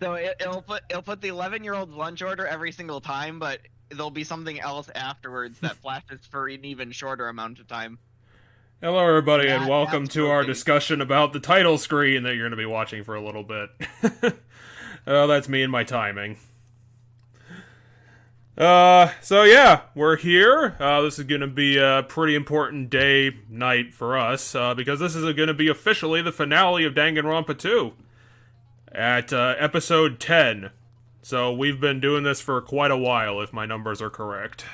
So it'll put the 11-year-old's lunch order every single time, but there'll be something else afterwards that flashes for an even shorter amount of time. Hello, everybody, and welcome That's to our broken. discussion about the title screen that you're going to be watching for a little bit. That's me and my timing. So yeah, we're here. This is going to be a pretty important night for us, because this is going to be officially the finale of Danganronpa 2 at episode 10. So we've been doing this for quite a while, if my numbers are correct.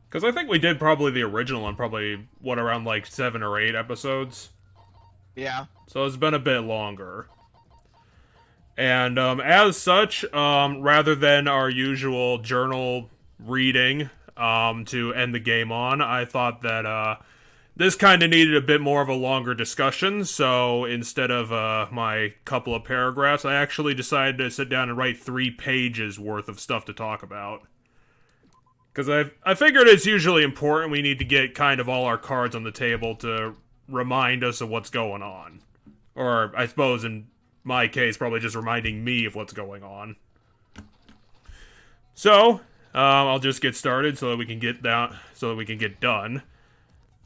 Because I think we did probably the original one, probably, around like 7 or 8 episodes? Yeah. So it's been a bit longer. And as such, rather than our usual journal reading to end the game on, I thought that this kind of needed a bit more of a longer discussion. So instead of my couple of paragraphs, I actually decided to sit down and write 3 pages worth of stuff to talk about. Because I figured it's usually important we need to get kind of all our cards on the table to remind us of what's going on. Or, I suppose, in my case, probably just reminding me of what's going on. So, I'll just get started so that we can get done.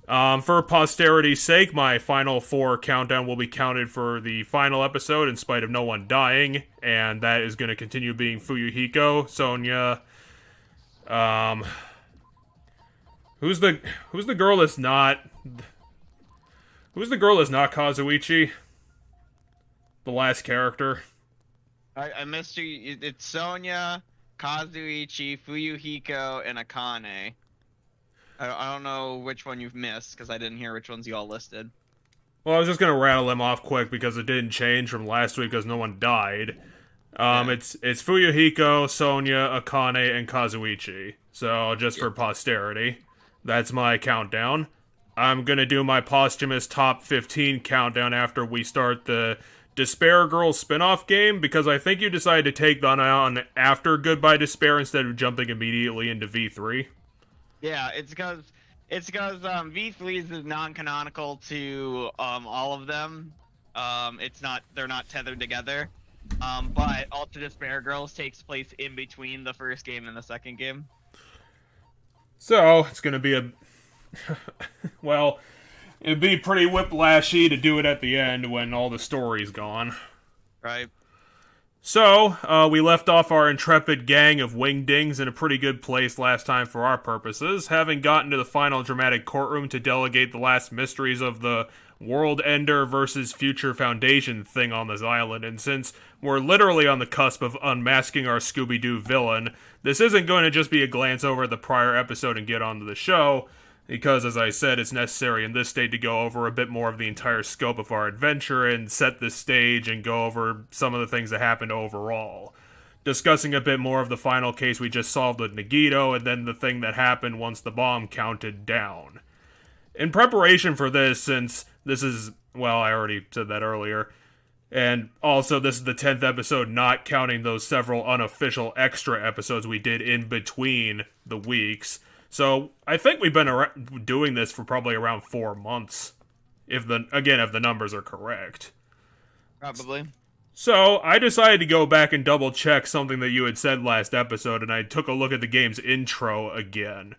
For posterity's sake, my final 4 countdown will be counted for the final episode in spite of no one dying, and that is going to continue being Fuyuhiko, Sonya. Who's the girl that's not Kazuichi? The last character. I missed you. It's Sonya, Kazuichi, Fuyuhiko, and Akane. I don't know which one you've missed because I didn't hear which ones you all listed. Well, I was just gonna rattle them off quick because it didn't change from last week because no one died. Yeah. It's Fuyuhiko, Sonya, Akane, and Kazuichi. So just for posterity, that's my countdown. I'm gonna do my posthumous top 15 countdown after we start the Despair Girls spin-off game, because I think you decided to take that on after Goodbye Despair instead of jumping immediately into V3. Yeah, it's because V3 is non-canonical to all of them. They're not tethered together. But Ultra Despair Girls takes place in between the first game and the second game. So, it's gonna be a... well, it'd be pretty whiplashy to do it at the end when all the story's gone. Right. So, we left off our intrepid gang of wingdings in a pretty good place last time for our purposes, having gotten to the final dramatic courtroom to delegate the last mysteries of the World Ender versus Future Foundation thing on this island, and since we're literally on the cusp of unmasking our Scooby-Doo villain, this isn't going to just be a glance over at the prior episode and get on to the show, because, as I said, it's necessary in this state to go over a bit more of the entire scope of our adventure and set the stage and go over some of the things that happened overall. Discussing a bit more of the final case we just solved with Nagito, and then the thing that happened once the bomb counted down. In preparation for this, since this is, well, I already said that earlier, and also this is the 10th episode not counting those several unofficial extra episodes we did in between the weeks. So, I think we've been doing this for probably around 4 months. If the numbers are correct. Probably. So, I decided to go back and double check something that you had said last episode, and I took a look at the game's intro again.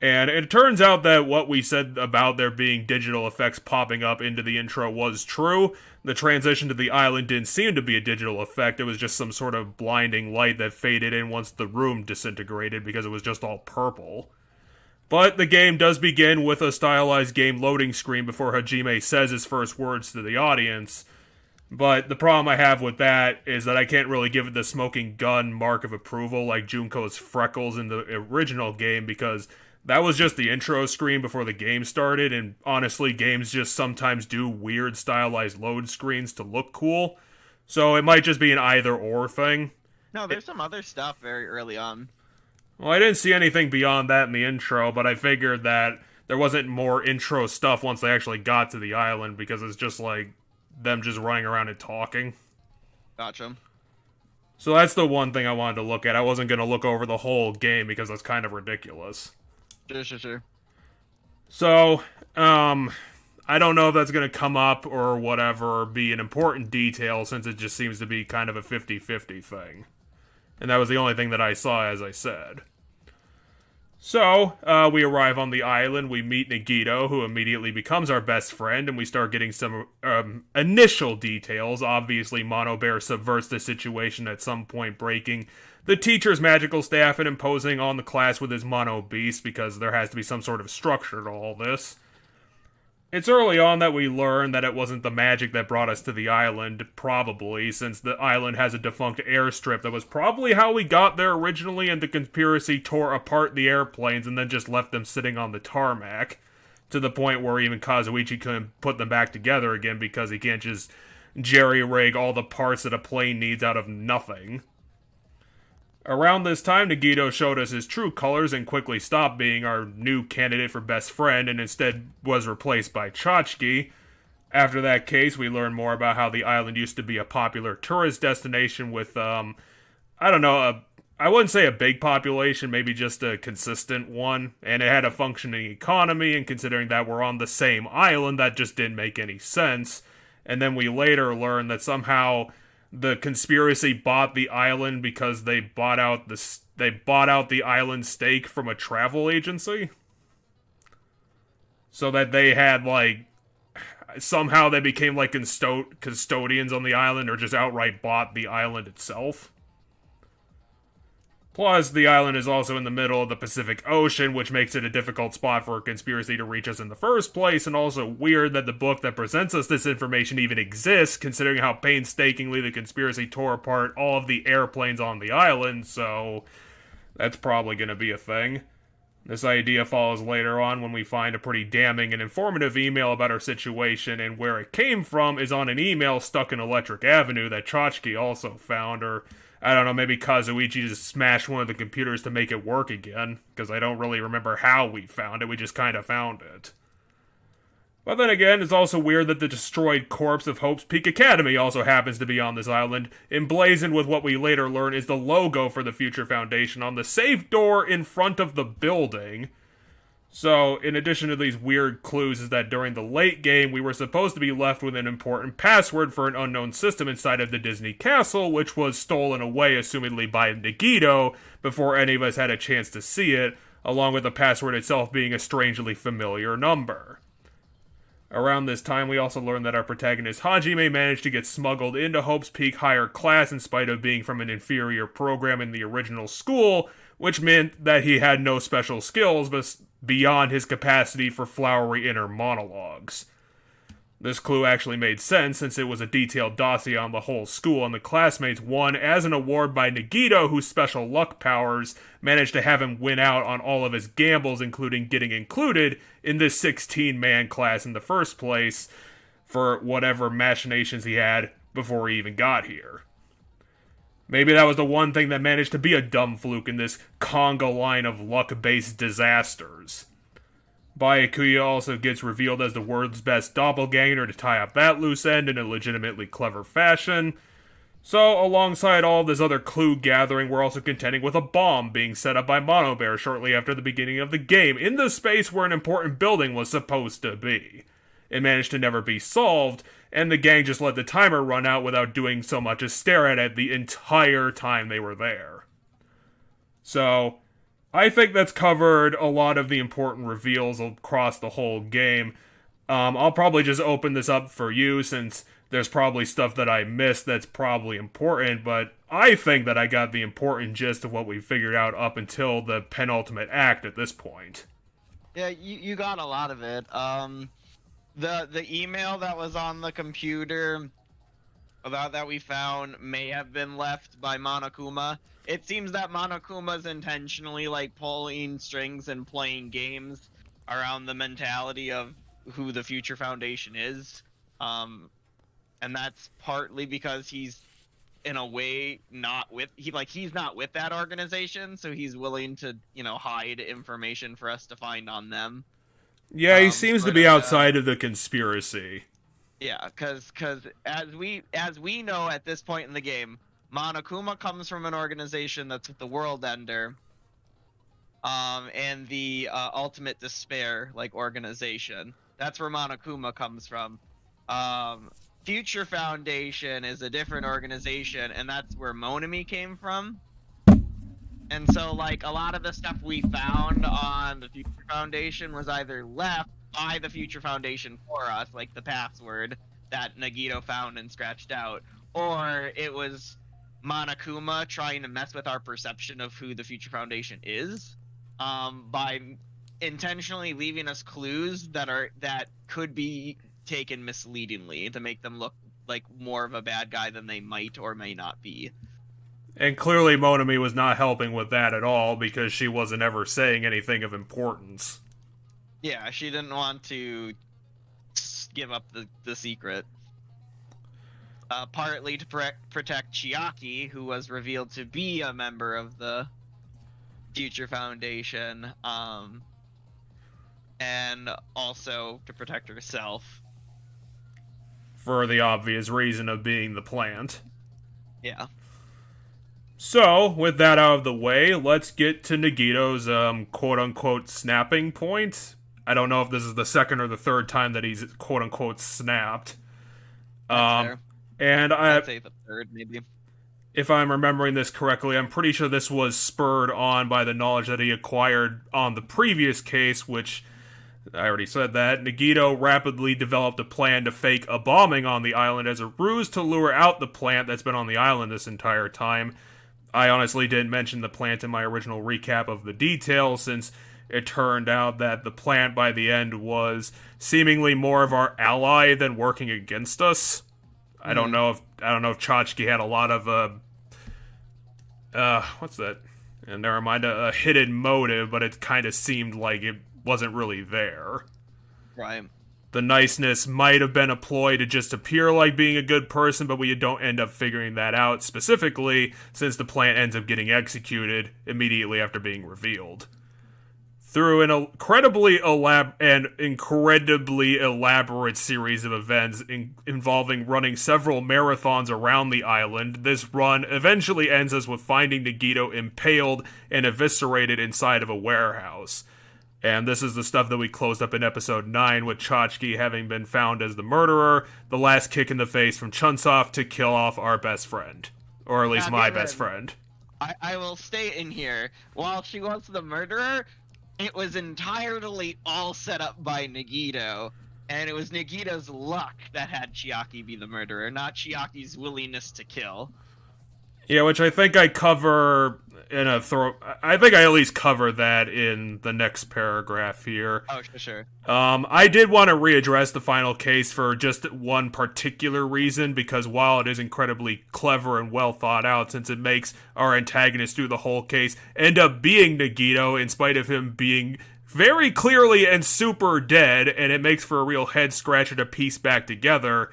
And it turns out that what we said about there being digital effects popping up into the intro was true. The transition to the island didn't seem to be a digital effect, it was just some sort of blinding light that faded in once the room disintegrated because it was just all purple. But the game does begin with a stylized game loading screen before Hajime says his first words to the audience. But the problem I have with that is that I can't really give it the smoking gun mark of approval like Junko's freckles in the original game, because that was just the intro screen before the game started, and honestly, games just sometimes do weird stylized load screens to look cool. So it might just be an either-or thing. No, there's some other stuff very early on. Well, I didn't see anything beyond that in the intro, but I figured that there wasn't more intro stuff once they actually got to the island, because it's just like them just running around and talking. Gotcha. So that's the one thing I wanted to look at. I wasn't going to look over the whole game because that's kind of ridiculous. Sure. So, I don't know if that's going to come up or whatever, or be an important detail, since it just seems to be kind of a 50-50 thing. And that was the only thing that I saw, as I said. So, we arrive on the island, we meet Nagito, who immediately becomes our best friend, and we start getting some initial details. Obviously, Mono Bear subverts the situation at some point, breaking the teacher's magical staff and imposing on the class with his Mono Beast, because there has to be some sort of structure to all this. It's early on that we learn that it wasn't the magic that brought us to the island, probably, since the island has a defunct airstrip that was probably how we got there originally, and the conspiracy tore apart the airplanes and then just left them sitting on the tarmac, to the point where even Kazuichi couldn't put them back together again because he can't just jerry-rig all the parts that a plane needs out of nothing. Around this time, Nagito showed us his true colors and quickly stopped being our new candidate for best friend and instead was replaced by Chachki. After that case, we learned more about how the island used to be a popular tourist destination with, I wouldn't say a big population, maybe just a consistent one, and it had a functioning economy, and considering that we're on the same island, that just didn't make any sense. And then we later learned that somehow the conspiracy bought the island because they bought out the island stake from a travel agency. So that they had, like, somehow they became, like, custodians on the island, or just outright bought the island itself. Plus, the island is also in the middle of the Pacific Ocean, which makes it a difficult spot for a conspiracy to reach us in the first place, and also weird that the book that presents us this information even exists, considering how painstakingly the conspiracy tore apart all of the airplanes on the island, so that's probably going to be a thing. This idea follows later on when we find a pretty damning and informative email about our situation, and where it came from is on an email stuck in Electric Avenue that Chachki also found, or I don't know, maybe Kazuichi just smashed one of the computers to make it work again, because I don't really remember how we found it, we just kind of found it. But then again, it's also weird that the destroyed corpse of Hope's Peak Academy also happens to be on this island, emblazoned with what we later learn is the logo for the Future Foundation on the safe door in front of the building. So, in addition to these weird clues, is that during the late game, we were supposed to be left with an important password for an unknown system inside of the Disney Castle, which was stolen away, assumedly by Nagito, before any of us had a chance to see it, along with the password itself being a strangely familiar number. Around this time, we also learned that our protagonist Hajime managed to get smuggled into Hope's Peak higher class in spite of being from an inferior program in the original school, which meant that he had no special skills, but beyond his capacity for flowery inner monologues. This clue actually made sense since it was a detailed dossier on the whole school, and the classmates won as an award by Nagito, whose special luck powers managed to have him win out on all of his gambles, including getting included in this 16-man class in the first place for whatever machinations he had before he even got here. Maybe that was the one thing that managed to be a dumb fluke in this conga line of luck-based disasters. Byakuya also gets revealed as the world's best doppelganger to tie up that loose end in a legitimately clever fashion. So, alongside all of this other clue gathering, we're also contending with a bomb being set up by Mono Bear shortly after the beginning of the game, in the space where an important building was supposed to be. It managed to never be solved, and the gang just let the timer run out without doing so much as stare at it the entire time they were there. So, I think that's covered a lot of the important reveals across the whole game. I'll probably just open this up for you, since there's probably stuff that I missed that's probably important, but I think that I got the important gist of what we figured out up until the penultimate act at this point. Yeah, you got a lot of it. The email that was on the computer about that we found may have been left by Monokuma. It seems that Monokuma's intentionally, like, pulling strings and playing games around the mentality of who the Future Foundation is. And that's partly because he's, in a way, he's not with that organization, so he's willing to, hide information for us to find on them. Yeah, he seems to be outside of the conspiracy. Yeah, because as we know at this point in the game, Monokuma comes from an organization that's with the World Ender, and the Ultimate Despair organization That's where Monokuma comes from. Future Foundation is a different organization, and that's where Monami came from. And so, like, a lot of the stuff we found on the Future Foundation was either left by the Future Foundation for us, like the password that Nagito found and scratched out, or it was Monokuma trying to mess with our perception of who the Future Foundation is, by intentionally leaving us clues that could be taken misleadingly to make them look like more of a bad guy than they might or may not be. And clearly Monami was not helping with that at all, because she wasn't ever saying anything of importance. Yeah, she didn't want to give up the secret. Partly to protect Chiaki, who was revealed to be a member of the Future Foundation, and also to protect herself. For the obvious reason of being the plant. Yeah. So, with that out of the way, let's get to Nagito's quote-unquote snapping point. I don't know if this is the second or the third time that he's quote-unquote snapped. Fair. And I'd say the third, maybe. If I'm remembering this correctly, I'm pretty sure this was spurred on by the knowledge that he acquired on the previous case, which, I already said that. Nagito rapidly developed a plan to fake a bombing on the island as a ruse to lure out the plant that's been on the island this entire time. I honestly didn't mention the plant in my original recap of the details, since it turned out that the plant by the end was seemingly more of our ally than working against us. I don't know if Chachki had a lot of what's that? And never mind, a hidden motive, but it kind of seemed like it wasn't really there. Right. The niceness might have been a ploy to just appear like being a good person, but we don't end up figuring that out specifically, since the plan ends up getting executed immediately after being revealed. Through an incredibly elaborate series of events involving running several marathons around the island, this run eventually ends us with finding Nagito impaled and eviscerated inside of a warehouse. And this is the stuff that we closed up in episode 9, with Chachki having been found as the murderer, the last kick in the face from Chunsoft to kill off our best friend. Or at least my best friend. I will state in here, while she was the murderer, it was entirely all set up by Nagito, and it was Nagito's luck that had Chiaki be the murderer, not Chiaki's willingness to kill. Yeah, which I think I cover in I think I at least cover that in the next paragraph here. Oh, sure. I did want to readdress the final case for just one particular reason, because while it is incredibly clever and well thought out, since it makes our antagonist through the whole case end up being Nagito, in spite of him being very clearly and super dead, and it makes for a real head scratcher to piece back together.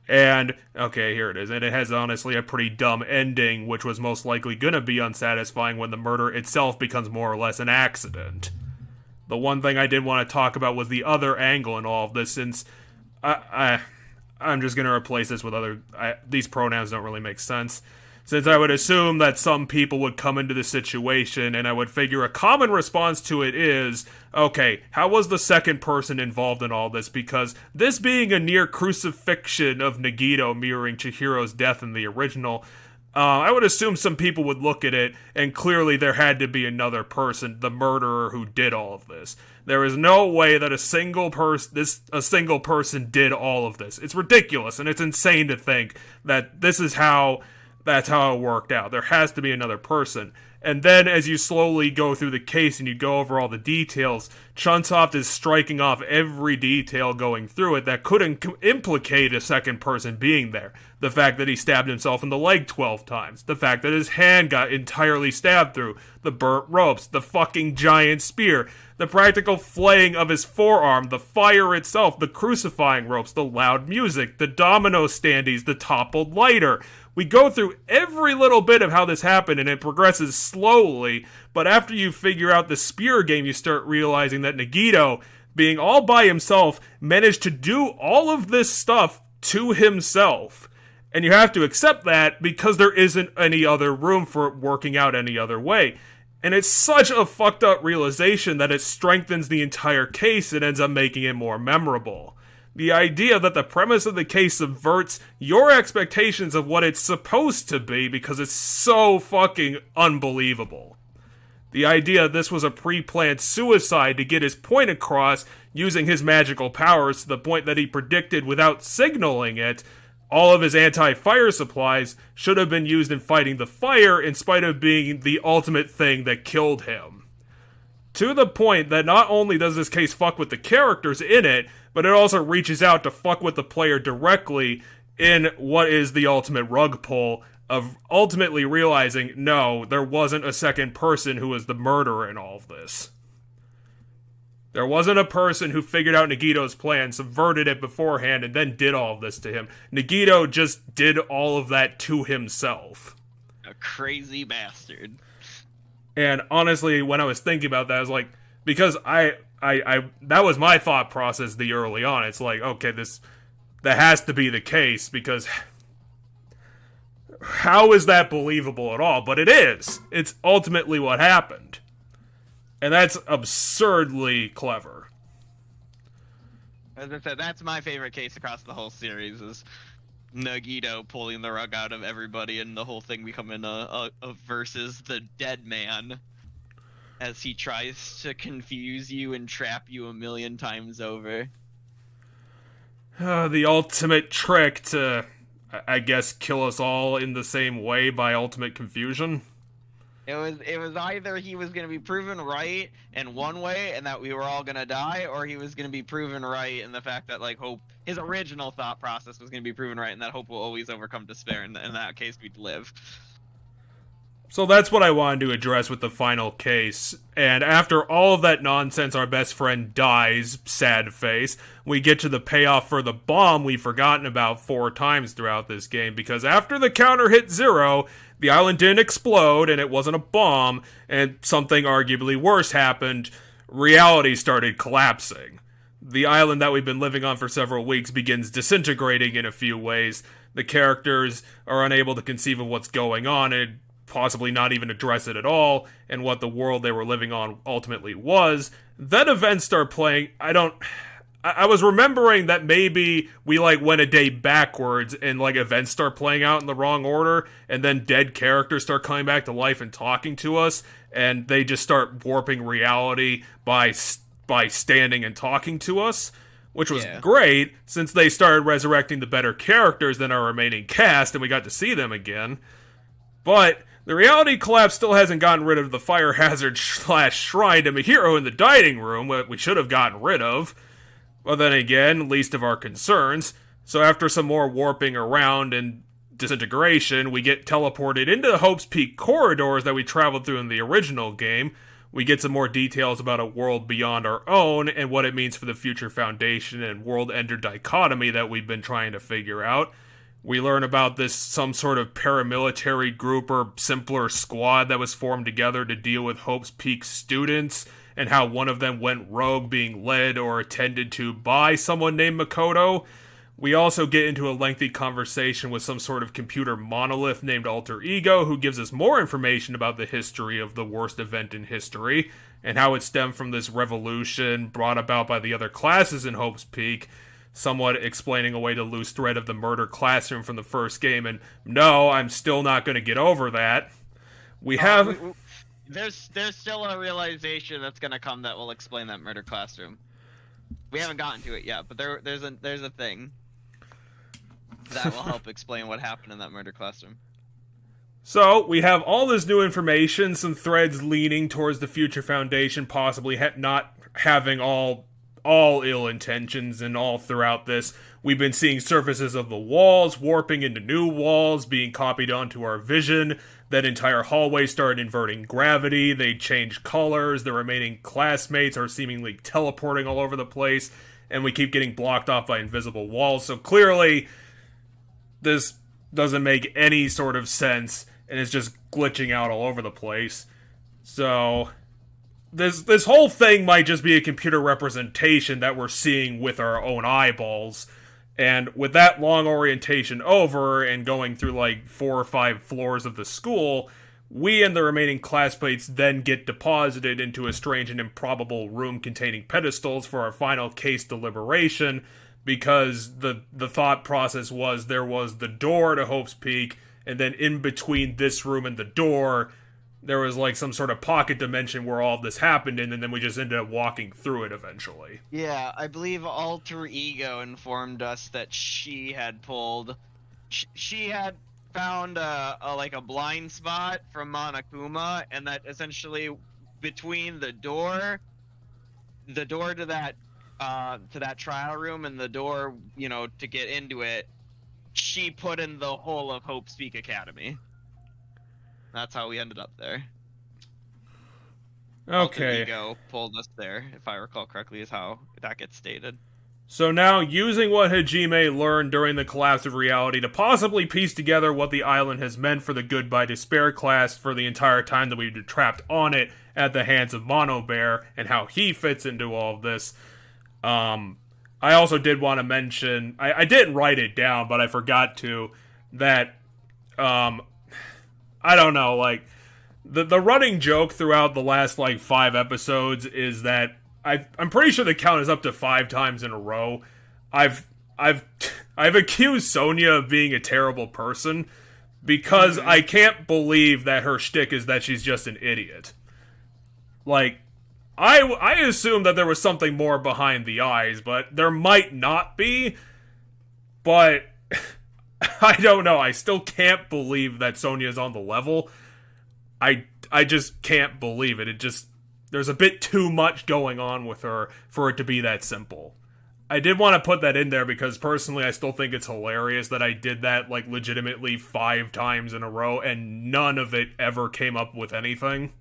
And, okay, here it is. And it has, honestly, a pretty dumb ending, which was most likely gonna be unsatisfying when the murder itself becomes more or less an accident. The one thing I did want to talk about was the other angle in all of this, since I'm just gonna replace this with these pronouns don't really make sense. Since I would assume that some people would come into the situation, and I would figure a common response to it is, okay, how was the second person involved in all this? Because this being a near crucifixion of Nagito mirroring Chihiro's death in the original, I would assume some people would look at it, and clearly there had to be another person, the murderer, who did all of this. There is no way that a single person did all of this. It's ridiculous, and it's insane to think that that's how it worked out. There has to be another person. And then as you slowly go through the case and you go over all the details, Chunsoft is striking off every detail going through it that could implicate a second person being there. The fact that he stabbed himself in the leg 12 times. The fact that his hand got entirely stabbed through. The burnt ropes. The fucking giant spear. The practical flaying of his forearm. The fire itself. The crucifying ropes. The loud music. The domino standees. The toppled lighter. We go through every little bit of how this happened, and it progresses slowly, but after you figure out the spear game, you start realizing that Nagito, being all by himself, managed to do all of this stuff to himself. And you have to accept that, because there isn't any other room for it working out any other way. And it's such a fucked up realization that it strengthens the entire case and ends up making it more memorable. The idea that the premise of the case subverts your expectations of what it's supposed to be because it's so fucking unbelievable. The idea this was a pre-planned suicide to get his point across using his magical powers to the point that he predicted without signaling it, all of his anti-fire supplies should have been used in fighting the fire in spite of being the ultimate thing that killed him. To the point that not only does this case fuck with the characters in it, but it also reaches out to fuck with the player directly in what is the ultimate rug pull of ultimately realizing, no, there wasn't a second person who was the murderer in all of this. There wasn't a person who figured out Nagito's plan, subverted it beforehand, and then did all of this to him. Nagito just did all of that to himself. A crazy bastard. And honestly, when I was thinking about that, I was like, because I that was my thought process the early on. It's like, okay, that has to be the case, because how is that believable at all? But it is. It's ultimately what happened. And that's absurdly clever. As I said, that's my favorite case across the whole series, is Nagito pulling the rug out of everybody and the whole thing becoming a versus the dead man as he tries to confuse you and trap you a million times over. The ultimate trick to, I guess, kill us all in the same way by ultimate confusion. It was either he was going to be proven right in one way and that we were all going to die, or he was going to be proven right in the fact that, like, hope, his original thought process was going to be proven right, and that hope will always overcome despair, and in that case we'd live. So that's what I wanted to address with the final case. And after all of that nonsense, our best friend dies, sad face, we get to the payoff for the bomb we've forgotten about 4 times throughout this game, because after the counter hit 0, the island didn't explode, and it wasn't a bomb, and something arguably worse happened. Reality started collapsing. The island that we've been living on for several weeks begins disintegrating in a few ways. The characters are unable to conceive of what's going on, and possibly not even address it at all, and what the world they were living on ultimately was. Then events start playing. I was remembering that maybe we, like, went a day backwards and, like, events start playing out in the wrong order, and then dead characters start coming back to life and talking to us, and they just start warping reality by standing and talking to us, which was great, since they started resurrecting the better characters than our remaining cast, and we got to see them again. But the reality collapse still hasn't gotten rid of the fire hazard / shrine to Mihiro in the dining room, what we should have gotten rid of. But then again, least of our concerns. So after some more warping around and disintegration, we get teleported into the Hope's Peak corridors that we traveled through in the original game. We get some more details about a world beyond our own and what it means for the future Foundation and world-ender dichotomy that we've been trying to figure out. We learn about some sort of paramilitary group or simpler squad that was formed together to deal with Hope's Peak students, and how one of them went rogue, being led or attended to by someone named Makoto. We also get into a lengthy conversation with some sort of computer monolith named Alter Ego, who gives us more information about the history of the worst event in history, and how it stemmed from this revolution brought about by the other classes in Hope's Peak, somewhat explaining away the loose thread of the murder classroom from the first game, and no, I'm still not going to get over that. There's still a realization that's gonna come that will explain that murder classroom. We haven't gotten to it yet, but there's a thing that will help explain what happened in that murder classroom. So we have all this new information, some threads leaning towards the future Foundation possibly not having all ill intentions, and all throughout this we've been seeing surfaces of the walls warping into new walls, being copied onto our vision. That entire hallway started inverting gravity, they changed colors, the remaining classmates are seemingly teleporting all over the place, and we keep getting blocked off by invisible walls, so clearly this doesn't make any sort of sense, and it's just glitching out all over the place. So this whole thing might just be a computer representation that we're seeing with our own eyeballs. And with that long orientation over and going through like 4 or 5 floors of the school, We and the remaining classmates then get deposited into a strange and improbable room containing pedestals for our final case deliberation, because the thought process was there was the door to Hope's Peak, and then in between this room and the door, there was like some sort of pocket dimension where all of this happened in, and then we just ended up walking through it eventually. Yeah, I believe Alter Ego informed us that she had pulled... She had found a blind spot from Monokuma, and that essentially between the door to that trial room and the door, to get into it, she put in the whole of Hope's Peak Academy. That's how we ended up there. Okay. Alter Ego pulled us there, if I recall correctly, is how that gets stated. So now, using what Hajime learned during the collapse of reality to possibly piece together what the island has meant for the Goodbye Despair class for the entire time that we've been trapped on it at the hands of Mono Bear, and how he fits into all of this, I also did want to mention, I didn't write it down, but I forgot to, that, I don't know, like, the running joke throughout the last, 5 episodes is that I'm pretty sure the count is up to 5 times in a row. I've accused Sonia of being a terrible person because I can't believe that her shtick is that she's just an idiot. Like, I assume that there was something more behind the eyes, but there might not be. But I don't know. I still can't believe that Sonia's on the level. I just can't believe it. There's a bit too much going on with her for it to be that simple. I did want to put that in there because personally I still think it's hilarious that I did that legitimately 5 times in a row and none of it ever came up with anything.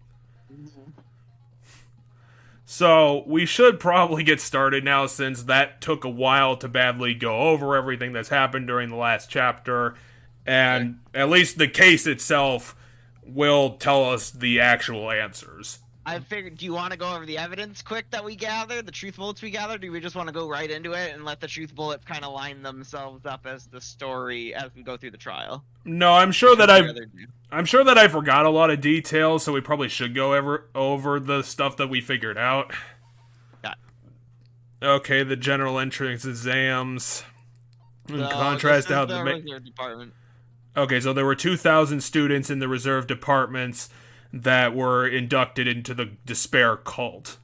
So we should probably get started now, since that took a while to badly go over everything that's happened during the last chapter, and at least the case itself will tell us the actual answers. I figured, do you want to go over the evidence quick that we gathered, the truth bullets we gathered? Do we just want to go right into it and let the truth bullets kind of line themselves up as the story as we go through the trial? No, I'm sure that I forgot a lot of details, so we probably should go over the stuff that we figured out. Yeah. Okay, the general entrance exams. In So, contrast to how the reserve department. Okay, so there were 2,000 students in the reserve departments that were inducted into the Despair cult.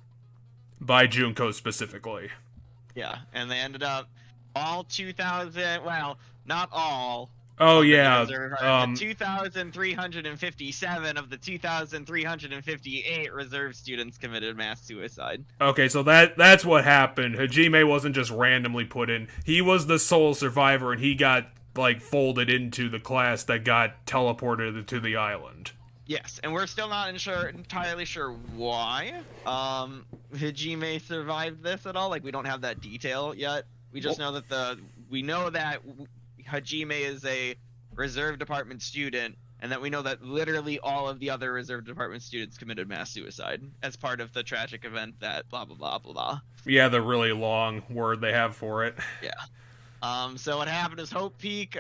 By Junko specifically. Yeah, and they ended up all 2,000, well, not all. Oh, yeah. 2,357 of the 2,358 reserve students committed mass suicide. Okay, so that's what happened. Hajime wasn't just randomly put in. He was the sole survivor, and he got, folded into the class that got teleported to the island. Yes, and we're still not entirely sure why Hajime survived this at all. We don't have that detail yet. We just know that Hajime is a reserve department student, and that we know that literally all of the other reserve department students committed mass suicide as part of the tragic event that blah blah blah blah blah. Yeah, the really long word they have for it. Yeah. So what happened is Hope Peak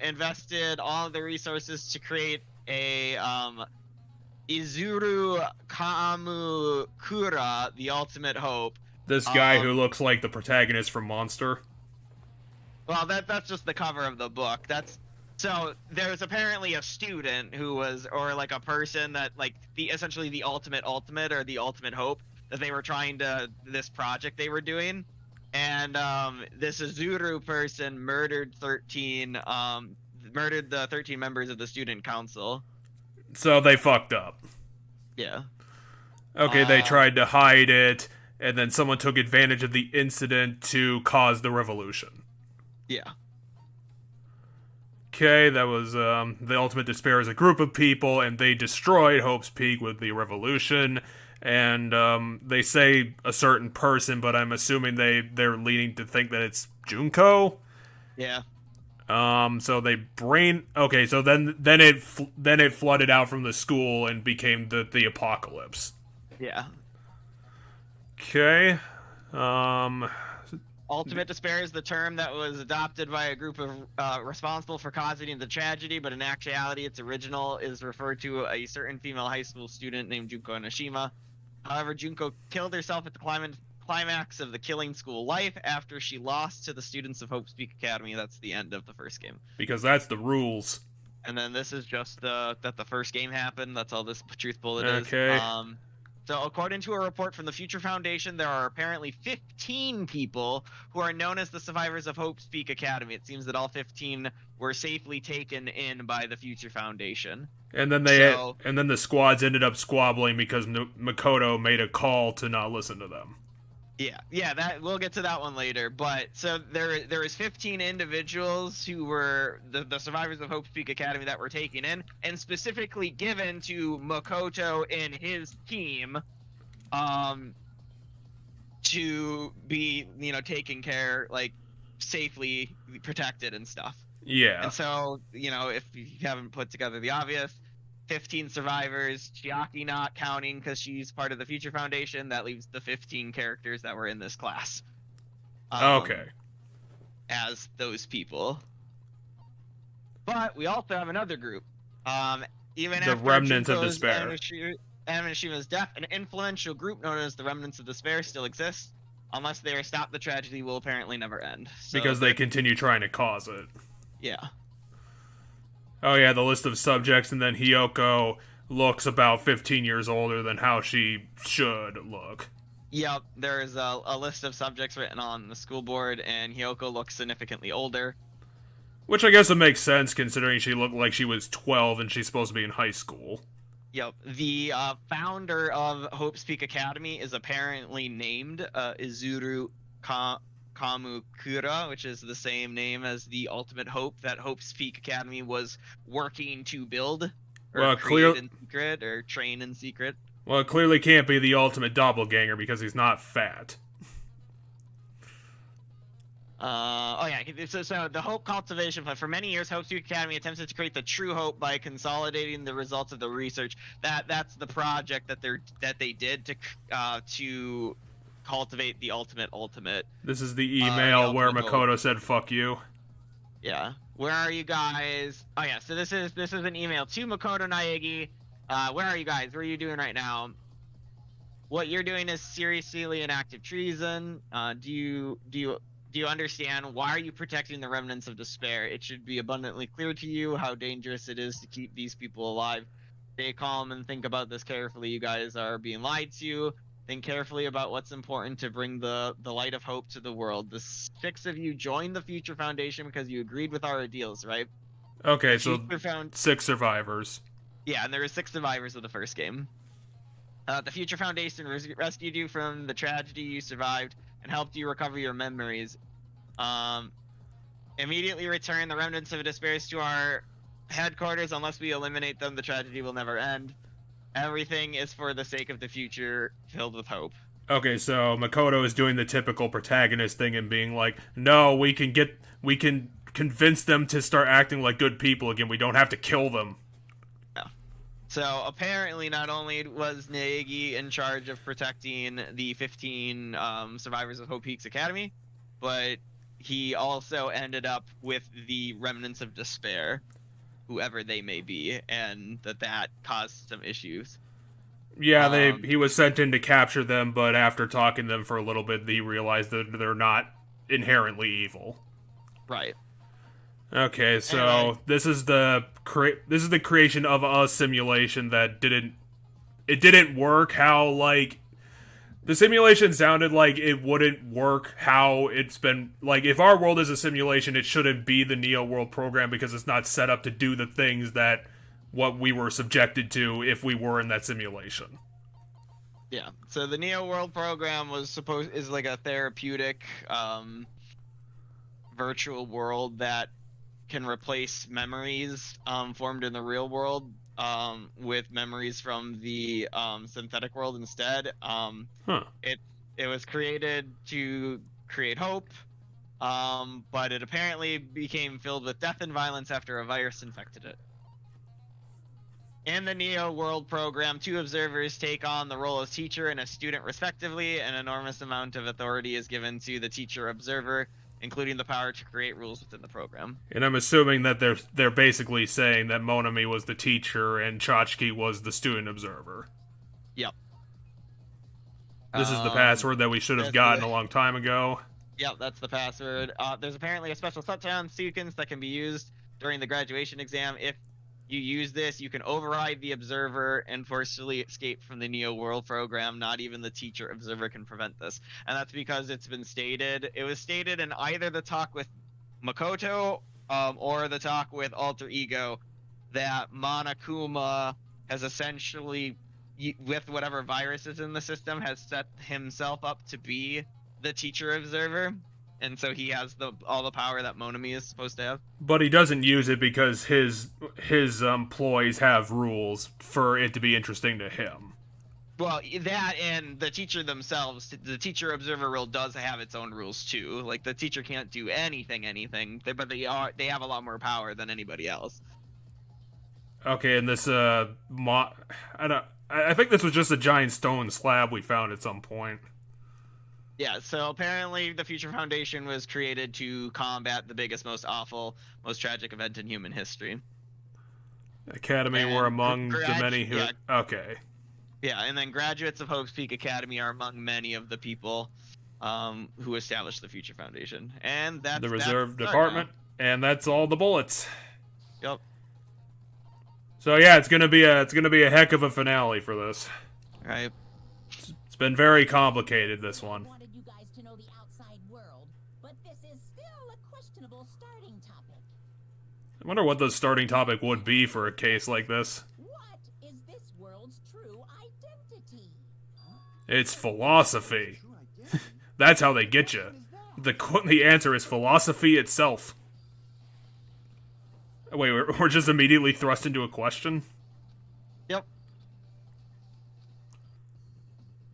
invested all of their resources to create a Izuru Kamukura, the ultimate hope. This guy who looks like the protagonist from Monster. Well, that's just the cover of the book. So there's apparently a student who was, or a person that essentially the ultimate or the ultimate hope that they were trying to, this project they were doing, and this Izuru person murdered the 13 members of the student council. So they fucked up. Yeah. Okay, they tried to hide it, and then someone took advantage of the incident to cause the revolution. Yeah. Okay, that was the Ultimate Despair as a group of people, and they destroyed Hope's Peak with the revolution. And they say a certain person, but I'm assuming they're leaning to think that it's Junko. Yeah. So they okay, so then it flooded out from the school and became the apocalypse. Yeah. Okay. Ultimate despair is the term that was adopted by a group of responsible for causing the tragedy, but in actuality, its original is referred to a certain female high school student named Junko Nishima. However, Junko killed herself at the climax of the Killing School life after she lost to the students of Hope's Peak Academy. That's the end of the first game. Because that's the rules. And then this is just that the first game happened. That's all this truth bullet is. Okay. So according to a report from the Future Foundation, there are apparently 15 people who are known as the survivors of Hope's Peak Academy. It seems that all 15 were safely taken in by the Future Foundation. And then the squads ended up squabbling because Makoto made a call to not listen to them. Yeah, that we'll get to that one later. But so there is 15 individuals who were the survivors of Hope's Peak Academy that were taken in, and specifically given to Makoto and his team, to be taken care, like safely protected and stuff. Yeah. And so if you haven't put together the obvious, 15 survivors, Chiaki not counting because she's part of the Future Foundation. That leaves the 15 characters that were in this class. Okay. As those people. But we also have another group. Even the after Remnants of Junko's Despair. and Mishima's death, an influential group known as the Remnants of Despair still exists. Unless they are stopped, the tragedy will apparently never end. So because they continue trying to cause it. Yeah. Oh yeah, the list of subjects, and then Hiyoko looks about 15 years older than how she should look. Yep, there is a list of subjects written on the school board, and Hiyoko looks significantly older. Which I guess it makes sense, considering she looked like she was 12 and she's supposed to be in high school. Yep, the founder of Hope's Peak Academy is apparently named Izuru Kamukura, which is the same name as the Ultimate Hope that Hope's Peak Academy was working to build, or create in secret, or train in secret. Well, it clearly can't be the ultimate doppelganger because he's not fat. So the Hope cultivation plan. For many years, Hope's Peak Academy attempted to create the true Hope by consolidating the results of the research. That's the project that they did to cultivate the ultimate. This is the email where Makoto said "fuck you." Yeah. Where are you guys? Oh yeah. So this is an email to Makoto Naegi. Where are you guys? What are you doing right now? What you're doing is seriously an act of treason. Do you understand? Why are you protecting the remnants of despair? It should be abundantly clear to you how dangerous it is to keep these people alive. Stay calm and think about this carefully. You guys are being lied to. Think carefully about what's important to bring the light of hope to the world. The 6 of you joined the Future Foundation because you agreed with our ideals, right? Okay, so 6 survivors. Yeah, and there were 6 survivors of the first game. The Future Foundation rescued you from the tragedy you survived and helped you recover your memories. Immediately return the remnants of despair to our headquarters. Unless we eliminate them, the tragedy will never end. Everything is for the sake of the future filled with hope. Okay, so Makoto is doing the typical protagonist thing and being like, no, we can convince them to start acting like good people again. We don't have to kill them. Yeah. So apparently not only was Naegi in charge of protecting the 15 survivors of Hope Peaks Academy, but he also ended up with the remnants of despair, whoever they may be, and that caused some issues. Yeah, he was sent in to capture them, but after talking to them for a little bit, he realized that they're not inherently evil. Right. Okay, so anyway. this is the creation of a simulation that didn't work. How like the simulation sounded like it wouldn't work. How it's been like if our world is a simulation, it shouldn't be the Neo World program because it's not set up to do the things that what we were subjected to if we were in that simulation. Yeah. So the Neo World program is like a therapeutic virtual world that can replace memories formed in the real world with memories from the synthetic world instead. It was created to create hope, but it apparently became filled with death and violence after a virus infected it. In the Neo World program, 2 observers take on the role of teacher and a student respectively. An enormous amount of authority is given to the teacher observer, including the power to create rules within the program. And I'm assuming that they're basically saying that Monami was the teacher and Chachki was the student observer. Yep. This is the password that we should have gotten a long time ago. Yep, that's the password. There's apparently a special shutdown sequence that can be used during the graduation exam. If you use this, you can override the observer and forcefully escape from the Neo World program. Not even the teacher observer can prevent this. And that's because it was stated in either the talk with Makoto or the talk with Alter Ego that Monokuma has essentially, with whatever virus is in the system, has set himself up to be the teacher observer. And so he has all the power that Monami is supposed to have. But he doesn't use it because his employees have rules for it to be interesting to him. Well, that and the teacher themselves, the teacher observer role does have its own rules too. Like the teacher can't do anything, but they have a lot more power than anybody else. Okay, and this I think this was just a giant stone slab we found at some point. Yeah, so apparently the Future Foundation was created to combat the biggest, most awful, most tragic event in human history. Academy were among the many who... Yeah. Okay. Yeah, and then graduates of Hope's Peak Academy are among many of the people who established the Future Foundation. And that's... The Reserve Department, and that's all the bullets. Yep. So yeah, it's gonna be a heck of a finale for this. Right. It's been very complicated, this one. To know the outside world, but this is still a questionable starting topic. I wonder what the starting topic would be for a case like this. What is this world's true identity? It's philosophy. That's how they get you. The answer is philosophy itself. Wait, we're just immediately thrust into a question? Yep.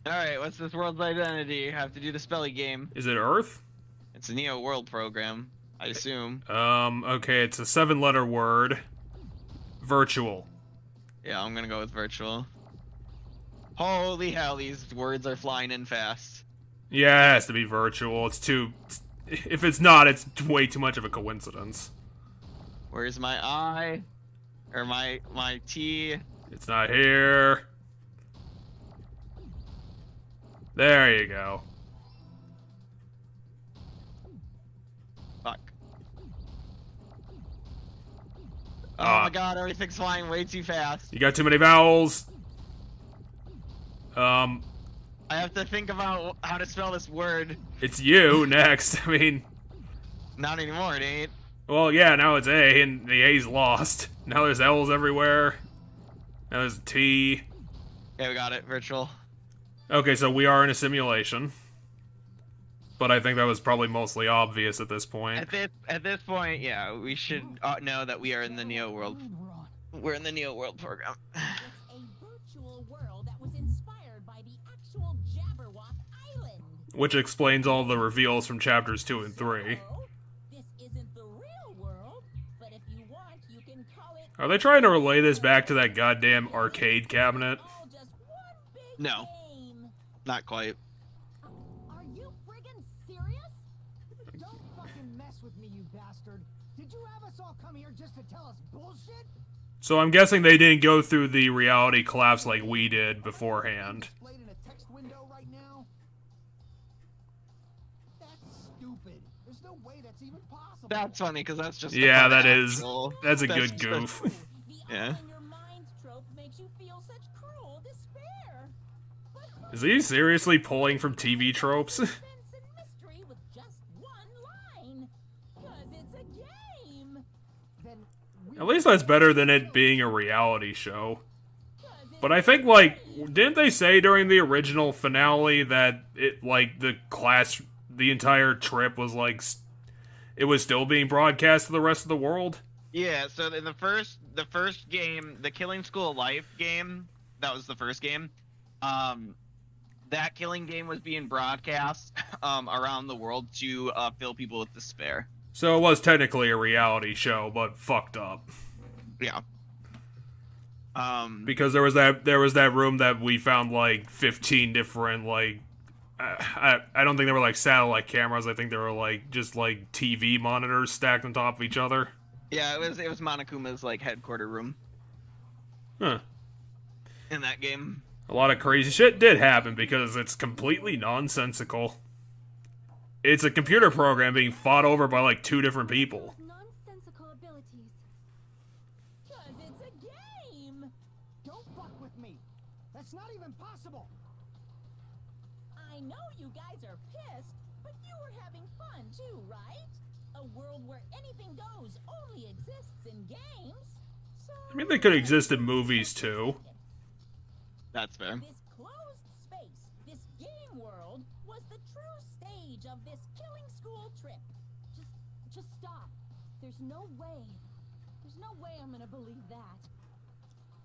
Alright, what's this world's identity? I have to do the spelling game. Is it Earth? It's a Neo World program, I assume. Okay, it's a 7-letter word. Virtual. Yeah, I'm gonna go with virtual. Holy hell, these words are flying in fast. Yeah, it has to be virtual. If it's not, it's way too much of a coincidence. Where's my I? Or my T? It's not here. There you go. Fuck. Oh my god, everything's flying way too fast. You got too many vowels. I have to think about how to spell this word. It's you next. I mean... Not anymore, it ain't. Well, yeah, now it's A, and the A's lost. Now there's L's everywhere. Now there's a T. Okay, we got it. Virtual. Okay, so we are in a simulation. But I think that was probably mostly obvious at this point. At this point, yeah, we should know that we are in the Neo World. We're in the Neo World program. It's a virtual world that was inspired by the actual Jabberwock Island. Which explains all the reveals from chapters 2 and 3. So, this isn't the real world, but if you want, you can call it... Are they trying to relay this back to that goddamn arcade cabinet? all just one big No. game. Not quite. Are you friggin' serious? Don't fucking mess with me, you bastard. Did you have us all come here just to tell us bullshit? So I'm guessing they didn't go through the reality collapse like we did beforehand. Displayed in a text window right now? That's stupid. There's no way that's even possible. That's funny, because that's just... Yeah, a that is. actual- That's a that's good just- goof. The Yeah. all in your mind trope makes you feel such cruel despair. But who Is he seriously pulling from TV tropes? suspense and mystery with just one line? 'Cause it's a game. Then we At least that's better than it being a reality show. 'Cause it's But I think, like, didn't they say during the original finale that it, like, the entire trip was, like, it was still being broadcast to the rest of the world? Yeah, so in the first game, the Killing School Life game, that was the first game. That killing game was being broadcast around the world to fill people with despair. So it was technically a reality show, but fucked up. Yeah. Because there was that room that we found like 15 different like I don't think they were like satellite cameras. I think they were like just like TV monitors stacked on top of each other. Yeah, it was Monokuma's like headquarter room Huh. in that game. A lot of crazy shit did happen because it's completely nonsensical. It's a computer program being fought over by like 2 different people. Nonsensical abilities. 'Cause it's a game. Don't fuck with me. That's not even possible. I know you guys are pissed, but you were having fun too, right? A world where anything goes only exists in games. So I mean, they could exist in movies too. That's fair. this closed space, this game world, was the true stage of this killing school trip. Just stop. There's no way. There's no way I'm gonna believe that.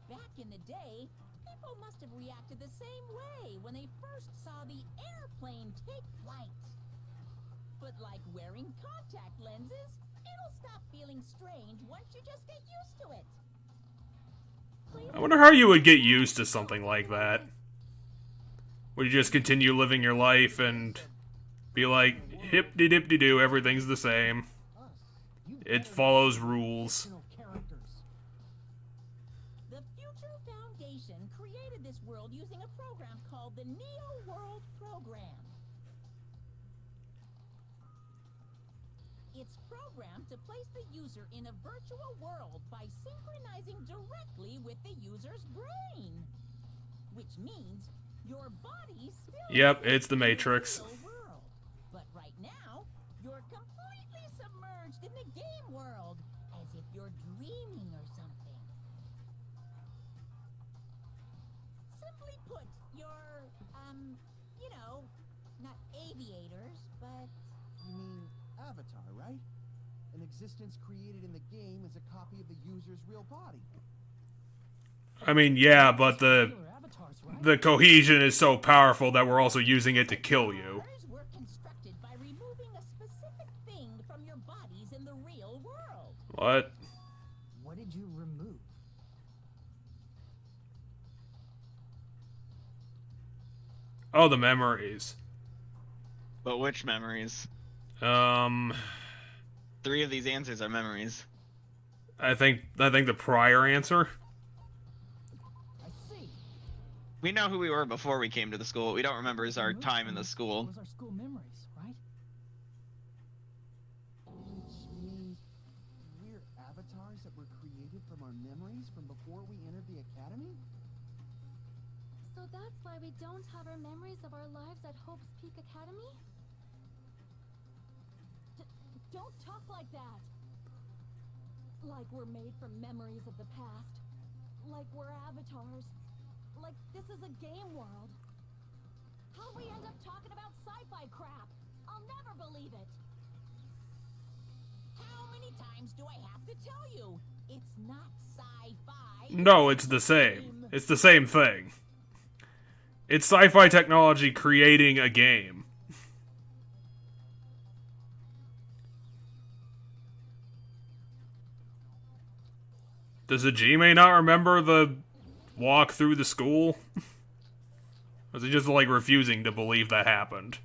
Back in the day, people must have reacted the same way when they first saw the airplane take flight. But like wearing contact lenses, it'll stop feeling strange once you just get used to it. I wonder how you would get used to something like that. Would you just continue living your life and be like, hip-de-dip-de-doo, everything's the same. It follows rules. Characters. The Future Foundation created this world using a program called the Neo World Program. It's programmed to place the user in a virtual world by synchronizing directly with the user's brain. Which means your body still Yep, exists it's the in Matrix. real world. But right now, you're completely submerged in the game world, as if you're dreaming or something. Simply put, you're, you know, not aviators, but You mean Avatar, right? An existence created in the game is a copy of the user's real body. I mean, yeah, but Killer avatars, right? the cohesion is so powerful that we're also using it to kill you. ours were constructed by removing a specific thing from your bodies in the real world. What? What did you remove? Oh, the memories. But which memories? 3 of these answers are memories. I think the prior answer. I see. We know who we were before we came to the school. What we don't remember is our time in the school. Was our school memories, right? Which means we're avatars that were created from our memories from before we entered the academy? So that's why we don't have our memories of our lives at Hope's Peak Academy? Don't talk like that. Like we're made from memories of the past. Like we're avatars. Like this is a game world. How'd we end up talking about sci-fi crap? I'll never believe it. How many times do I have to tell you? It's not sci-fi. No, it's the same. It's the same thing. It's sci-fi technology creating a game. Does Hajime not remember the walk through the school? Was he just like refusing to believe that happened?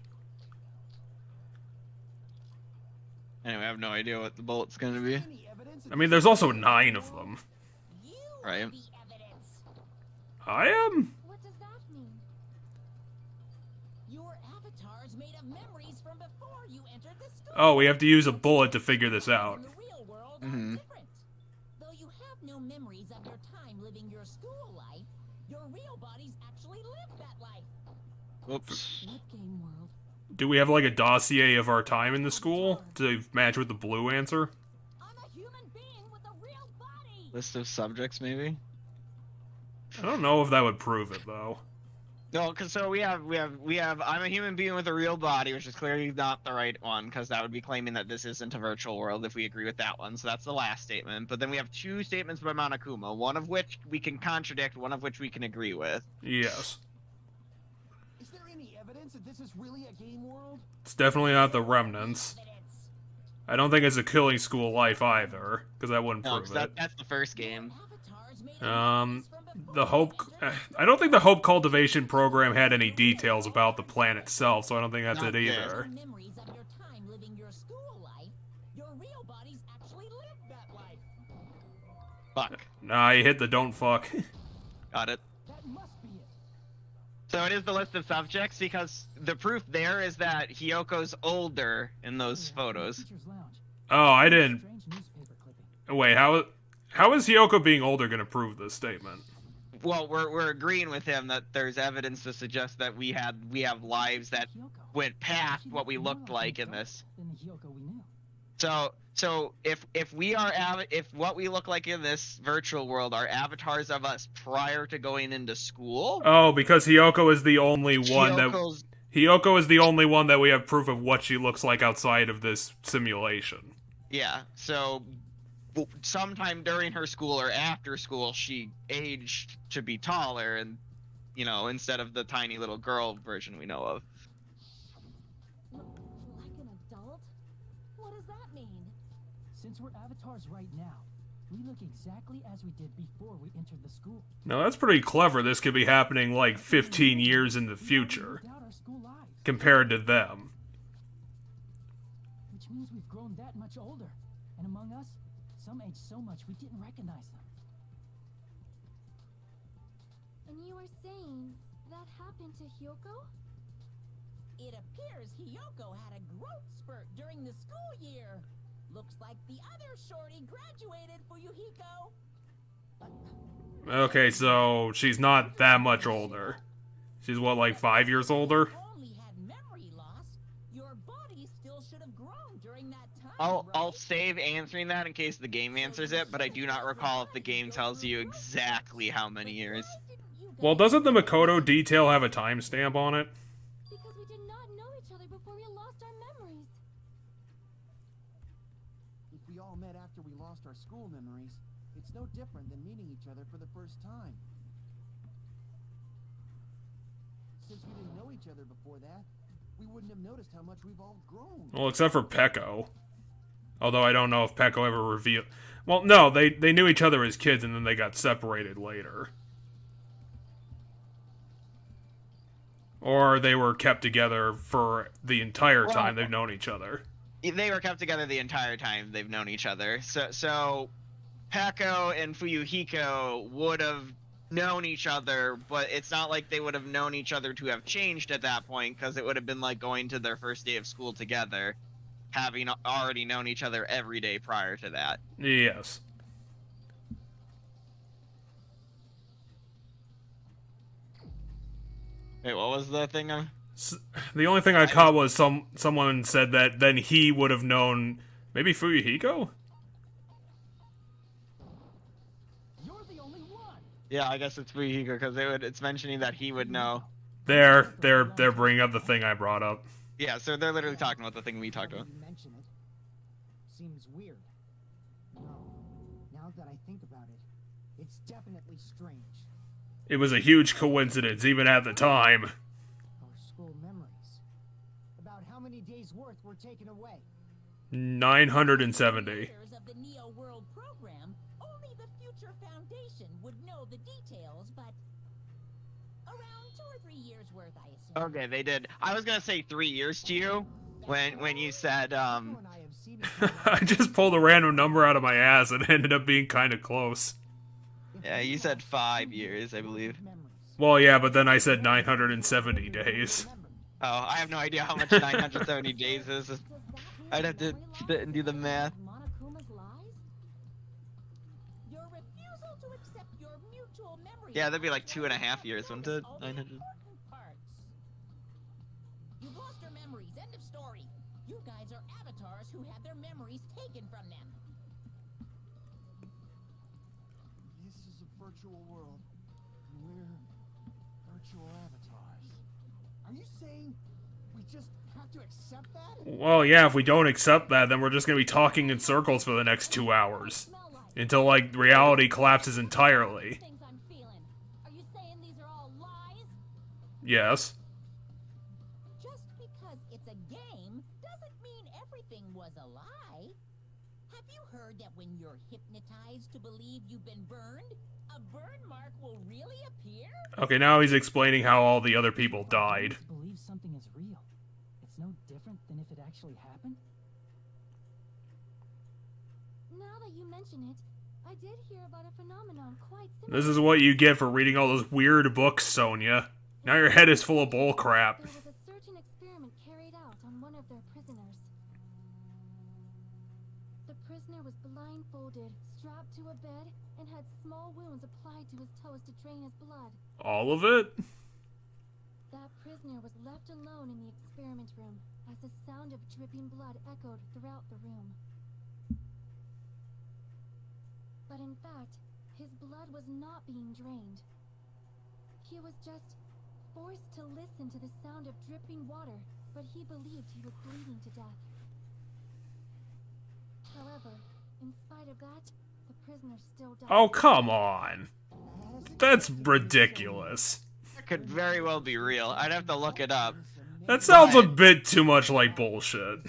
Anyway, I have no idea what the bullet's gonna be. Any evidence I mean, there's also 9 of them. You Right. are the evidence. I am? What does that mean? Your avatar's made of memories from before you entered the school. Oh, we have to use a bullet to figure this out. In the real world are Mhm. different. Though you have no memories of your time living your school life, your real bodies actually lived that life. Whoops. What game world? Do we have like a dossier of our time in the school to match with the blue answer? I'm a human being with a real body. List of subjects, maybe? I don't know if that would prove it though. No, because so we have I'm a human being with a real body, which is clearly not the right one, because that would be claiming that this isn't a virtual world if we agree with that one. So that's the last statement. But then we have 2 statements by Monokuma, one of which we can contradict, one of which we can agree with. Yes. Is there any evidence that this is really a game world? It's definitely not the remnants. Evidence. I don't think it's a killing school life either, because that wouldn't No, prove 'cause it. that's the first game. Your avatar avatars made The Hope... I don't think the Hope Cultivation Program had any details about the plan itself, so I don't think that's it Okay. either. memories of your time living your school life. Your real bodies actually lived that life. Fuck. Nah, you hit the don't fuck. Got it. That must be it. So it is the list of subjects because the proof there is that Hyoko's older in those photos. Teacher's lounge. Oh, I didn't... Strange newspaper clipping. Wait, how is Hyoko being older gonna prove this statement? Well, we're agreeing with him that there's evidence to suggest that we have lives that Hyoko. went past She what we looked looked more like in Hyoko this. than the Hyoko we knew. So if what we look like in this virtual world are avatars of us prior to going into school, Oh, because Hyoko is the only one Hyoko's- Hyoko is the only one that we have proof of what she looks like outside of this simulation. yeah. So sometime during her school or after school, she aged to be taller, and instead of the tiny little girl version we know of. Like an adult? What does that mean? Since we're avatars right now, we look exactly as we did before we entered the school. Now that's pretty clever. This could be happening like 15 years in the We future lived out our school lives, compared to them. which means we've grown that much older. And among us, some aged so much we didn't recognize them. And you were saying that happened to Hyoko? It appears Hyoko had a growth spurt during the school year. Looks like the other shorty graduated for Yuhiko. Okay, so she's not that much older. She's what, like 5 years older? Only had memory loss. Your body still should have grown during that time. I'll right? save answering that in case the game answers it, but I do not recall if the game tells you exactly how many years. Why didn't you Well, guys doesn't the know Makoto that? detail have a timestamp on it? Because we did not know each other before we lost our memories. If we all met after we lost our school memories, it's no different than meeting each other for the first time. Since we didn't know each other before that, we wouldn't have noticed how much we've all grown. Well, except for Peko. Although I don't know if Peko ever revealed... Well, no, they knew each other as kids and then they got separated later. Or they were kept together for the entire time they've known each other. They were kept together the entire time they've known each other. So Peko and Fuyuhiko would have known each other, but it's not like they would have known each other to have changed at that point, because it would have been like going to their first day of school together, having already known each other every day prior to that. Yes. Wait, what was the thing? The only thing I caught was someone said that then he would have known... Maybe Fuyuhiko? You're the only one. Yeah, I guess it's Fuyuhiko, because it's mentioning that he would know. They're bringing up the thing I brought up. Yeah, so they're literally talking about the thing we talked about. You mention it. Seems weird. No. Now that I think about it, it's definitely strange. It was a huge coincidence, even at the time. Our school memories. About how many days' worth were taken away. 970. Members of the Neo World program, only the Future Foundation would know the details, but around 2 or 3 years worth, I assume. Okay, they did. I was gonna say 3 years to you when you said You and I have seen each other I just pulled a random number out of my ass and it ended up being kind of close. Yeah, you said 5 years, I believe. Well, yeah, but then I said 970 days. Oh, I have no idea how much 970 days is. I'd have to sit and do the math. Monokuma's lies? Your refusal to accept your mutual memory. Yeah, that'd be like loss 2.5 years, wouldn't it? all the 900. important parts. You've lost your memories. End of story. You guys are avatars who had their memories taken from them. This is a virtual world, and we're virtual avatars. Are you saying we just have to accept that? Well, yeah, if we don't accept that, then we're just gonna be talking in circles for the next 2 hours. Smell like Until, like, reality collapses entirely. things I'm feeling. Are you saying these are all lies? Yes. Just because it's a game doesn't mean everything was a lie. Have you heard that when you're hypnotized to believe you've been burned, Okay, now he's explaining how all the other people died. Believe something is real. It's no different than if it actually happened. Now that you mention it, I did hear about a phenomenon quite similar. This is what you get for reading all those weird books, Sonia. Now your head is full of bull crap. There was a certain experiment carried out on one of their prisoners. The prisoner was blindfolded, strapped to a bed, and had small wounds applied to his toes to drain his blood. All of it? That prisoner was left alone in the experiment room as the sound of dripping blood echoed throughout the room. But in fact, his blood was not being drained. He was just forced to listen to the sound of dripping water, but he believed he was bleeding to death. However, in spite of that, the prisoner still died. Oh, come on. That's ridiculous. That could very well be real. I'd have to look it up. That sounds a bit too much like bullshit.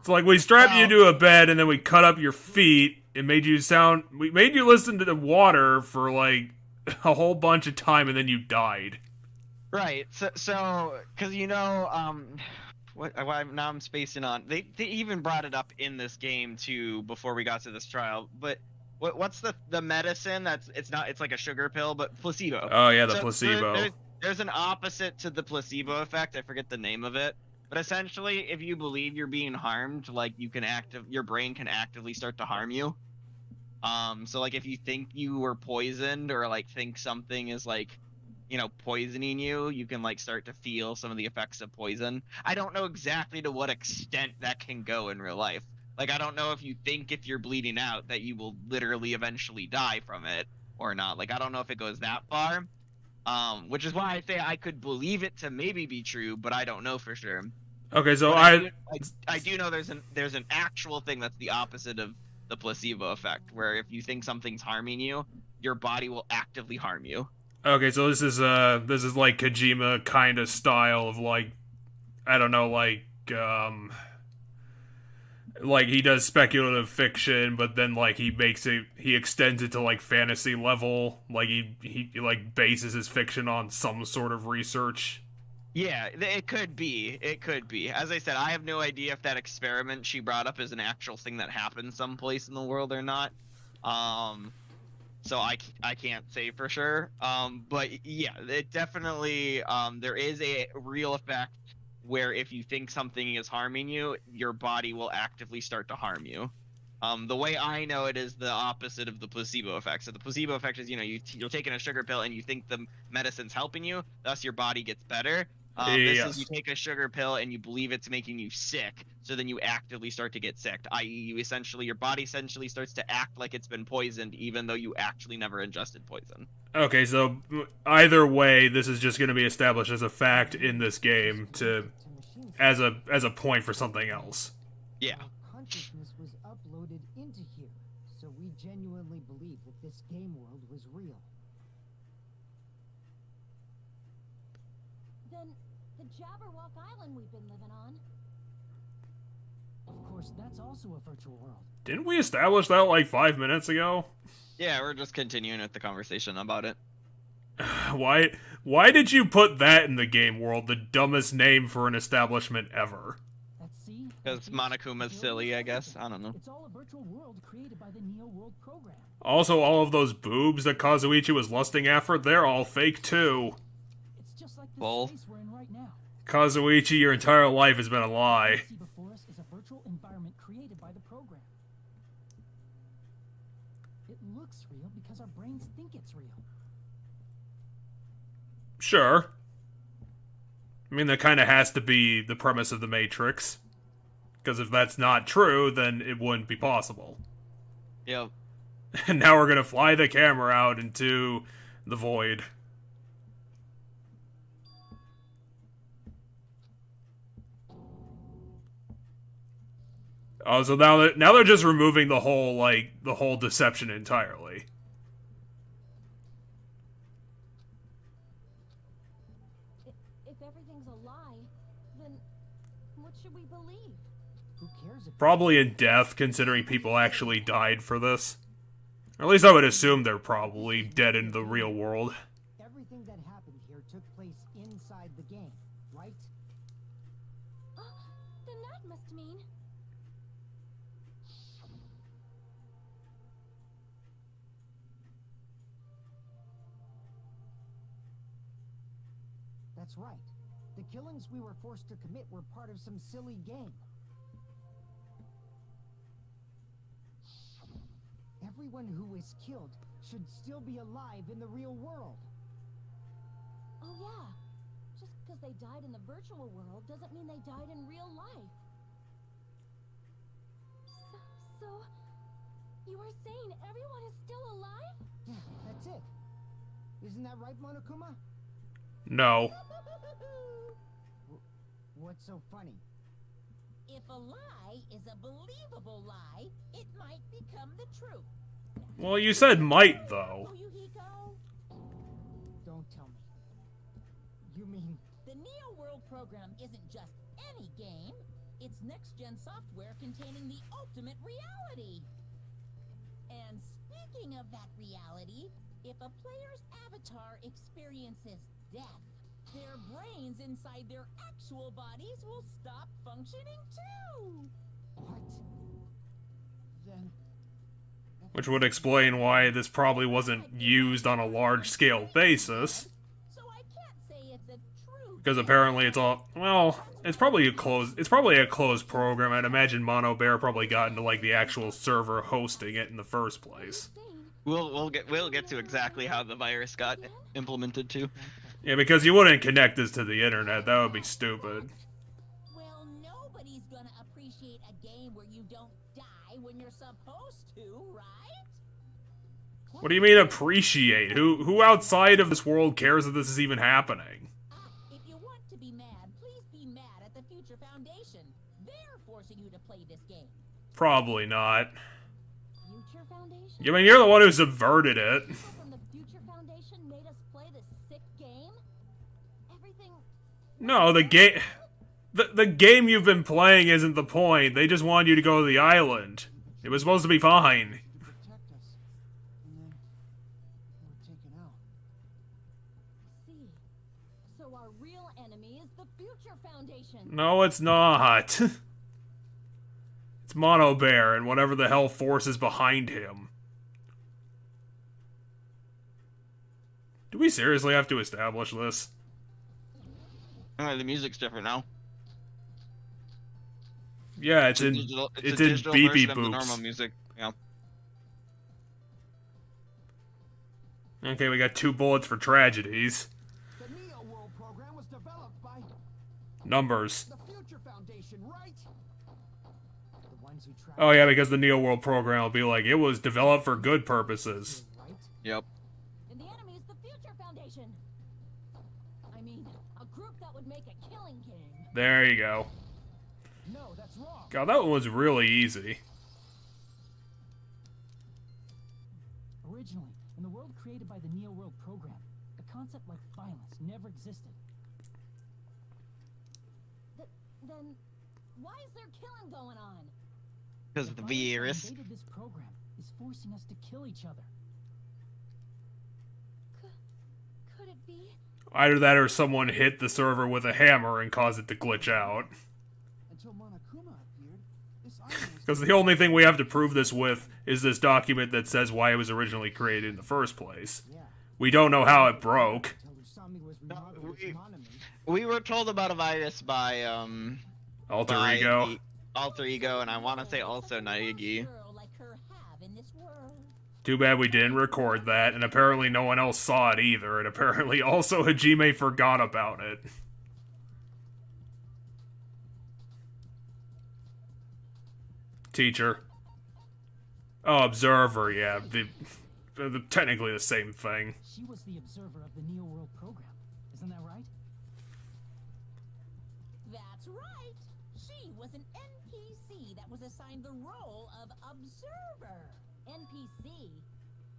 It's like we strap you to a bed and then we cut up your feet. We made you listen to the water for like a whole bunch of time and then you died. Right. So, because now I'm spacing on. They even brought it up in this game too before we got to this trial. But what's the medicine it's like a sugar pill, but placebo. Oh yeah, the placebo. There's an opposite to the placebo effect. I forget the name of it. But essentially, if you believe you're being harmed, like your brain can actively start to harm you. So like if you think you were poisoned or like think something is like, poisoning you, you can like start to feel some of the effects of poison. I don't know exactly to what extent that can go in real life. Like I don't know if you think if you're bleeding out that you will literally eventually die from it or not. Like I don't know if it goes that far. Which is why I say I could believe it to maybe be true, but I don't know for sure. Okay, so I do know there's an actual thing that's the opposite of the placebo effect, where if you think something's harming you, your body will actively harm you. Okay, so this is like Kojima kind of style of like, I don't know, like he does speculative fiction, but then like he extends it to like fantasy level, like he like bases his fiction on some sort of research. Yeah, it could be. It could be. As I said, I have no idea if that experiment she brought up is an actual thing that happened someplace in the world or not. So I can't say for sure. But yeah, it definitely there is a real effect where if you think something is harming you, your body will actively start to harm you. The way I know it is the opposite of the placebo effect. So the placebo effect is, you're taking a sugar pill and you think the medicine's helping you, thus your body gets better. This is you take a sugar pill and you believe it's making you sick, so then you actively start to get sick, i.e. your body essentially starts to act like it's been poisoned even though you actually never ingested poison. Okay, so either way, this is just going to be established as a fact in this game as a point for something else. Yeah. Consciousness was uploaded into here, so we genuinely believe that this game world was real. Then the Jabberwock Island we've been living on. Of course, that's also a virtual world. Didn't we establish that like 5 minutes ago? Yeah, we're just continuing with the conversation about it. Why did you put that in the game world, the dumbest name for an establishment ever? Because Monokuma's silly, I guess. I don't know. It's all a virtual world created by the Neo World program. Also, all of those boobs that Kazuichi was lusting after, they're all fake too. It's just like Bull. space we're in right now. Kazuichi, your entire life has been a lie. What we see before us is a virtual environment created by the program. It looks real because our brains think it's real. Sure. I mean, that kind of has to be the premise of the Matrix. Because if that's not true, then it wouldn't be possible. Yep. And now we're gonna fly the camera out into the void. Oh, so now they're just removing the whole deception entirely. If everything's a lie, then what should we believe? Who cares if Probably in death, considering people actually died for this. Or at least I would assume they're probably dead in the real world. everything that happened here took place inside the game, right? Then that must mean... That's right. The killings we were forced to commit were part of some silly game. Everyone who was killed should still be alive in the real world. Oh yeah. Just because they died in the virtual world doesn't mean they died in real life. So you are saying everyone is still alive? Yeah, that's it. Isn't that right, Monokuma? No. What's so funny? If a lie is a believable lie, it might become the truth. Well, you said might, though. Oh, Yuhiko? Don't tell me. You mean... The Neo World program isn't just any game. It's next-gen software containing the ultimate reality. And speaking of that reality, if a player's avatar experiences death, their brains inside their actual bodies will stop functioning too. What? Then Which would explain why this probably wasn't used on a large-scale basis. So I can't say it's a true. Because apparently it's all... Well, it's probably a closed program. I'd imagine Mono Bear probably got into, like, the actual server hosting it in the first place. We'll get to exactly how the virus got implemented too. Yeah, because you wouldn't connect this to the internet. That would be stupid. Well, nobody's gonna appreciate a game where you don't die when you're supposed to, right? What do you mean appreciate? Who outside of this world cares that this is even happening? If you want to be mad, please be mad at the Future Foundation. They're forcing you to play this game. Probably not. Future Foundation? I mean, you're the one who subverted it. People from the Future Foundation made us play this sick game? Everything... No, the game... The game you've been playing isn't the point. They just wanted you to go to the island. It was supposed to be fine. protect us, and then we were taken out. See. So our real enemy is the Future Foundation. No, it's not. It's Mono Bear and whatever the hell force is behind him. Do we seriously have to establish this? The music's different now. Yeah, it's in Digital, it's a in digital beepy version of the boops. normal music. Yeah. Okay, we got 2 bullets for tragedies. The Neo World program was developed by Numbers. the Future Foundation, right? The ones who tried... Oh yeah, because the Neo World program will be like, it was developed for good purposes. Right? Yep. And the enemy is the Future Foundation. I mean, a group that would make a killing game. There you go. No, that's wrong. God, that one was really easy. Originally, in the world created by the Neo World program, a concept like violence never existed. Then, why is there killing going on? Because of the virus that virus. invaded this program is forcing us to kill each other. Could it be? Either that or someone hit the server with a hammer and caused it to glitch out. Until Monokuma appeared, this island was Because the only thing we have to prove this with is this document that says why it was originally created in the first place. Yeah. We don't know how it broke. Until Usami was No, remodeled as Monami. We were told about a virus by Alter by Ego. the Alter Ego, and I want to say also Naegi. Girl like her have in this world. Too bad we didn't record that, and apparently no one else saw it either, and apparently also Hajime forgot about it. Teacher. Oh, Observer, yeah. They're technically the same thing. She was the observer of the Neo World program. Isn't that right? That's right. She was an NPC that was assigned the role of observer. NPC?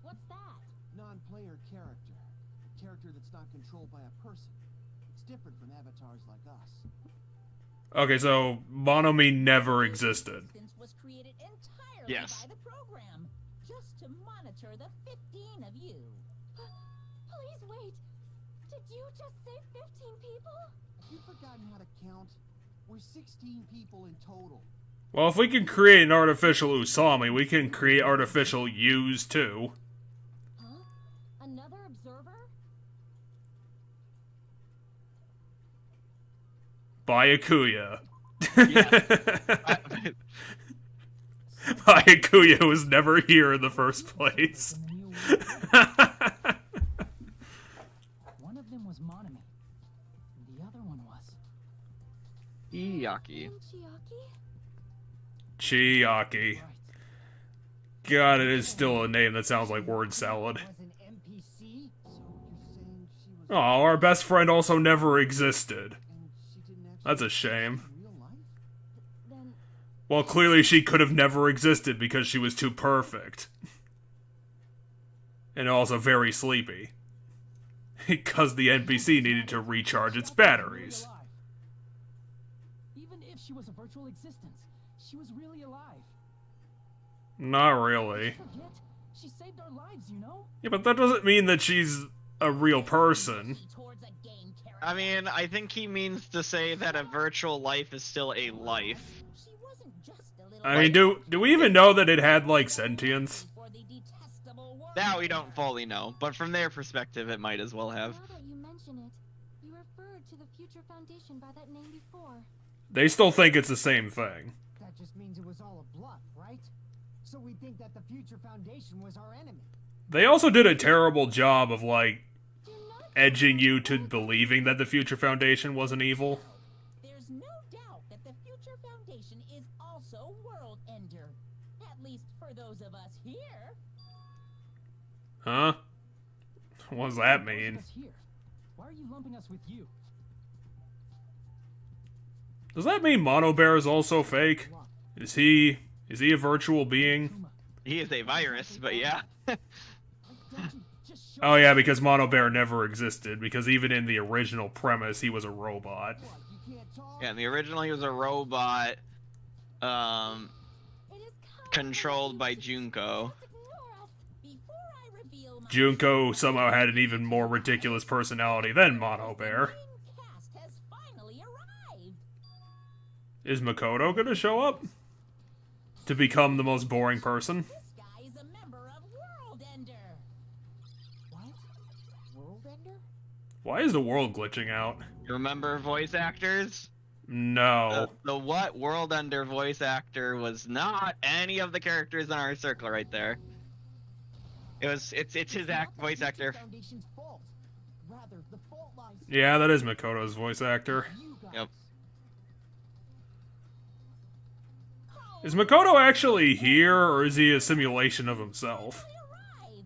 What's that? non-player character. A character that's not controlled by a person. It's different from avatars like us. Okay, so Monomi never existed. Existence was created entirely Yes. by the program, just to monitor the 15 of you. Please wait. Did you just say 15 people? You've forgotten how to count. We're 16 people in total. Well, if we can create an artificial Usami, we can create artificial Yus too. Huh? Another observer? Byakuya. Yeah. Byakuya was never here in the first place. In the new world. One of them was Monami. And the other one was... Iyaki. And Chiaki? Chiaki. Right. God, it is still a name that sounds like word salad. Was an NPC? So you're saying she was Oh, our best friend also never existed. and she didn't actually That's a shame. exist in real life? Then Well, clearly she could have never existed because she was too perfect. And also very sleepy. Because the NPC needed to recharge its batteries. Even if she was a virtual existence, she was really alive. Not really. Forget, she saved our lives, you know? Yeah, but that doesn't mean that she's a real person. Towards a game character. I mean, I think he means to say that a virtual life is still a life. She wasn't just a little I mean, do we even know that it had, like, sentience? for the detestable world. That we don't fully know, but from their perspective, it might as well have. now that you mention it, you referred to the Future Foundation by that name before. They still think it's the same thing. That just means it was all a bluff, right? So we think that the Future Foundation was our enemy. They also did a terrible job of, like, Do not edging you to believing that the Future Foundation wasn't evil. There's no doubt that the Future Foundation is also World Ender. At least for those of us here. Huh? What does that Most of mean? us here. Why are you lumping us with you? Does that mean Mono Bear is also fake? Bluff. Is he a virtual being? Kuma, He is a virus, but yeah. why don't you just show Oh yeah, because Mono Bear never existed, because even in the original premise, he was a robot. What, you can't talk? Yeah, in the original he was a robot, It is kind controlled by of Junko. just ignore us. Before I reveal my Junko somehow had an even more ridiculous personality than Mono Bear. the main cast has finally arrived. Is Makoto gonna show up? To become the most boring person? This guy is a member of World Ender. What? World Ender? Why is the world glitching out? You remember voice actors? No. The what World Ender voice actor was not any of the characters in our circle right there. It's his voice Future actor. Foundation's fault. Rather, the fault lies Yeah, that is Makoto's voice actor. with you guys. Yep. Is Makoto actually here, or is he a simulation of himself? Arrived.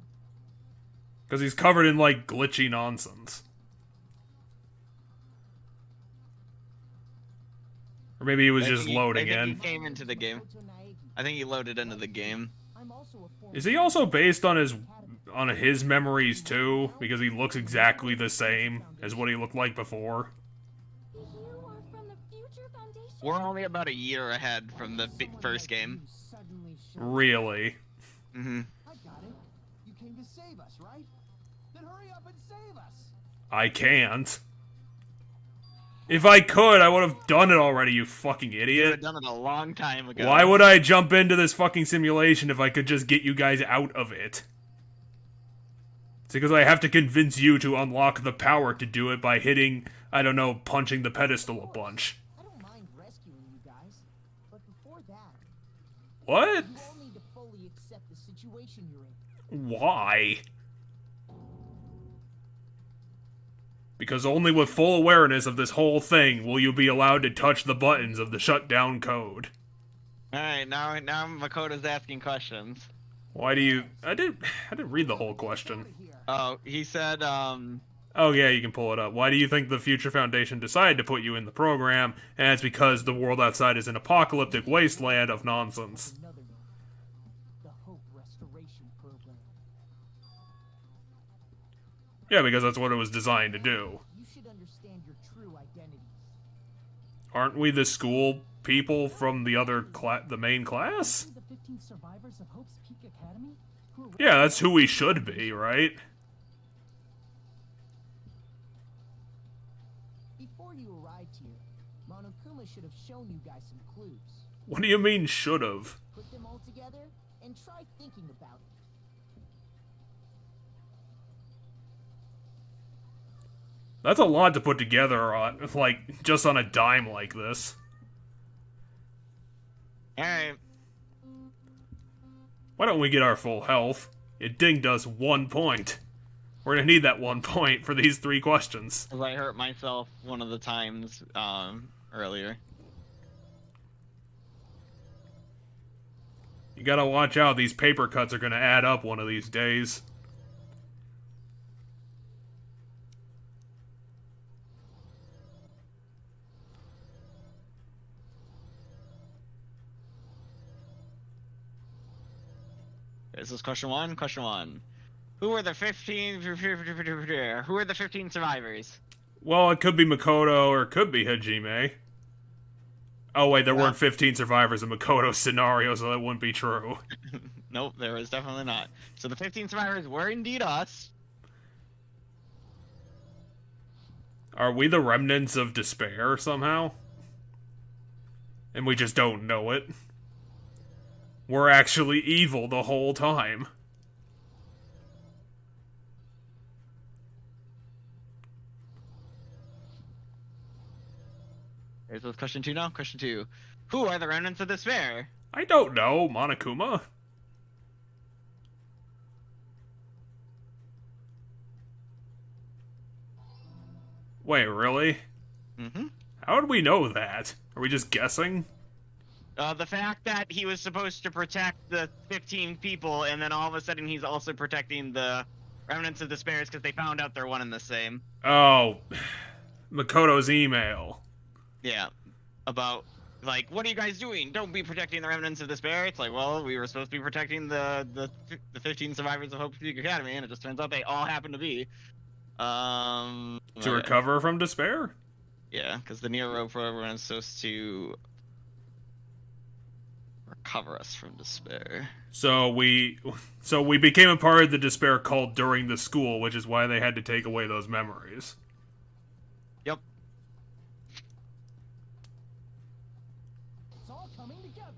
Because he's covered in, like, glitchy nonsense. Or maybe he was I just think he- loading I think in. he came into the game. Makoto Naegi. I think he loaded into the game. I'm also a former Is he also based on his memories too? Because he looks exactly the same as what he looked like before. You are from the Future Foundation? We're only about a year ahead from the first game. You suddenly show up. Really? Mm-hmm. I got it. You came to save us, right? Then hurry up and save us. I can't. If I could, I would have done it already, you fucking You idiot. had done it a long time ago. Why would I jump into this fucking simulation if I could just get you guys out of it? It's because I have to convince you to unlock the power to do it by hitting, I don't know, punching the pedestal a bunch. I don't mind rescuing you guys, but before that, What? you all need to fully accept the situation you're in. Why? Because only with full awareness of this whole thing will you be allowed to touch the buttons of the shutdown code. Alright, now Makoto's asking questions. Why do you... I didn't read the whole question. Out of here. Oh, he said, Oh yeah, you can pull it up. Why do you think the Future Foundation decided to put you in the program? And it's because the world outside is an apocalyptic wasteland of nonsense. another name. The Hope Restoration Program. Yeah, because that's what it was designed to do. You should understand your true identities. Aren't we the school people from the other the main class? The 15 survivors of Hope's Peak Academy? Who are Yeah, that's who we should be, right? Before you arrived here, Monokuma should have shown you guys some clues. What do you mean, should've? Put them all together and try thinking about it. That's a lot to put together on, like, just on a dime like this. Alright. Why don't we get our full health? It dinged us 1 point. We're gonna need that 1 point for these 3 questions. Because I hurt myself one of the times earlier. You gotta watch out, these paper cuts are gonna add up one of these days. This is question one. Question one. Who are the 15 survivors? Well, it could be Makoto or it could be Hajime. Oh wait, there weren't 15 survivors in Makoto's scenario, so that wouldn't be true. Nope, there was definitely not. So the 15 survivors were indeed us. Are we the remnants of despair somehow? And we just don't know it? We're actually evil the whole time. Here's question 2 now. Question 2. Who are the remnants of despair? I don't know, Monokuma. Wait, really? Mm-hmm. How did we know that? Are we just guessing? The fact that he was supposed to protect the 15 people, and then all of a sudden he's also protecting the remnants of despair because they found out they're one and the same. Oh, Makoto's email. Yeah. About, like, what are you guys doing? Don't be protecting the remnants of despair. It's like, well, we were supposed to be protecting the 15 survivors of Hope Peak Academy, and it just turns out they all happen to be. To recover from despair? Yeah, because the Neo Road program is supposed to recover us from despair. So we became a part of the despair cult during the school, which is why they had to take away those memories. Yep. It's all coming together.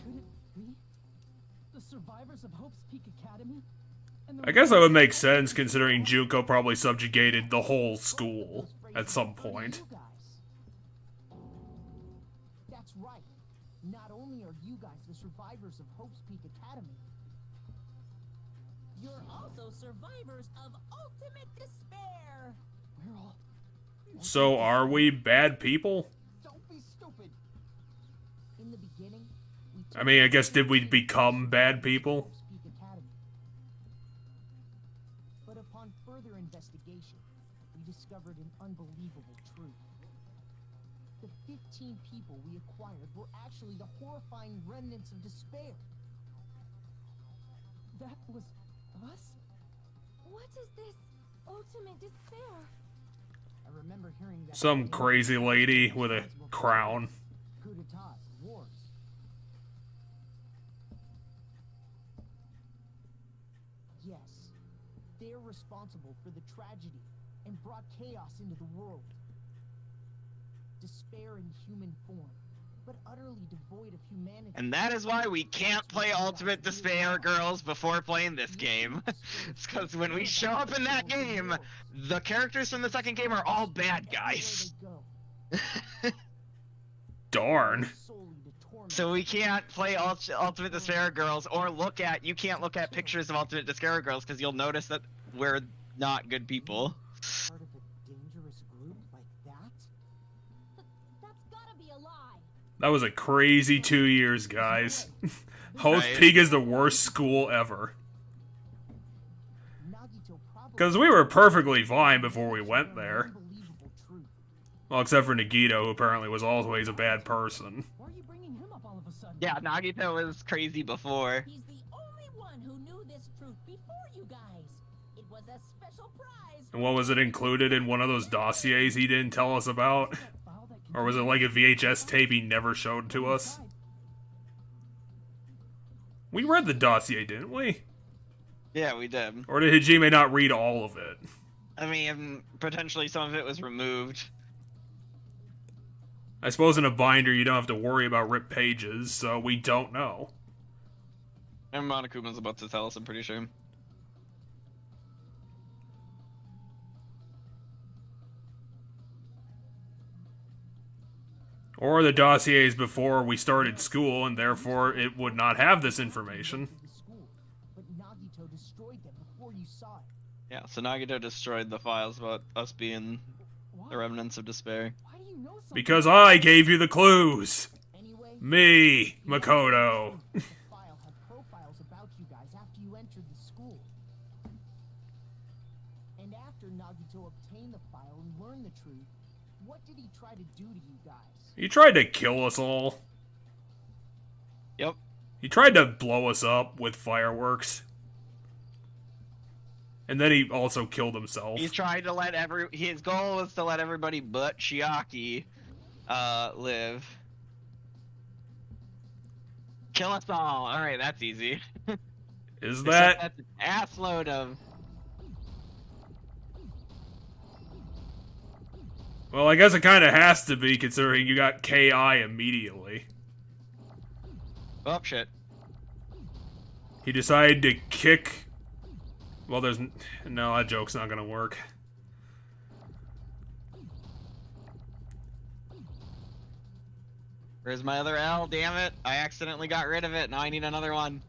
Could it be the survivors of Hope's Peak Academy? And the I guess that would make sense, considering Junko probably subjugated the whole school at some point. You guys. That's right. Not only are you guys the survivors of Hope's Peak Academy, You're also survivors of ultimate despair. We're all So are we bad people? don't be stupid. In the beginning, we I mean, I guess did we become bad people? Hope's Peak Academy. But upon further investigation, we discovered an unbelievable truth. The 15 people we acquired were actually the horrifying remnants of despair. that was us? What is this ultimate despair? I remember hearing that Some crazy lady with a crown. coup d'etats, wars. Yes, they're responsible for the tragedy and brought chaos into the world. Despair in human form, but utterly devoid of humanity. And that is why we can't play Ultimate Despair Girls before playing this game. It's because when we show up in that game, the characters from the second game are all bad guys. Darn. So we can't play Ultimate Despair Girls or you can't look at pictures of Ultimate Despair Girls because you'll notice that we're not good people. Part of a dangerous group like that? That's gotta be a lie. That was a crazy 2 years, guys. Host Right. Peak is the worst school ever. Nagito probably Because we were perfectly fine before we went there. unbelievable truth. Well, except for Nagito, who apparently was always a bad person. Why are you bringing him up all of a sudden? Yeah, Nagito was crazy before. He's the only one who knew this truth before you guys. It was a special prize. And what was it included in one of those dossiers he didn't tell us about? That file that Or was it like a VHS tape he never showed to us? We read the dossier, didn't we? Yeah, we did. Or did Hajime not read all of it? I mean, potentially some of it was removed. I suppose in a binder you don't have to worry about ripped pages, so we don't know. And Monokuma's about to tell us, I'm pretty sure. Or the dossiers before we started school, and therefore it would not have this information. The school, but Nagito destroyed them before you saw it. Yeah, so Nagito destroyed the files about us being the remnants of despair. Why do you know something? Because I gave you the clues! Anyway, Me, Makoto. the file had profiles about you guys after you entered the school. And after Nagito obtained the file and learned the truth, what did he try to do to you guys? He tried to kill us all. Yep. He tried to blow us up with fireworks. And then he also killed himself. He tried to let his goal was to let everybody but Shiaki live. Kill us all. Alright, that's easy. Is that... That's an assload of... Well, I guess it kind of has to be, considering you got KI immediately. Oh, shit. He decided to kick... Well, there's... No, that joke's not gonna work. Where's my other L? Damn it. I accidentally got rid of it. Now I need another one.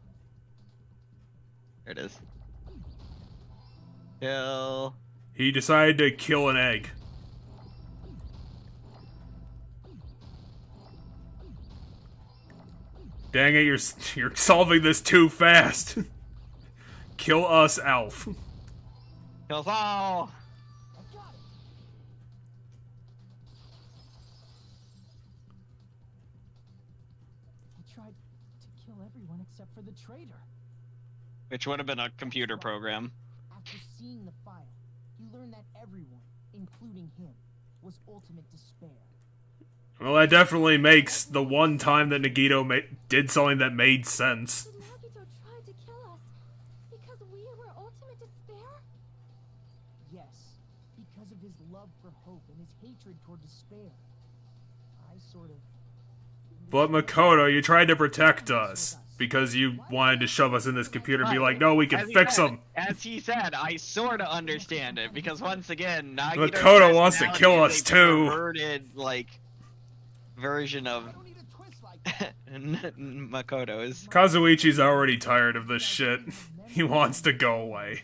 There it is. Kill. He decided to kill an egg. Dang it, you're solving this too fast. Kill us, Alf. Kill us all. I got it. He tried to kill everyone except for the traitor. Which would have been a computer program. After seeing the file, you learned that everyone, including him, was ultimate despair. Well, that definitely makes the one time that Nagito did something that made sense. Did Nagito try to kill us because we were ultimate despair? Yes, because of his love for hope and his hatred toward despair. I sort of... But Makoto, you tried to protect us. Because you wanted to shove us in this computer and be like, no, we can As he fix said- them. As he said, I sort of understand it because once again, Makoto Nagito's wants to kill personality us, is a too. perverted, like, version of I don't need a twist like that. Makoto's. Kazuichi's already tired of this shit. He wants to go away.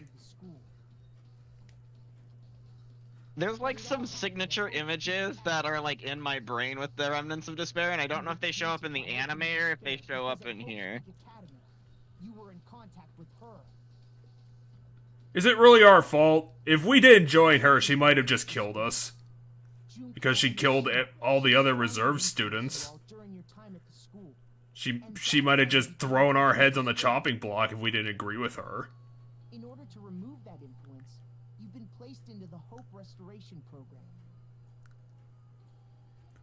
There's like some signature images that are like in my brain with the remnants of despair, and I don't know if they show up in the anime or if they show up in here. You were in contact with her. Is it really our fault? If we didn't join her, she might have just killed us. Because she killed all the other reserve students. During your time at the school. She might have just thrown our heads on the chopping block if we didn't agree with her. In order to remove that influence, you've been placed into the Hope Restoration Program.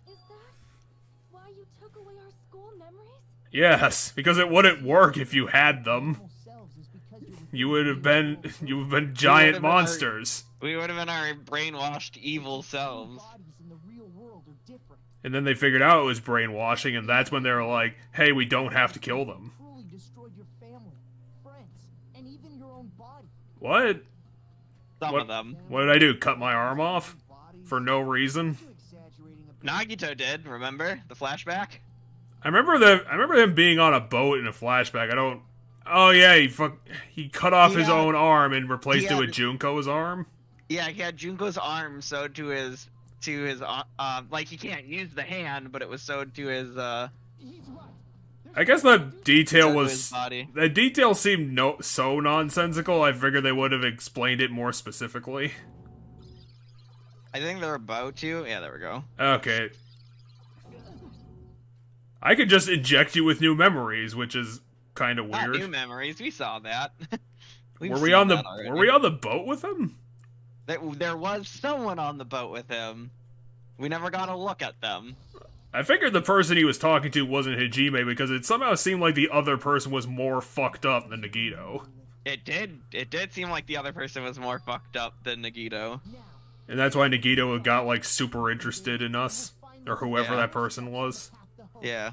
Is that why you took away our school memories? Yes, because it wouldn't work if you had them. Normal selves is because you're You would have been giant been monsters. We would have been our brainwashed evil selves. bodies in the real world are different. And then they figured out it was brainwashing, and that's when they were like, hey, we don't have to kill them. Cruelly destroyed your family, friends, and even your own body. What? Some What? of them. What did I do? Cut my arm off? For no reason? You exaggerating a bit. Nagito did, remember? The flashback? I remember him being on a boat in a flashback. I don't... Oh yeah, he cut off his Yeah. own arm and replaced it Yeah. with Junko's arm? Yeah, he had Junko's arm sewed to his like he can't use the hand, but it was sewed to his He's right. I guess that detail sewed to was... his body. That detail seemed so nonsensical, I figured they would have explained it more specifically. I think they're about to. Yeah, there we go. Okay. I could just inject you with new memories, which is kind of Not weird. new memories. We saw that. We've Were we seen on the that already. Were we on the boat with him? There was someone on the boat with him. We never got a look at them. I figured the person he was talking to wasn't Hajime because it somehow seemed like the other person was more fucked up than Nagito. It did seem like the other person was more fucked up than Nagito. Now, And that's why Nagito got, like, super interested in us. Or whoever Yeah. that person was. Yeah.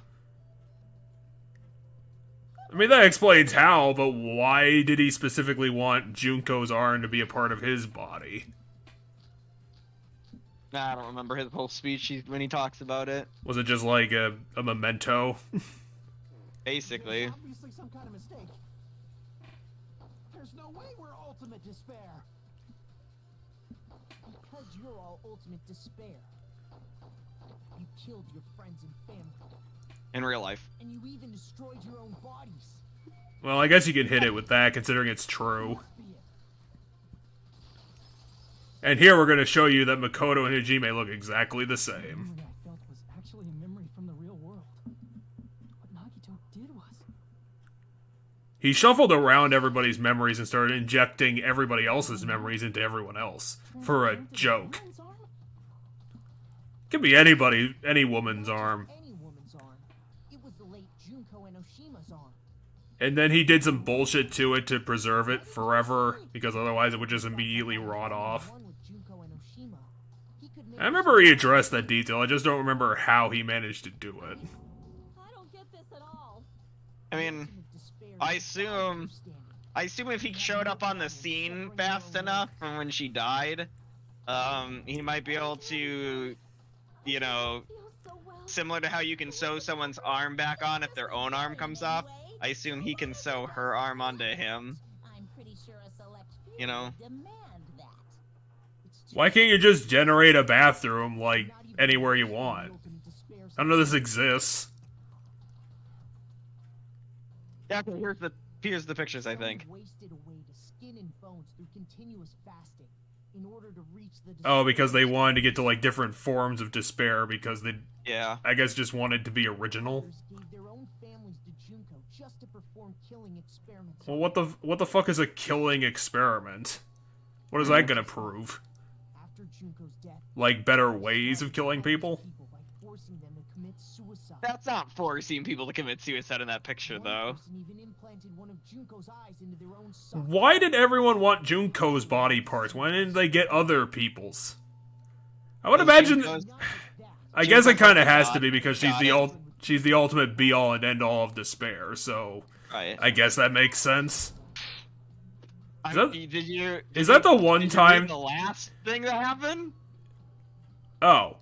I mean, that explains how, but why did he specifically want Junko's arm to be a part of his body? Nah, I don't remember his whole speech when he talks about it. Was it just like a memento? Basically. There's obviously some kind of mistake. There's no way we're ultimate despair. because you're all ultimate despair. You killed your friends and family, In real life. and you even destroyed your own bodies. Well, I guess you can hit it with that, considering it's true. Must be it. And here we're going to show you that Makoto and Hajime look exactly the The same. memory I felt was actually a memory from the real world. What Nagito did was... He shuffled around everybody's memories and started injecting everybody else's memories into everyone else. For a joke. Woman's arm? Could be anybody, any woman's arm. Any woman's arm. It was the late Junko Enoshima's arm. And then he did some bullshit to it to preserve it forever, because otherwise it would just immediately rot off. One with Junko Enoshima. He could make I remember he addressed that detail, I just don't remember how he managed to do it. I don't get this at all. I mean, ultimate despair I is assume- understanding. I assume if he showed up on the scene fast enough from when she died, he might be able to, you know, Feels so well. similar to how you can sew someone's arm back on if their own arm comes off, I assume he can sew her arm onto him, I'm pretty sure a select few you know? demand that. It's too Why can't you just generate a bathroom, like, not even anywhere you the want? ultimate despair I know this exists. Yeah, okay, here's the pictures, I think. wasted away to skin and bones through continuous fasting in order to reach the Oh, because they wanted to get to, like, different forms of despair, because they, Yeah. I guess, just wanted to be original. Others gave their own families to Junko just to perform killing experiments. Well, what the fuck is a killing experiment? What is that gonna prove? After Junko's death, Like, better ways of killing people? by forcing them to commit suicide. That's not forcing people to commit suicide in that picture, One though. person even implanted one of Junko's eyes into their own socket. Why did everyone want Junko's body parts? Why didn't they get other people's? I would imagine. Junko's- Not just that, I guess it Junko kind of has got- to be because she's got the it. she's the ultimate be all and end all of despair. So Right. I guess that makes sense. I that- mean, did you? is that the one did you time- read the last thing that happened? Oh,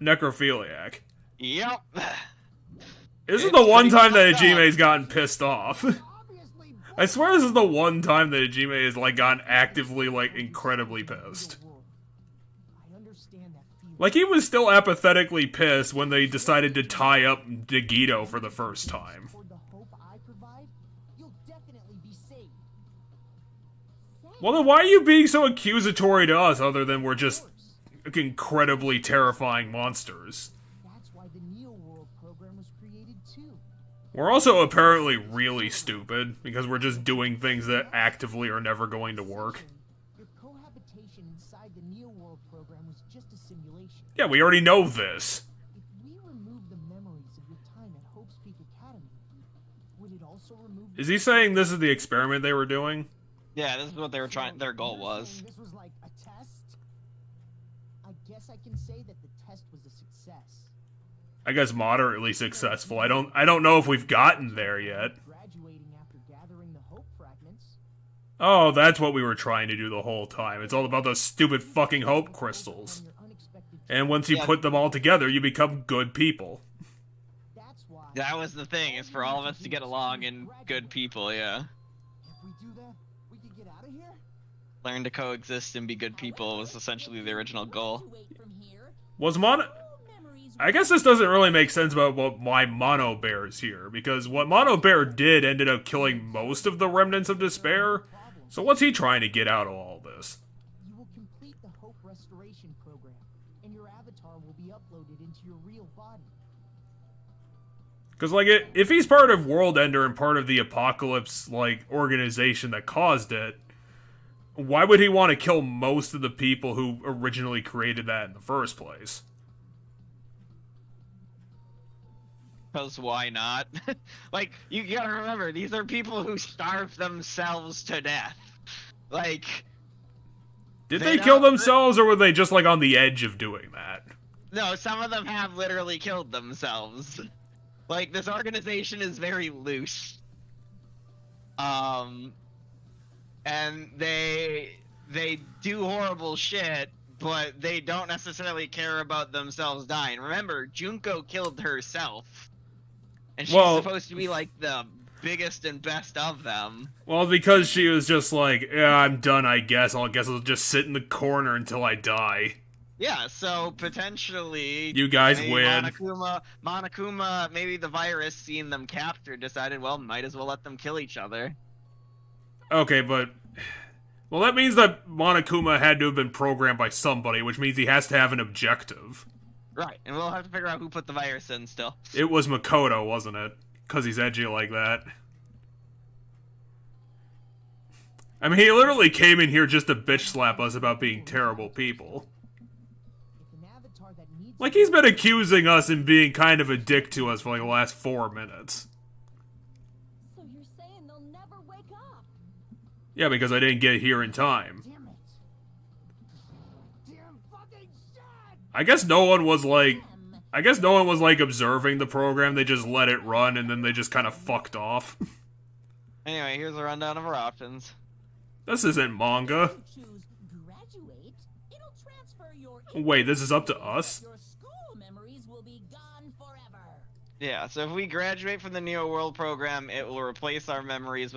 necrophiliac. Yep. This is It's the one pretty time that fucked up. Hajime's gotten pissed off. Obviously, I swear this is the one time that Hajime has like gotten actively like incredibly pissed. I understand that feeling. Like he was still apathetically pissed when they decided to tie up Nagito for the first time. Toward the hope I provide, you'll definitely be saved. Well then why are you being so accusatory to us other than we're just incredibly terrifying monsters? That's why the Neo World program was created too. We're also apparently really stupid because we're just doing things that actively are never going to work. Your cohabitation inside the Neo World program was just a simulation. Yeah, we already know this. If we remove the memories of your time at Hope's Peak Academy, would it also remove? Is he saying this is the experiment they were doing? Yeah, this is what they were trying. Their goal You're was. saying this was like a test? I guess I can say that the test was a success. I guess moderately successful. I don't know if we've gotten there yet. Graduating after gathering the Hope fragments. Oh, that's what we were trying to do the whole time. It's all about those stupid fucking hope crystals. On your unexpected And once you Yeah. put them all together, you become good people. That's why. That was the thing, is for all of us to get along and good people, yeah. if we do that, we can get out of here. Learn to coexist and be good people was essentially the original goal. Graduate from here, Was Mono... old memories I guess this doesn't really make sense about why Mono Bear's here, because what Mono Bear did ended up killing most of the remnants of despair. So what's he trying to get out of all this? You will complete the Hope Restoration program, and your avatar will be uploaded into your real body. Because, like, if he's part of World Ender and part of the Apocalypse, like, organization that caused it, why would he want to kill most of the people who originally created that in the first place? Because why not? Like, you gotta remember, these are people who starve themselves to death. Like, Did They they kill don't- themselves, or were they just, like, on the edge of doing that? no, some of them have literally killed themselves. Like, this organization is very loose. And they do horrible shit, but they don't necessarily care about themselves dying. Remember, Junko killed herself. And she's Well- supposed to be like the biggest and best of them. Well, because she was just like, yeah, I'm done, I guess. I'll just sit in the corner until I die. Yeah, so potentially You guys maybe win. Monokuma, maybe the virus seeing them captured decided, well, might as well let them kill each other. Okay, but... Well, that means that Monokuma had to have been programmed by somebody, which means he has to have an objective. Right, and we'll have to figure out who put the virus in still. It was Makoto, wasn't it? Because he's edgy like that. I mean, he literally came in here just to bitch slap us about being terrible people. If an avatar that needs Like, he's been accusing us and being kind of a dick to us for like the last 4 minutes. So you're saying they'll never wake up? Yeah, because I didn't get here in time. Damn it. Damn fucking shit! I guess no one was like... Them. I guess no one was like observing the program, they just let it run and then they just kind of fucked off. Anyway, here's a rundown of our options. This isn't manga. If you choose graduate, it'll transfer your Wait, this is up to us? Your school memories will be gone forever. Yeah, so if we graduate from the Neo World program, it will replace our memories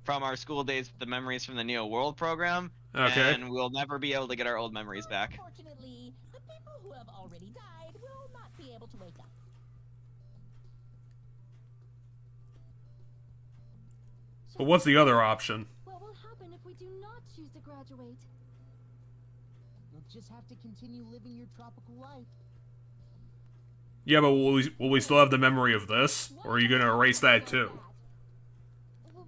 from our school days with the memories from the Neo World program. Okay. And we'll never be able to get our old memories back. Unfortunately, the people who have already died will not be able to wake up. But what's the other option? What will happen if we do not choose to graduate? You'll just have to continue living your tropical life. Yeah, but will we still have the memory of this? Or are you gonna erase that too? Well,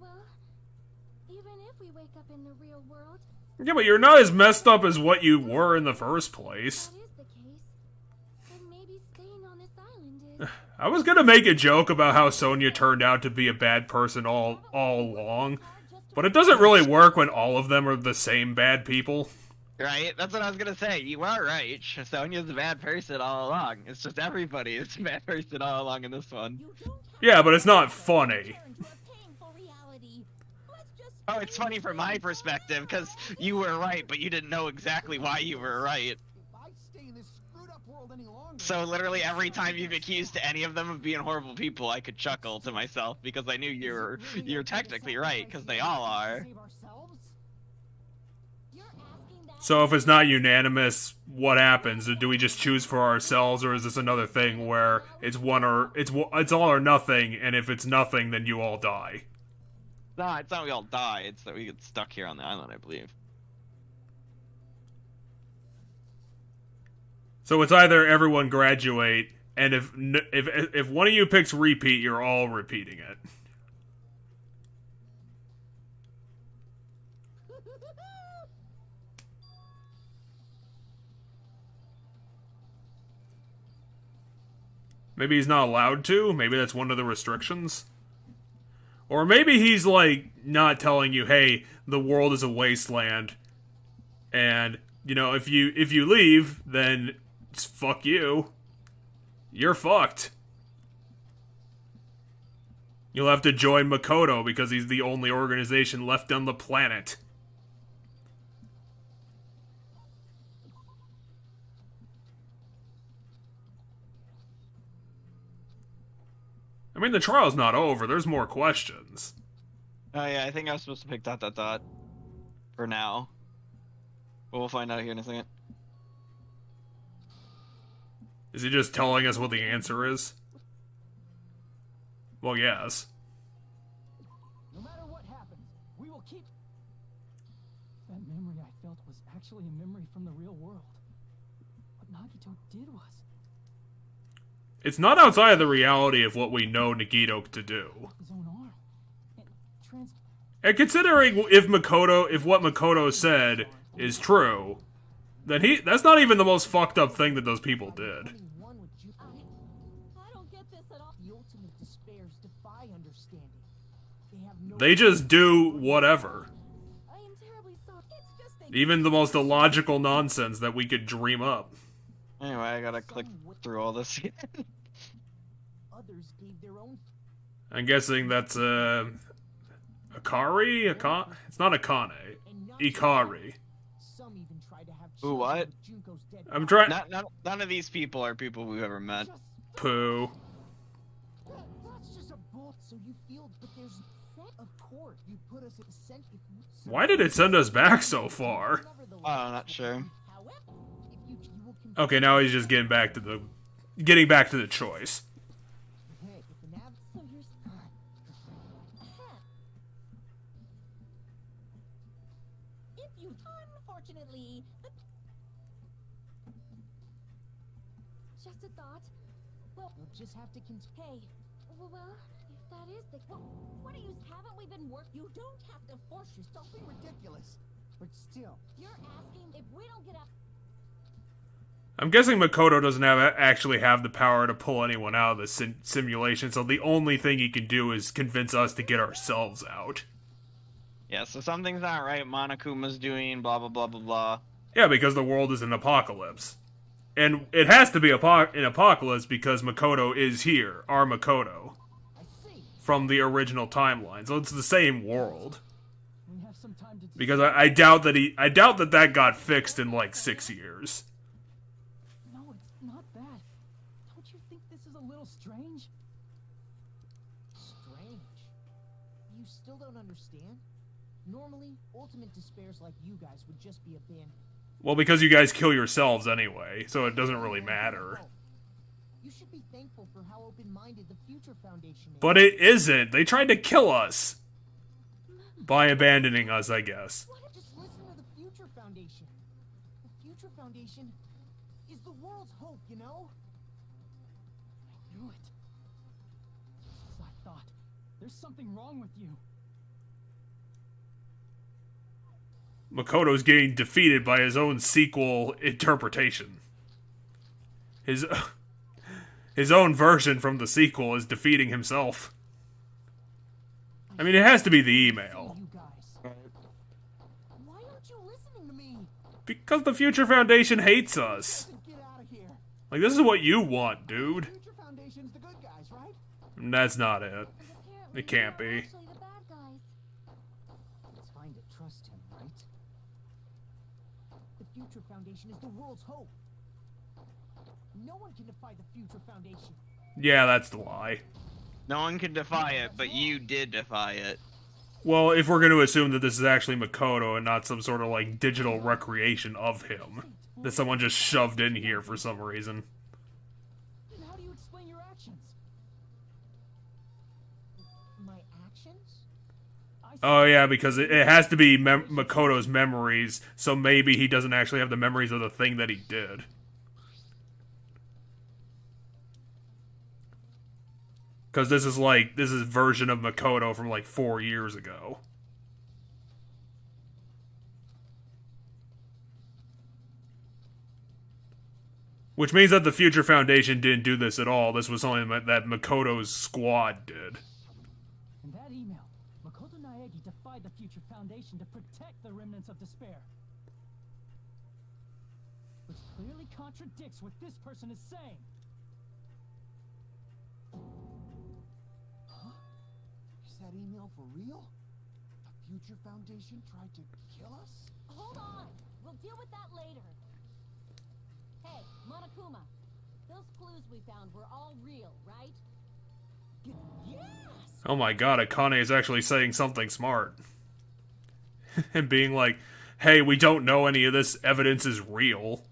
even if we wake up in the real world, Yeah, but you're not as messed up as what you were in the first place. that is the case. Then maybe staying on this island is. I was gonna make a joke about how Sonya turned out to be a bad person all along, but it doesn't really work when all of them are the same bad people. Right? That's what I was gonna say. You are right. Sonya's a bad person all along. It's just everybody is a bad person all along in this one. You don't have Yeah, to but it's not return funny. to a painful reality. Let's just Oh, it's funny from my perspective, because you were right, but you didn't know exactly why you were right. If I stay in this screwed up world any longer, So literally every time you've accused any of them of being horrible people, I could chuckle to myself because I knew you're technically right, because they all are. Save ourselves? You're asking that. So if it's not unanimous, what happens? Do we just choose for ourselves, or is this another thing where it's it's all or nothing, and if it's nothing, then you all die? No, it's not we all die, it's that we get stuck here on the island, I believe. So it's either everyone graduate, and if one of you picks repeat, you're all repeating it. Maybe he's not allowed to. Maybe that's one of the restrictions. Or maybe he's like not telling you, hey, the world is a wasteland, and you know if you leave, then it's fuck you. You're fucked. You'll have to join Makoto because he's the only organization left on the planet. I mean, the trial's not over. There's more questions. Oh yeah, I think I was supposed to pick ... for now. But we'll find out here in a second. Is he just telling us what the answer is? Well, yes. No matter what happens, we will keep. That memory I felt was actually a memory from the real world. What Nagito did was. It's not outside of the reality of what we know Nagito to do. His own arm. And And considering if what Makoto said is true, then that's not even the most fucked up thing that those people did. Only one with I don't get this at all. the ultimate have no They just do whatever. I am terribly sorry. It's just a Even the most illogical nonsense that we could dream up. Anyway, I gotta click through all this. others gave their own. I'm guessing that's Akari? It's not Akane. And not Ikari. some even tried to have Ooh, what? children with Junko's dead I'm body. trying. None of these people are people we've ever met. Just- Poo. That's just a bull. So you feel, but there's of course you put us at the center. Why did it send us back so far? Oh, not sure. However, if you will Okay, now he's just getting back to the choice. Hey, if the nav So you're. if you unfortunately the Just a thought. Well, you'll just have to hey. Well, if that is the. What are you? Haven't we been working? you don't have to force yourself. be ridiculous, but still. You're asking if we don't get out. I'm guessing Makoto doesn't actually have the power to pull anyone out of the simulation, so the only thing he can do is convince us to get ourselves out. Yeah, so something's not right. Monokuma's doing blah blah blah blah blah. Yeah, because the world is an apocalypse. And it has to be an apocalypse because Makoto is here, our Makoto, I see. from the original timeline. So it's the same world. We have some time to. Because I doubt that got fixed in like 6 years. No, it's not that. Don't you think this is a little strange? Strange. You still don't understand? Normally, ultimate despairs like you guys would just be abandoned. Well, because you guys kill yourselves anyway, so it doesn't really matter. You should be thankful for how open-minded the Future Foundation is. But it isn't. They tried to kill us. By abandoning us, I guess. Just listen to the Future Foundation. The Future Foundation is the world's hope, you know? I knew it. Just as I thought. There's something wrong with you. Makoto's getting defeated by his own sequel interpretation. His own version from the sequel is defeating himself. I mean, it has to be the email. You guys. Why aren't you listening to me? Because the Future Foundation hates us. Get out of here. Like, this is what you want, dude. Future Foundation's the good guys, right? That's not it. Apparently, It can't we're be. Actually, the bad guys. It's fine to trust him, right? The Future Foundation is the world's hope. No one can defy the Future Foundation. Yeah, that's the lie. No one can defy it, but you did defy it. Well, if we're going to assume that this is actually Makoto and not some sort of, like, digital recreation of him. That someone just shoved in here for some reason. Then how do you explain your actions? My actions? Oh, yeah, because it has to be Makoto's memories, so maybe he doesn't actually have the memories of the thing that he did. Because this is version of Makoto from like 4 years ago. Which means that the Future Foundation didn't do this at all. This was something that Makoto's squad did. In that email, Makoto Naegi defied the Future Foundation to protect the remnants of despair. Which clearly contradicts what this person is saying. Is that email for real? The Future Foundation tried to kill us? Hold on. We'll deal with that later. Hey, Monokuma. Those clues we found were all real, right? Yes. Oh my god, Akane is actually saying something smart. And being like, hey, we don't know any of this evidence is real.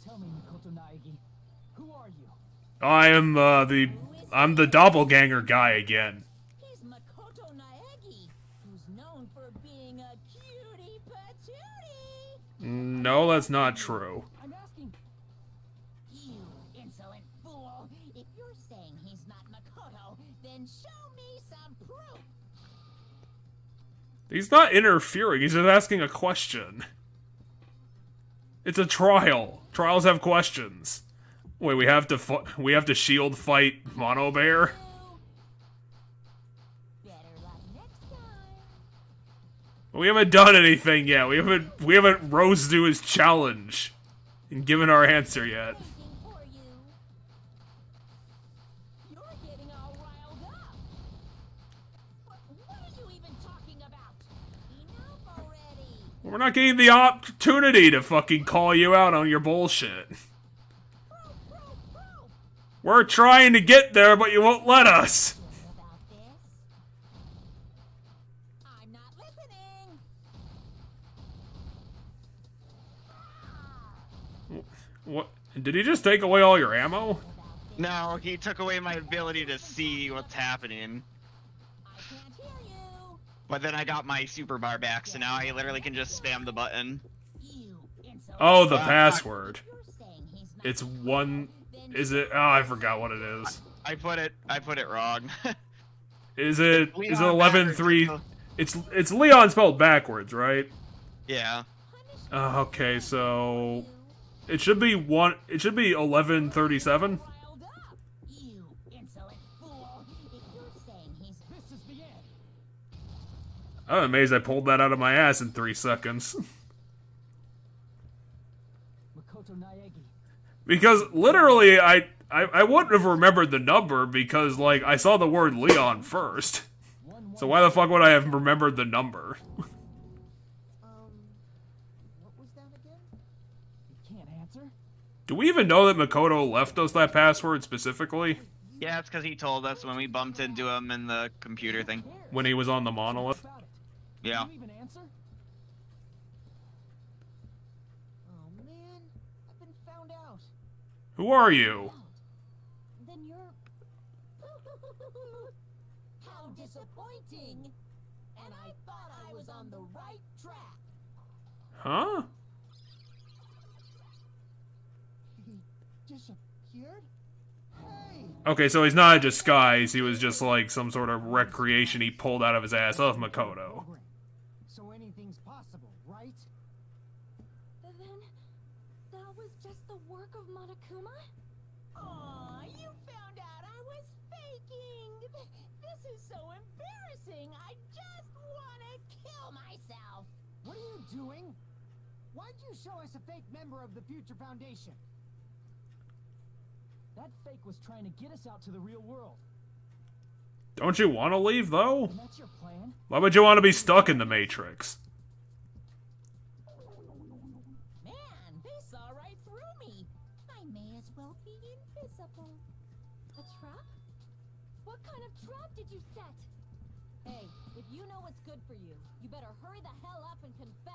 Tell me, Makoto Naegi, who are you? I'm the doppelganger guy again. He's Makoto Naegi, who's known for being a cutie patootie. No, that's not true. I'm asking. You insolent fool! you're saying he's not Makoto, then show me some proof. He's not interfering, he's just asking a question. It's a trial. Trials have questions. Wait, we have to shield fight Mono Bear? Better luck next time. We haven't done anything yet. We haven't rose to his challenge and given our answer yet. Waiting for you. You're getting all riled up. What are you even talking about? Enough already. We're not getting the opportunity to fucking call you out on your bullshit. Proof. We're trying to get there, but you won't let us. Sure about this? I'm not listening. What? Did he just take away all your ammo? No, he took away my ability to see what's happening. I can't hear you. But then I got my super bar back, so now I literally can just spam the button. You insolent. Oh, the Fuck. password. You're saying he's not It's Makoto, one. then Is it? Oh, I forgot what it is. I put it wrong. Is it? Leon Is it 11-3? backwards. It's Leon spelled backwards, right? Yeah. Okay, so it should be one. It should be 11:37. riled up. You insolent fool. If you're saying he's This is the end. I'm amazed I pulled that out of my ass in 3 seconds. Makoto Naegi. Because literally, I wouldn't have remembered the number because like I saw the word Leon first. So why the fuck would I have remembered the number? What was that again? You can't answer? Do we even know that Makoto left us that password specifically Yeah, it's because he told us when we bumped into him in the computer thing. when he was on the monolith? About it. Yeah. Can you even answer? Oh man, I've been found out. Who are you? then you're how disappointing. And I thought I was on the right track. Huh? He disappeared? Hey! Okay, so he's not a disguise. He was just like some sort of recreation he pulled out of his ass of Makoto. Program. So anything's possible, right? Then that was just the work of Monokuma? Aw, you found out I was faking. This is so embarrassing. I just want to kill myself. What are you doing? Why'd you show us a fake member of the Future Foundation? That fake was trying to get us out to the real world. Don't you want to leave though? And that's your plan? Why would you want to be stuck in the Matrix? Man, they saw right through me. I may as well be invisible. A trap? What kind of trap did you set? Hey, if you know what's good for you, you better hurry the hell up and confess.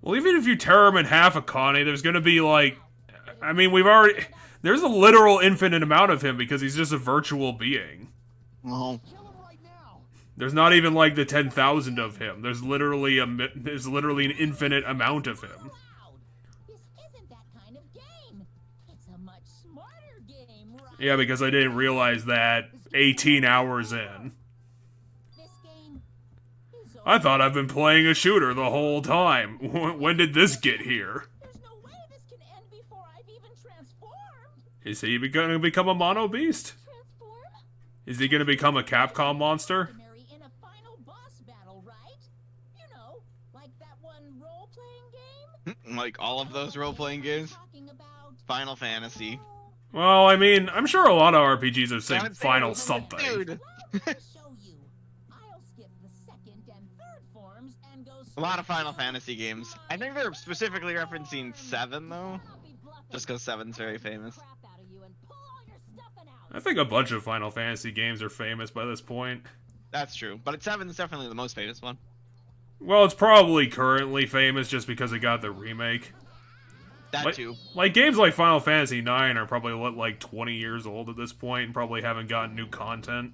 Well, even if you tear him in half, Akane, there's gonna be like, I mean, we've already. There's a literal infinite amount of him because he's just a virtual being. Oh. Kill him right now! There's not even like the 10,000 of him. There's literally an infinite amount of him. Loud. This isn't that kind of game. It's a much smarter game, right? Yeah, because I didn't realize that 18 hours in. This game is I thought I've been playing a shooter the whole time. When did this get here? There's no way this can end before I've even transformed. Is he going to become a mono beast? Transform? Is he going to become a Capcom monster? Mary in a final boss battle, right? You know, like that one role-playing game. Like all of those role-playing games. Talking about Final Fantasy. Well, I mean, I'm sure a lot of RPGs have said Don't say final it, something. Dude. I'll show you. I'll skip the second and third forms and go. A lot of Final Fantasy games. I think they're specifically referencing 7 though. Just because 7's very famous. Crap out of you and pull all your stuffing out. I think a bunch of Final Fantasy games are famous by this point. That's true. But 7's definitely the most famous one. Well, it's probably currently famous just because it got the remake. That Like, too. like games like Final Fantasy IX are probably like 20 years old at this point and probably haven't gotten new content.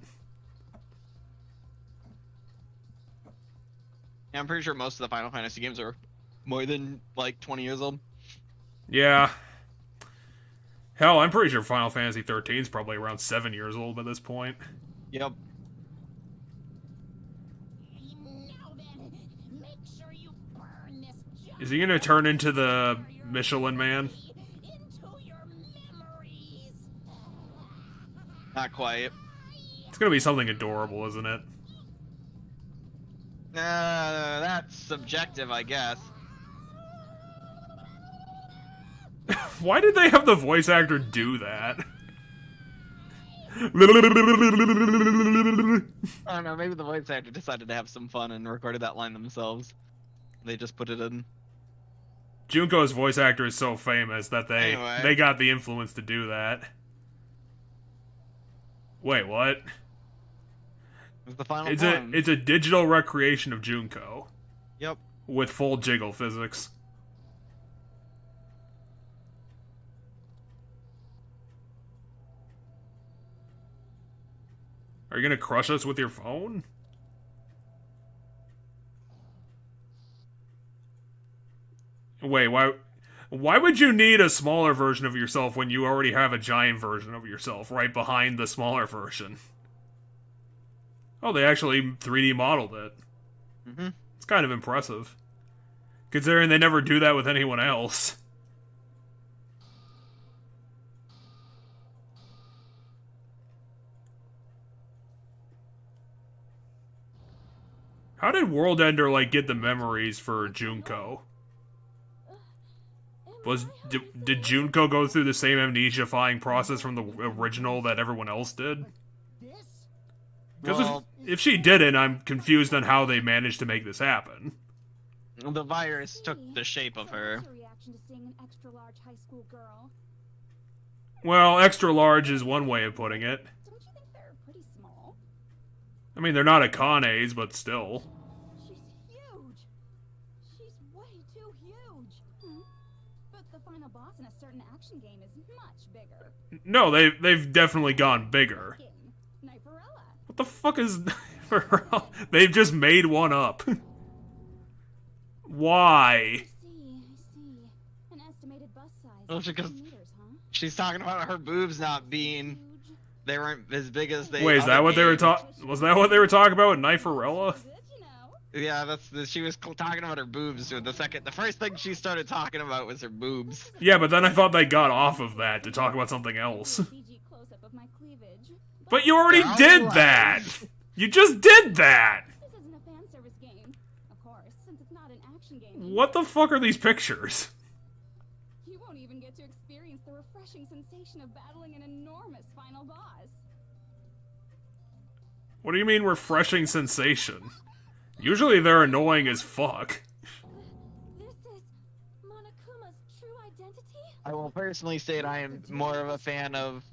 Yeah, I'm pretty sure most of the Final Fantasy games are more than like 20 years old. Yeah. Hell, I'm pretty sure Final Fantasy 13 is probably around 7 years old at this point. Yep. Now then, make sure you burn this junk Is he gonna turn into the Michelin Man? into your memories. Not quite. It's gonna be something adorable, isn't it? That's subjective, I guess. Why did they have the voice actor do that? I don't know, maybe the voice actor decided to have some fun and recorded that line themselves. They just put it in. Junko's voice actor is so famous that Anyway. they got the influence to do that. Wait, what? It's the final It's one. a digital recreation of Junko Yep. with full jiggle physics. Are you gonna crush us with your phone? Wait, why would you need a smaller version of yourself when you already have a giant version of yourself right behind the smaller version? Oh, they actually 3D modeled it. Mm-hmm. It's kind of impressive. Considering they never do that with anyone else. How did World Ender, like, get the memories for Junko? Did Junko go through the same amnesia-fying process from the original that everyone else did? This? Because Well, if she didn't, I'm confused on how they managed to make this happen. the virus took the shape of her. What's your reaction to seeing an extra-large high school girl? Well, extra large is one way of putting it. Don't you think they're pretty small? I mean, they're not Akanes, but still. She's huge. She's way too huge. But the final boss in a certain action game is much bigger. No, they've definitely gone bigger. Kniferella. What the fuck is... They've just made one up. Why? I see. An estimated bus size. Well, of because 10 meters, huh? she's talking about her boobs not being... Huge. They weren't as big as they... Wait, is that what they were talking... Was that what they were talking about with Kniferella? Good, you know. Yeah, she was talking about her boobs. The first thing she started talking about was her boobs. Yeah, but then I thought they got off of that to talk about something else. CG close-up of my cleavage. But you already They're did all that! lies. You just did that! This isn't a fan service game, of course, since it's not an action game. What the fuck are these pictures? You won't even get to experience the refreshing sensation of battling an enormous final boss. What do you mean refreshing sensation? Usually they're annoying as fuck. This is Monokuma's true identity? I will personally state I am more of a fan of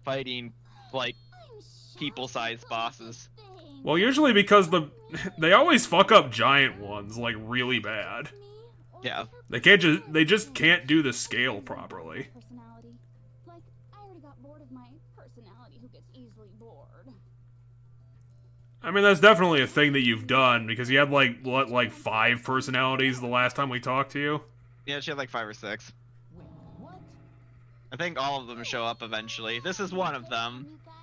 fighting, like, I'm shocked people-sized you bosses. thought of this thing. Well, usually because they always fuck up giant ones, like, really bad. Me or Yeah. with her They just can't do the scale properly. personality. Like, I already got bored of my personality who gets easily bored. I mean, that's definitely a thing that you've done, because you had, like, what, like 5 personalities the last time we talked to you? Yeah, she had like 5 or 6. Wait, what? I think all of them show up eventually. This is one of them. You guys,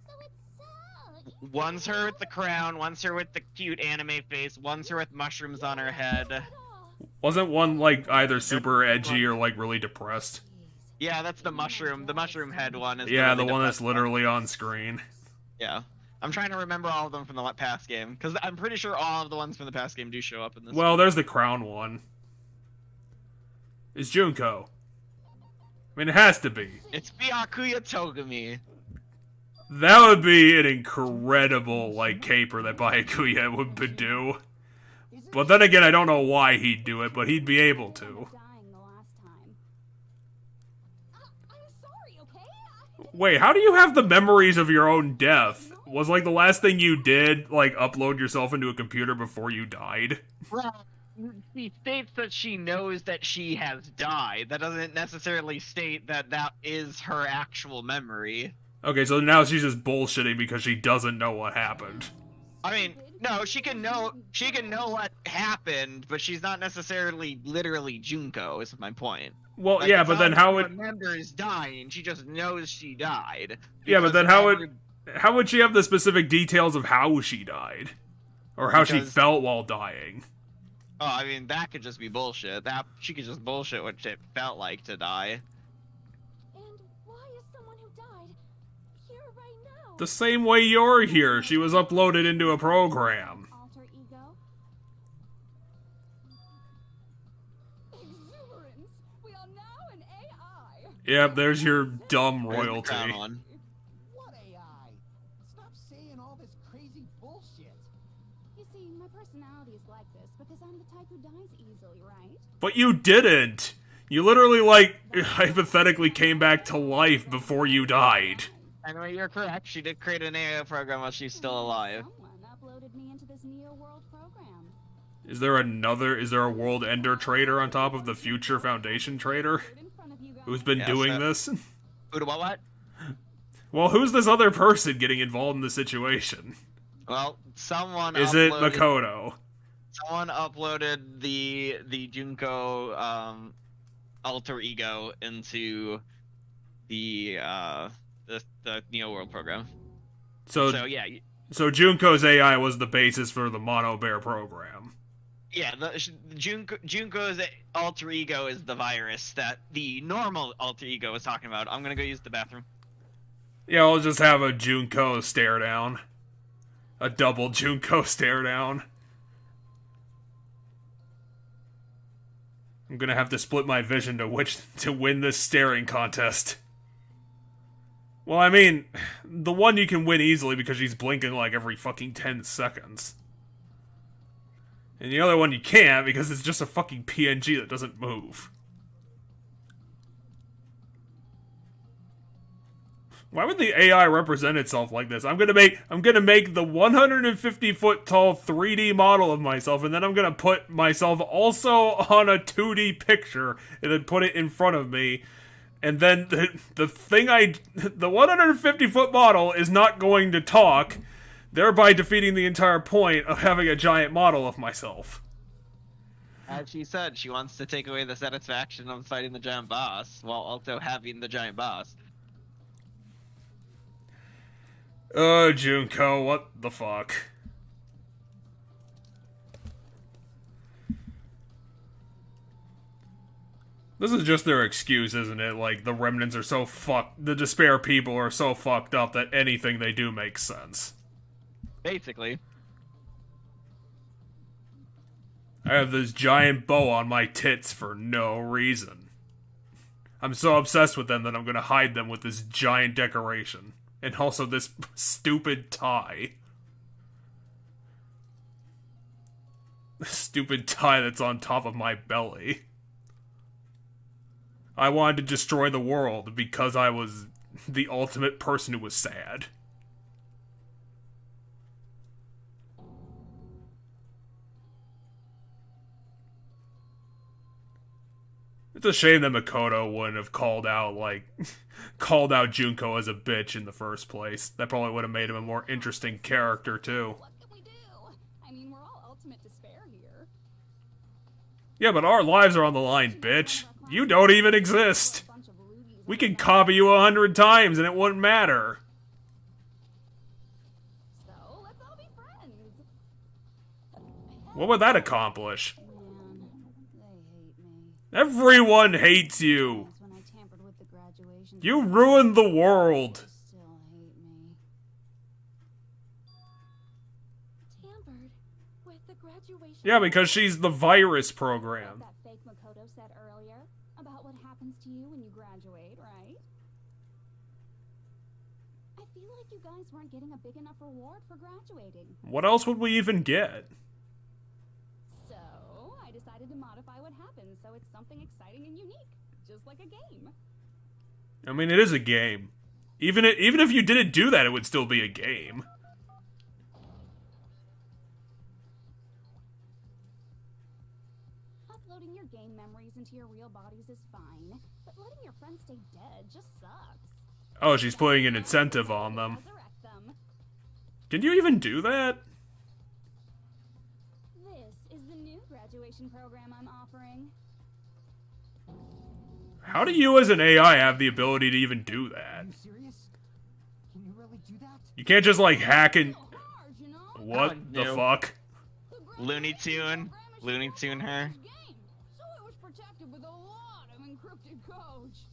so it's so One's her with the crown, one's her with the cute anime face, one's her with mushrooms on her head. Wasn't one, like, either super edgy or, like, really depressed? Yeah, that's the mushroom head one. Is Yeah, really the one that's depressed. literally on screen. Yeah. I'm trying to remember all of them from the past game, because I'm pretty sure all of the ones from the past game do show up in this. Well, there's the crown one. It's Junko. I mean, it has to be. It's Byakuya Togami. That would be an incredible, like, caper that Byakuya would do. Isn't But then again, I don't know why he'd do it, but he'd be able to. dying the last time. I'm sorry, okay? Wait, how do you have the memories of your own death? Was, like, the last thing you did, like, upload yourself into a computer before you died? She states that she knows that she has died. That doesn't necessarily state that that is her actual memory. Okay, so now she's just bullshitting because she doesn't know what happened. I mean, no, she can know what happened, but she's not necessarily literally Junko, is my point. Well, Like, yeah, it's but not then like how she would... remembers dying. She just knows she died. Yeah, but Because then how would she have the specific details of how she died? Or how she Because- felt while dying? Oh, I mean, that could just be bullshit. That she could just bullshit what it felt like to die. And why is someone who died here right now? The same way you're here. She was uploaded into a program. Alter ego? Exuberance! We are now an AI! Yep, there's your dumb Where's the royalty. crown on? What AI? Stop saying all this crazy bullshit. You see, my personality is like this because I'm the type who dies easily, right? But you didn't! You literally, like, hypothetically came back to life before you died. Anyway, you're correct. She did create an AI program while she's still alive. Someone uploaded me into this Neo World program. Is there a World Ender trader on top of the Future Foundation trader? Right in front of you guys. Who's been Yeah, doing so- this? Who, what? Well, who's this other person getting involved in the situation? Well, someone Is it uploaded- Makoto? Someone uploaded the Junko alter ego into the Neo World program. So yeah, Junko's AI was the basis for the Mono Bear program. yeah. Junko's alter ego is the virus that the normal alter ego was talking about. I'm gonna go use the bathroom. Yeah, I'll just have a Junko stare down. A double Junko stare down. I'm gonna have to split my vision to win this staring contest. Well, I mean, the one you can win easily because she's blinking like every fucking 10 seconds. And the other one you can't because it's just a fucking PNG that doesn't move. Why would the AI represent itself like this? I'm gonna make the 150 foot tall 3D model of myself, and then I'm gonna put myself also on a 2D picture, and then put it in front of me. And then the 150 foot model is not going to talk, thereby defeating the entire point of having a giant model of myself. As she said, she wants to take away the satisfaction of fighting the giant boss while also having the giant boss. Oh, Junko, what the fuck? This is just their excuse, isn't it? Like, the remnants are so fucked, the despair people are so fucked up that anything they do makes sense. Basically. I have this giant bow on my tits for no reason. I'm so obsessed with them that I'm gonna hide them with this giant decoration. And also this stupid tie. This stupid tie that's on top of my belly. I wanted to destroy the world because I was the ultimate person who was sad. It's a shame that Makoto wouldn't have called out Junko as a bitch in the first place. That probably would have made him a more interesting character, too. What can we do? I mean, we're all ultimate despair here. Yeah, but our lives are on the line, bitch. You don't even exist. A bunch of loogies We like can that. copy you 100 times and it wouldn't matter. So, let's all be friends. What would that accomplish? Man, they hate me. Everyone hates you. That's when I tampered with the graduation. You ruined the world. They still hate me. Tampered with the graduation. Yeah, because she's the virus program. That fake Makoto said earlier about what happens to you when you graduate, right? I feel like you guys weren't getting a big enough reward for graduating. What else would we even get? So, I decided to modify what happens so it's something exciting and unique, just like a game. I mean, it is a game. Even if you didn't do that, it would still be a game. Uploading your game memories into your real bodies is fine, but letting your friends stay dead just sucks. Oh, she's putting an incentive on them. Resurrect them. Can you even do that? This is the new graduation program I'm offering. How do you as an AI have the ability to even do that? Are you serious? Can you really do that? You can't just like hack and... So hard, you know? What the No. fuck? The Looney Tune. Looney Tune her. Game, so it was protected with a lot of encrypted codes.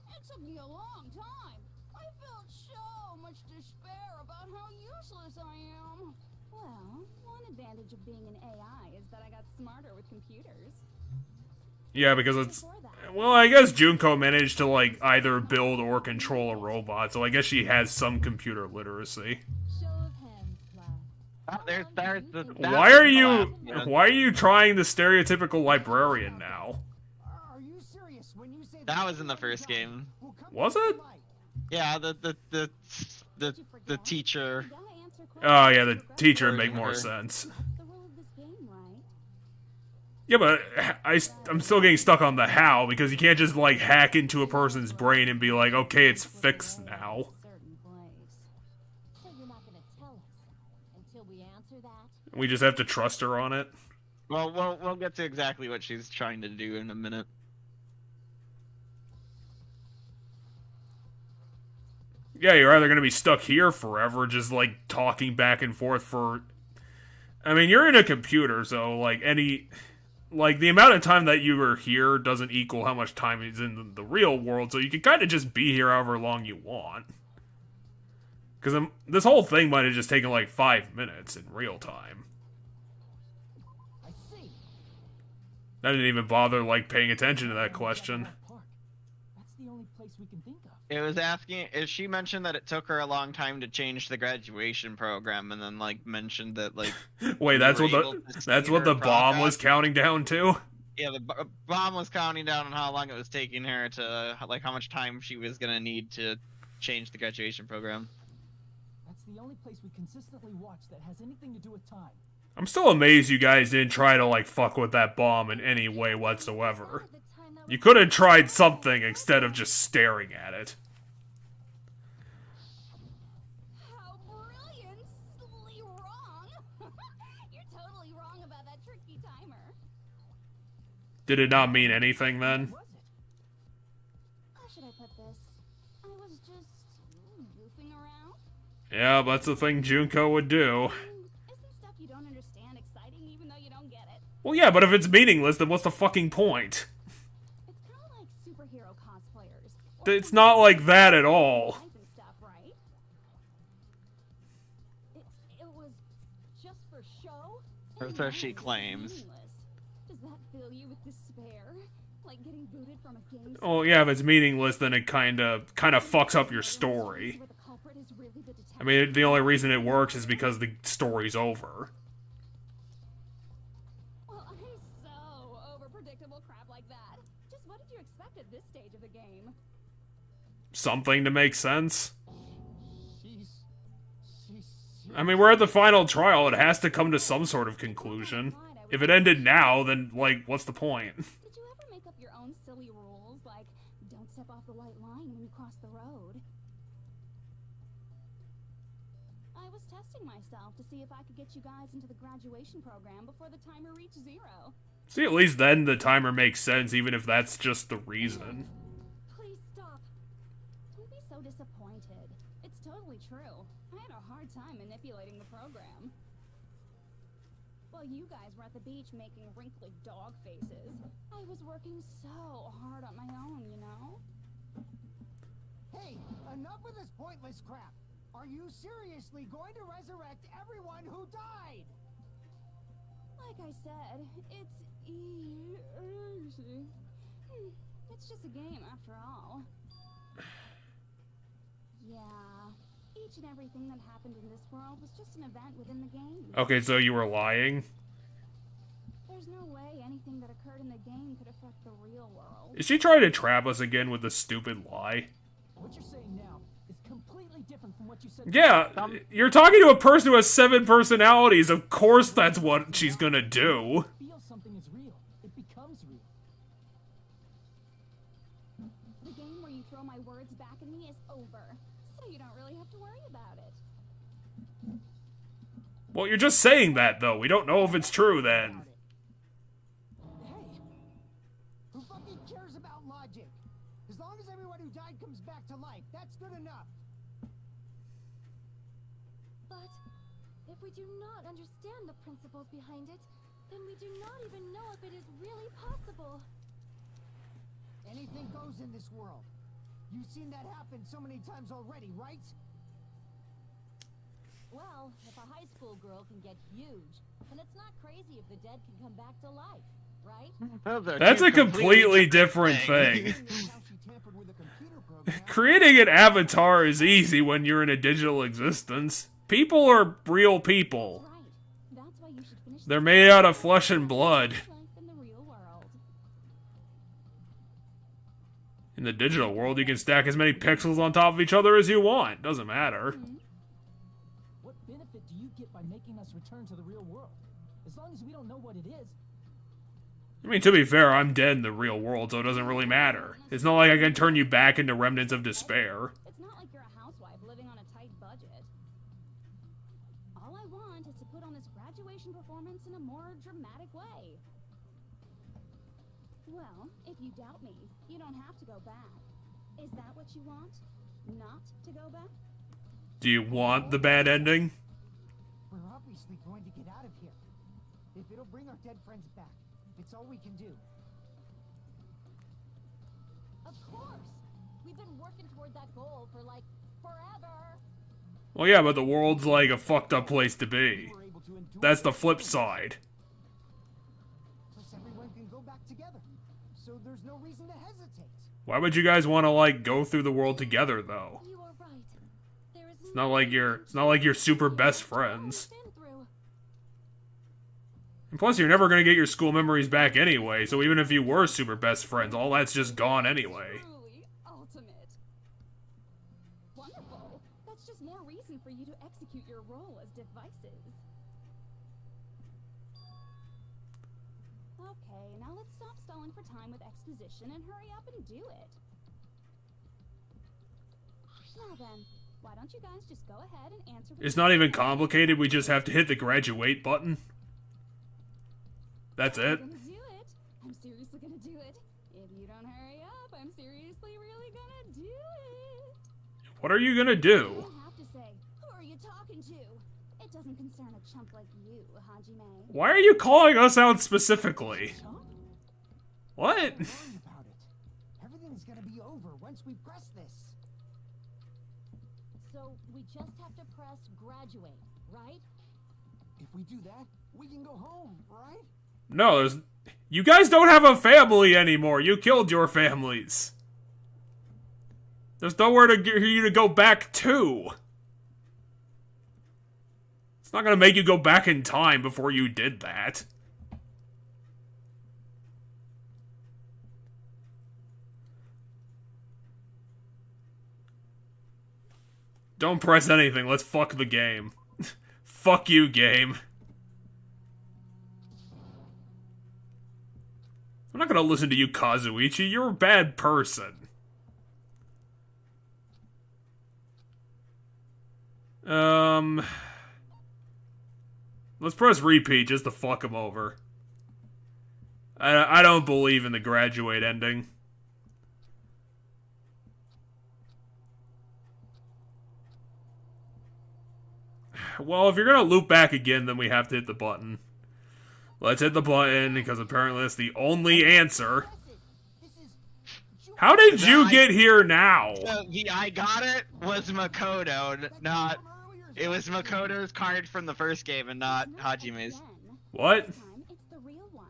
It took me a long time. I felt so much despair about how useless I am. Well, one advantage of being an AI is that I got smarter with computers. Yeah, because it's... Well, I guess Junko managed to, like, either build or control a robot, so I guess she has some computer literacy. Show of hands, class. Oh, there's the. Why are you trying the stereotypical librarian now? Are you serious when you say That was in the first game. will come Was to it? light? Yeah, the teacher. You gotta answer Oh, yeah, the questions teacher Version make of more her. sense. That's the rule of this game, right? Yeah, but I'm still getting stuck on the how, because you can't just, like, hack into a person's brain and be like, okay, it's fixed now. Certain place. So you're not gonna tell us until we answer that? We just have to trust her on it. Well, we'll get to exactly what she's trying to do in a minute. Yeah, you're either gonna be stuck here forever, just, like, talking back and forth for... I mean, you're in a computer, so, like, Like, the amount of time that you are here doesn't equal how much time is in the real world, so you can kind of just be here however long you want. Because this whole thing might have just taken, like, 5 minutes in real time. I see. I didn't even bother, like, paying attention to that question. Park. That's the only place we can think of. It was asking. She mentioned that it took her a long time to change the graduation program, and then like mentioned that like. Wait, that's were what able the to that's see what her the bomb was progress. counting down to? Yeah, the bomb was counting down on how long it was taking her to like how much time she was gonna need to change the graduation program. That's the only place we consistently watch that has anything to do with time. I'm still amazed you guys didn't try to, like, fuck with that bomb in any way whatsoever. You could have tried something instead of just staring at it. How brilliantly wrong! You're totally wrong about that tricky timer. Did it not mean anything then? Was it? How should I put this? I was just goofing around. Yeah, that's the thing Junko would do. Isn't stuff you don't understand exciting even though you don't get it? Well, yeah, but if it's meaningless, then what's the fucking point? It's kind of like superhero cosplayers. It's not like that at all. And stuff, right? It was just for show. Or And so now she it's claims. meaningless. Does that fill you with despair? Like getting booted from a game? Oh, yeah, if it's meaningless, then it kind of fucks up your story. Where the culprit is really the detective? I mean, the only reason it works is because the story's over. Well, I'm so over predictable crap like that. Just what did you expect at this stage of the game? Something to make sense. She's I mean, we're at the final trial. It has to come to some sort of conclusion. If it ended now, then, like, what's the point? Did you ever make up your own silly rules, like don't step off the white line when you cross the road? I was testing myself to see if I could get you guys into the graduation program before the timer reached 0. See, at least then the timer makes sense, even if that's just the reason. Please stop. Don't be so disappointed. It's totally true. I had a hard time manipulating the program. While you guys were at the beach making wrinkly dog faces, I was working so hard on my own, you know? Hey, enough with this pointless crap. Are you seriously going to resurrect everyone who died? Like I said, it's easy. It's just a game after all. Yeah. Each and everything that happened in this world was just an event within the game. Okay, so you were lying? There's no way anything that occurred in the game could affect the real world. Is she trying to trap us again with the stupid lie? What you're saying now is completely different from what you said. Yeah, you're talking to a person who has 7 personalities. Of course that's what she's gonna do. Feel something is real. It becomes real. The game where you throw my words back at me is over, so you don't really have to worry about it. Well, you're just saying that, though. We don't know if it's true, then. Hey, who fucking comes back to life. That's good enough. But if we do not understand the principles behind it, then we do not even know if it is really possible. Anything goes in this world. You've seen that happen so many times already, right? Well, if a high school girl can get huge, then it's not crazy if the dead can come back to life, right? Those are That's two a completely different things. thing. Seeing as how she tampered with a computer program, Creating an avatar is easy when you're in a digital existence. People are real people. Right. That's why you should finish They're made out of flesh and blood. life in the real world. In the digital world, you can stack as many pixels on top of each other as you want. Doesn't matter. What benefit do you get by making us return to the real world? As long as we don't know what it is. I mean, to be fair, I'm dead in the real world, so it doesn't really matter. It's not like I can turn you back into remnants of despair. It's not like you're a housewife living on a tight budget. All I want is to put on this graduation performance in a more dramatic way. Well, if you doubt me, you don't have to go back. Is that what you want? Not to go back? Do you want the bad ending? we're obviously going to get out of here. If it'll bring our dead friends back, it's all we can do. Of course! We've been working toward that goal for, like, forever! Well, yeah, but the world's like a fucked up place to be. We were able to endure That's the it. flip side. Plus everyone can go back together. So there's no reason to hesitate. Why would you guys want to, like, go through the world together, though? You are right. There is It's not like you're super best friends. And plus, you're never gonna get your school memories back anyway, so even if you were super best friends, all that's just gone anyway. Truly ultimate. Wonderful. That's just more reason for you to execute your role as devices. Okay, now let's stop stalling for time with exposition and hurry up and do it. Now then, why don't you guys just go ahead and answer the It's not even complicated, we just have to hit the graduate button. That's I'm it. gonna do it. I'm seriously gonna do it. If you don't hurry up, I'm seriously really gonna do it. What are you gonna do? You don't have to say, who are you talking to? It doesn't concern a chump like you, Hajime. Why are you calling us out specifically? What? Don't worry about it. Everything's gonna be over once we press this. So, we just have to press graduate, right? If we do that, we can go home, right? No, you guys don't have a family anymore. You killed your families. There's nowhere for you to go back to. It's not gonna make you go back in time before you did that. Don't press anything. Let's fuck the game. Fuck you, game. I'm not gonna listen to you, Kazuichi. You're a bad person. Let's press repeat just to fuck him over. I don't believe in the graduate ending. Well, if you're gonna loop back again, then we have to hit the button. Let's hit the button, because apparently that's the only answer. Press it. This is How did you get here now? So the I got it was Makoto, not. It was Makoto's card from the first game and not It's not Hajime's. again. What? This time, it's the real one.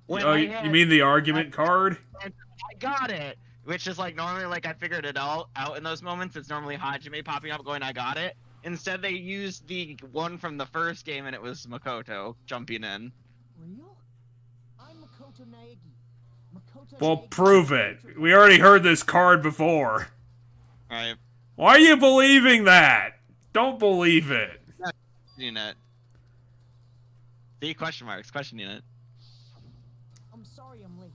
When Oh, I you had- mean the argument card? I got it, which is like normally like I figured it all out in those moments. It's normally Hajime popping up going, "I got it." Instead, they used the one from the first game, and it was Makoto jumping in. real? I'm Makoto Naegi. Makoto Well, Naegi- prove it. We already heard this card before. Right? Why are you believing that? Don't believe it. Questioning it. The question marks questioning it. I'm sorry I'm late.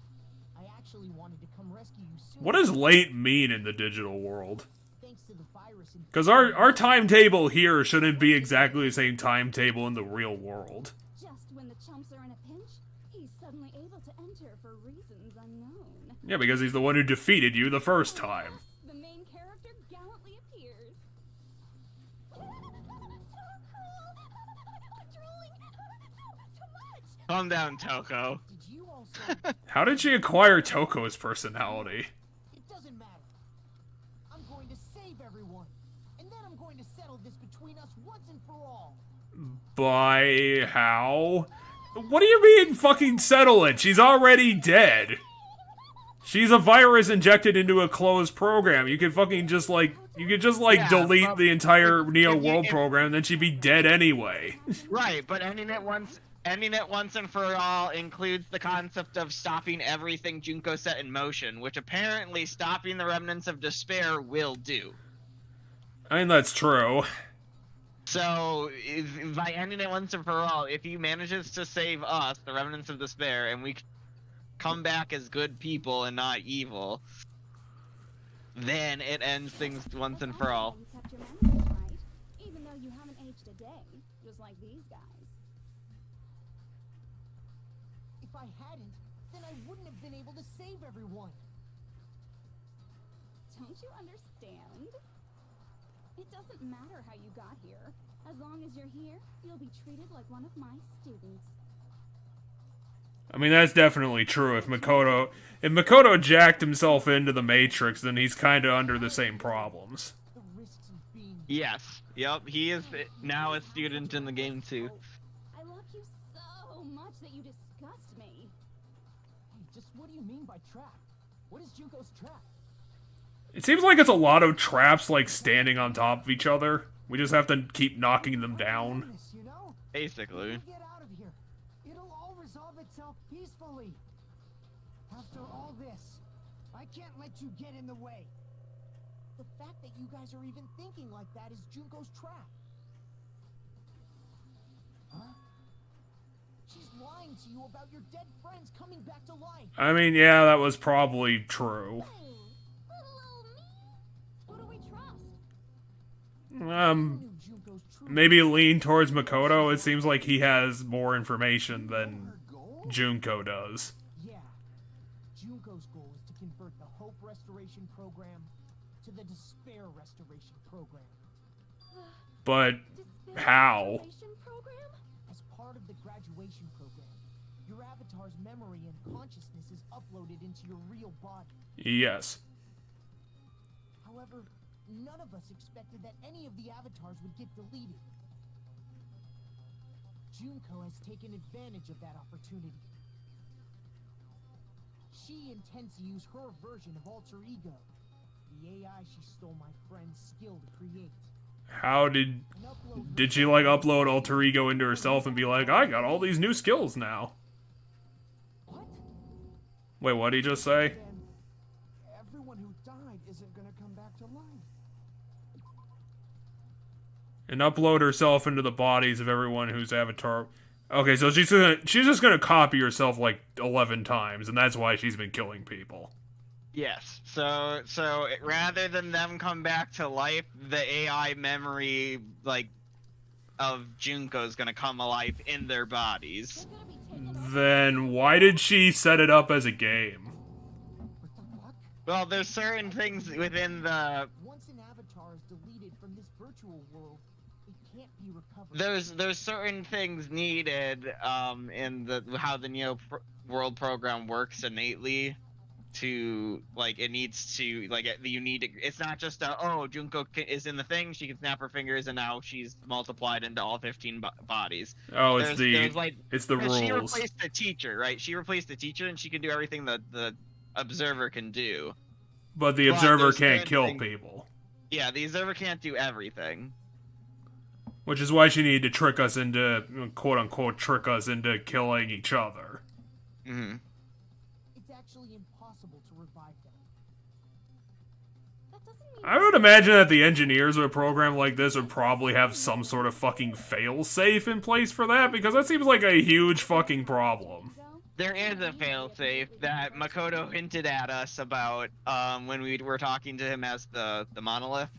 I actually wanted to come rescue you soon. What does late mean in the digital world? Thanks to the virus and Because our timetable here shouldn't be exactly the same timetable in the real world. Just when the chumps are in a pinch, he's suddenly able to enter for reasons unknown. Yeah, because he's the one who defeated you the first time. Calm down, Toko. Did you also? How did she acquire Toko's personality? It doesn't matter. I'm going to save everyone, and then I'm going to settle this between us once and for all. By how? What do you mean fucking settle it? She's already dead. She's a virus injected into a closed program. You could fucking just like, Yeah, delete but- the entire but Neo if you- World if- program, and then she'd be dead anyway. Right, but ending it once and for all includes the concept of stopping everything Junko set in motion, which apparently stopping the remnants of despair will do. I mean, that's true. So, by ending it once and for all, if he manages to save us, the remnants of despair, and we come back as good people and not evil, then it ends things once and for all. You kept your memories, right? Even though you haven't aged a day, just like these guys. If I hadn't, then I wouldn't have been able to save everyone. Don't you understand? It doesn't matter how you got here. As long as you're here, you'll be treated like one of my students. I mean, that's definitely true. If Makoto jacked himself into the Matrix, then he's kind of under the same problems. The risks of being. Yes, yep, he is now a student in the game too. I love you so much that you disgust me. Hey, just what do you mean by trap? What is Junko's trap? It seems like it's a lot of traps, like, standing on top of each other. We just have to keep knocking them down. You know? Basically. Get out of here. It'll all resolve itself peacefully. After all this, I can't let you get in the way. The fact that you guys are even thinking like that is Junko's trap. Huh? She's lying to you about your dead friends coming back to life. I mean, yeah, that was probably true. Little old me. Who do we trust? Junko's true. Maybe lean towards Makoto. It seems like he has more information than Her goal? Junko does. Yeah. Junko's goal is to convert the Hope Restoration Program to the Despair Restoration Program. But Despair how? Restoration Program? As part of the graduation program, your avatar's memory and consciousness is uploaded into your real body. Yes. However, none of us expected that any of the avatars would get deleted. Junko has taken advantage of that opportunity. She intends to use her version of Alter Ego, the AI she stole my friend's skill to create. How did And upload did she like upload Alter Ego into herself and be like, I got all these new skills now? What? Wait, what did he just say? Then everyone who died isn't gonna come back to life. And upload herself into the bodies of everyone whose avatar. Okay, so she's just gonna copy herself like 11 times, and that's why she's been killing people. Yes. So rather than them come back to life, the AI memory of Junko is gonna come alive in their bodies. They're gonna be taken over. Then why did she set it up as a game? What the fuck? Well, there's certain things within the Once an avatar is deleted from this virtual world, it can't be recovered. there's certain things needed in the how the World program works innately to it needs to you need to, it's not just Junko is in the thing, she can snap her fingers and now she's multiplied into all 15 bodies. Oh, it's There's the because she rules. replaced the teacher, right? She replaced the teacher and she can do everything that the observer can do. But the But observer there's can't certain kill things- people. Yeah, the observer can't do everything. Which is why she needed to trick us into, quote unquote, trick us into killing each other. Hmm. It's actually impossible to revive them. That doesn't mean I would imagine that the engineers of a program like this would probably have some sort of fucking fail-safe in place for that, because that seems like a huge fucking problem. There is a failsafe that Makoto hinted at us about when we were talking to him as the monolith.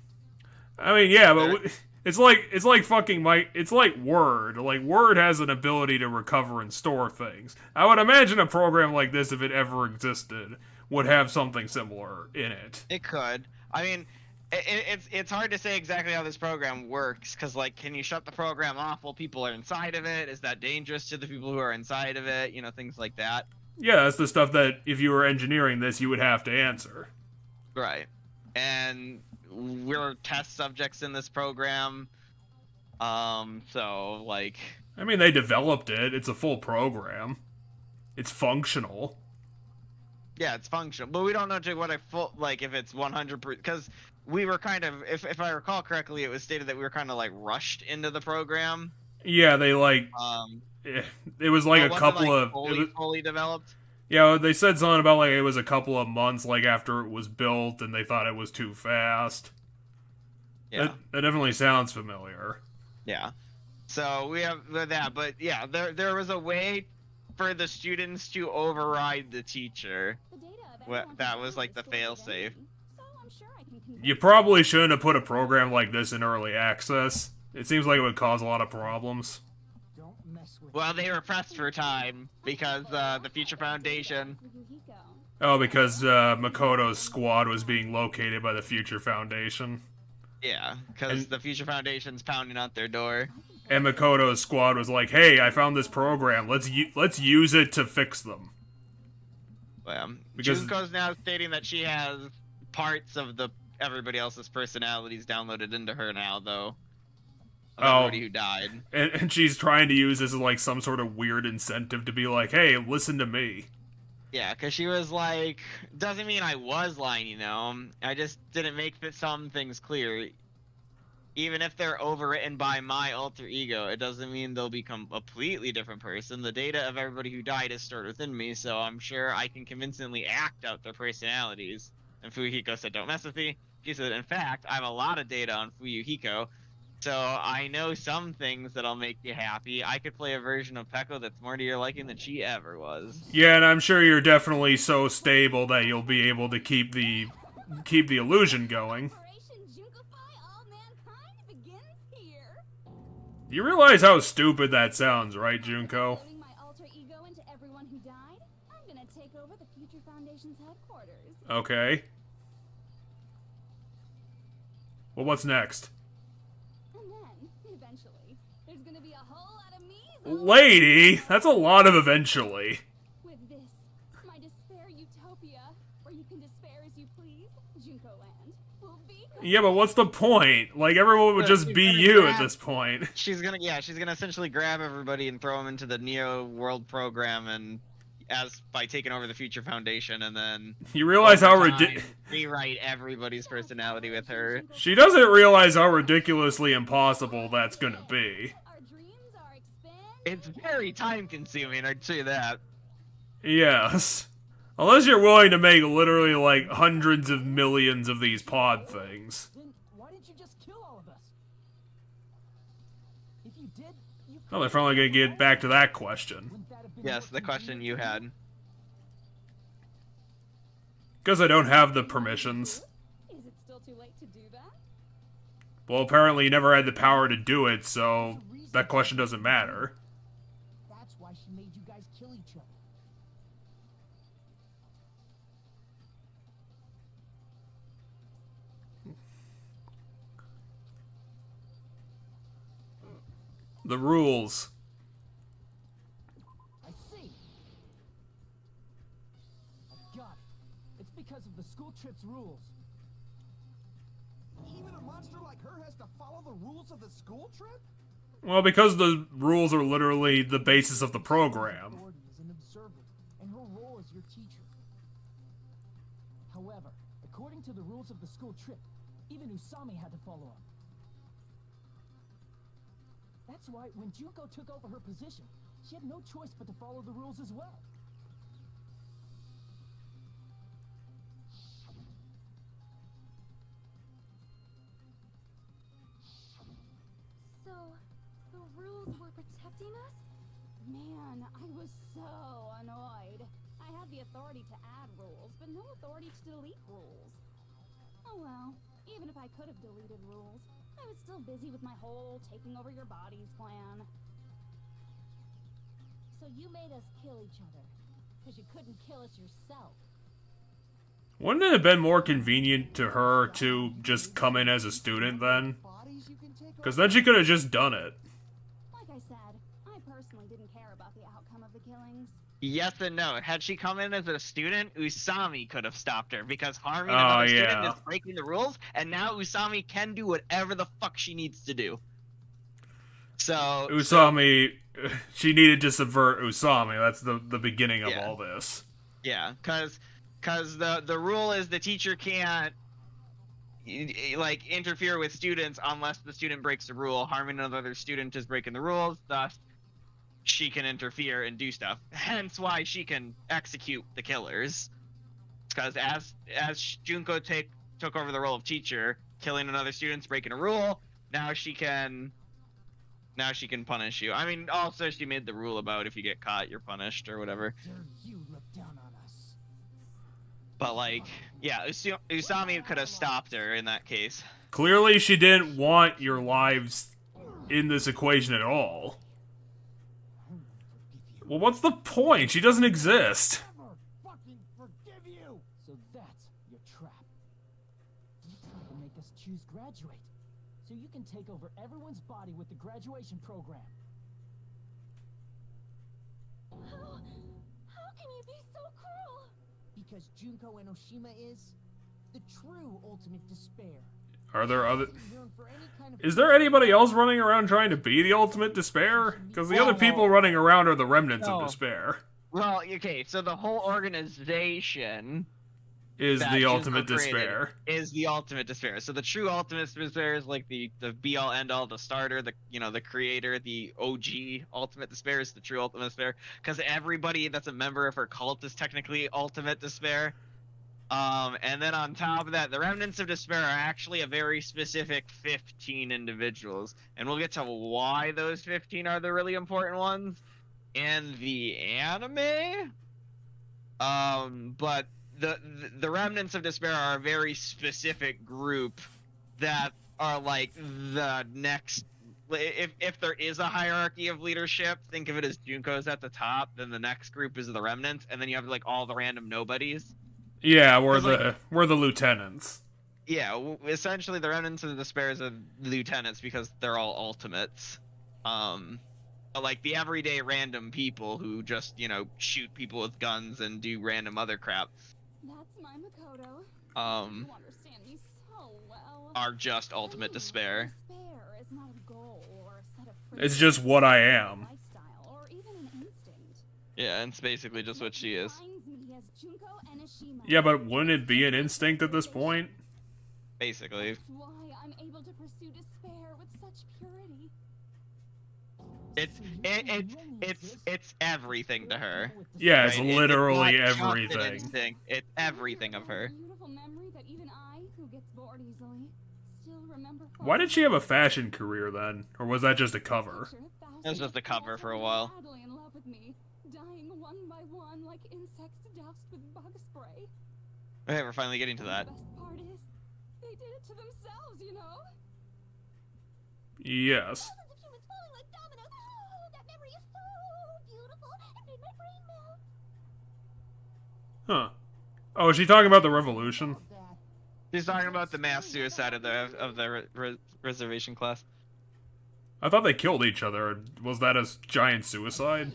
I mean, yeah, but it's like fucking it's like Word. Like, Word has an ability to recover and store things. I would imagine a program like this, if it ever existed, would have something similar in it. It could. I mean, it's hard to say exactly how this program works, because like, can you shut the program off while people are inside of it? Is that dangerous to the people who are inside of it? You know, things like that. Yeah, that's the stuff that if you were engineering this, you would have to answer. Right. And we're test subjects in this program. So like, I mean, they developed it. It's a full program. It's functional. yeah, it's functional, but we don't know to what a full, like, if it's 100%, because we were kind of, if I recall correctly, it was stated that we were kind of like rushed into the program. Yeah, they like. It was like well, a wasn't, couple like, of. fully developed. Yeah, they said something about like it was a couple of months like after it was built, and they thought it was too fast. Yeah. That definitely sounds familiar. Yeah. So we have that, but yeah, there was a way for the students to override the teacher. The data of Well, everyone's that was like the stored fail-safe. identity, so I'm sure I can convince You probably shouldn't have put a program like this in early access. It seems like it would cause a lot of problems. Don't mess with Well, they were pressed for time because the Future Foundation. for Yuhiko. Oh, because Makoto's squad was being located by the Future Foundation. Yeah, because And- the Future Foundation's pounding out their door. And Makoto's squad was like, "Hey, I found this program. Let's use it to fix them." Because- Junko's now stating that she has parts of everybody else's personalities downloaded into her now, though. Of everybody who died. And she's trying to use this as like some sort of weird incentive to be like, "Hey, listen to me." Yeah, because she was like, doesn't mean I was lying, you know. I just didn't make some things clear. Even if they're overwritten by my alter ego, it doesn't mean they'll become a completely different person. The data of everybody who died is stored within me, so I'm sure I can convincingly act out their personalities. And Fuyuhiko said, don't mess with me. She said, in fact, I have a lot of data on Fuyuhiko, so I know some things that'll make you happy. I could play a version of Peko that's more to your liking than she ever was. Yeah, and I'm sure you're definitely so stable that you'll be able to keep the illusion going. Operation Junkify all mankind begins here. You realize how stupid that sounds, right, Junko? Loading my alter ego into everyone who died, I'm gonna take over the Future Foundation's headquarters. Okay. Well, what's next? And then, eventually, there's gonna be a whole lot of me. Lady, that's a lot of eventually. With this, my despair utopia, where you can despair as you please, Junko Land, will be. Yeah, but what's the point? Like, everyone would just be you at this point. She's gonna essentially grab everybody and throw them into the Neo World program, and by taking over the Future Foundation, and then You realize how over time, ridiculous... rewrite everybody's personality with her. She doesn't realize how ridiculously impossible that's gonna be. Our dreams are expanded. It's very time consuming, I'd say that. Yes. Unless you're willing to make literally, like, hundreds of millions of these pod things. Then why didn't you just kill all of us? If you did, you Well, they're finally gonna get back to that question. wouldn't that have been Yes, more the question you convenient? had. Because I don't have the permissions. Is it still too late to do that? Well, apparently you never had the power to do it, so that question doesn't matter. That's why she made you guys kill each other. The rules. I see. I got it. It's because of the school trip's rules. Even a monster like her has to follow the rules of the school trip? Well, because the rules are literally the basis of the program. Authority is an observer, and her role is your teacher. However, according to the rules of the school trip, even Usami had to follow up. That's why when Junko took over her position, she had no choice but to follow the rules as well. So, the rules were protecting us? Man, I was so annoyed. I had the authority to add rules, but no authority to delete rules. Oh well, even if I could have deleted rules, I was still busy with my whole taking over your bodies plan. So you made us kill each other, because you couldn't kill us yourself. Wouldn't it have been more convenient to her to just come in as a student then? Bodies you can take Because then she could have just done it. Like I said, I personally didn't care about the outcome of the killings. Yes and no. Had she come in as a student, Usami could have stopped her because harming Oh, another yeah. student is breaking the rules, and now Usami can do whatever the fuck she needs to do. So Usami, she needed to subvert Usami. That's the beginning of Yeah. all this. yeah, because the rule is the teacher can't like interfere with students unless the student breaks the rule. Harming another student is breaking the rules, thus she can interfere and do stuff. Hence why she can execute the killers. Because as Junko took over the role of teacher, killing another student's breaking a rule. Now she can punish you. I mean, also she made the rule about if you get caught, you're punished or whatever. Dare you look down on us? But like, yeah, Usami could have stopped her in that case. Clearly, she didn't want your lives in this equation at all. I won't forgive you. Well, what's the point? She doesn't exist. Never fucking forgive you. So that's your trap. You tried to make us choose graduate, so you can take over everyone's body with the graduation program. How can you be so cruel? Because Junko Enoshima is the true ultimate despair. Are there other... Yearn for any kind of Is there anybody else running around trying to be the ultimate despair? Because the other people running around are the remnants of No. despair. Well, okay, so the whole organization Is that the Junko ultimate created despair. is the ultimate despair. So the true ultimate despair is like the be all end all, the starter, the creator, the OG ultimate despair is the true ultimate despair. Because everybody that's a member of her cult is technically ultimate despair. And then on top of that, the remnants of despair are actually a very specific 15 individuals, and we'll get to why those 15 are the really important ones in the anime. But the remnants of despair are a very specific group that are like the next. If there is a hierarchy of leadership, think of it as Junko's at the top, then the next group is the remnants, and then you have like all the random nobodies. Yeah, we're 'Cause, we're the lieutenants. Yeah, essentially the remnants of the despairs are lieutenants because they're all ultimates. But like the everyday random people who just, shoot people with guns and do random other crap, That's my Makoto. um, You understand me so well. are just ultimate despair. Despair is not a goal or a set of It's just what I am. lifestyle or even an instinct. Yeah, and it's basically just what she is. Defines me as Junko Enoshima. Yeah, but wouldn't it be an instinct at this point? Basically. That's why I'm able to pursue despair with such purity. It's everything to her. Yeah, it's Right? literally It's not just an everything. instinct, it's everything of her. Beautiful memory that even I, who gets bored easily, still remember. Why did she have a fashion career then? Or was that just a cover? It was just a cover for a while. Madly in love with me, dying one by one like insects doused with bug spray. Okay, we're finally getting to that. The best part is, they did it to themselves, you know? Yes. Thousands of humans falling like dominoes. Oh, that memory is so beautiful. It made my brain melt. Huh. Oh, is she talking about the revolution? She's talking about the mass suicide of the reservation class. I thought they killed each other. Was that a giant suicide?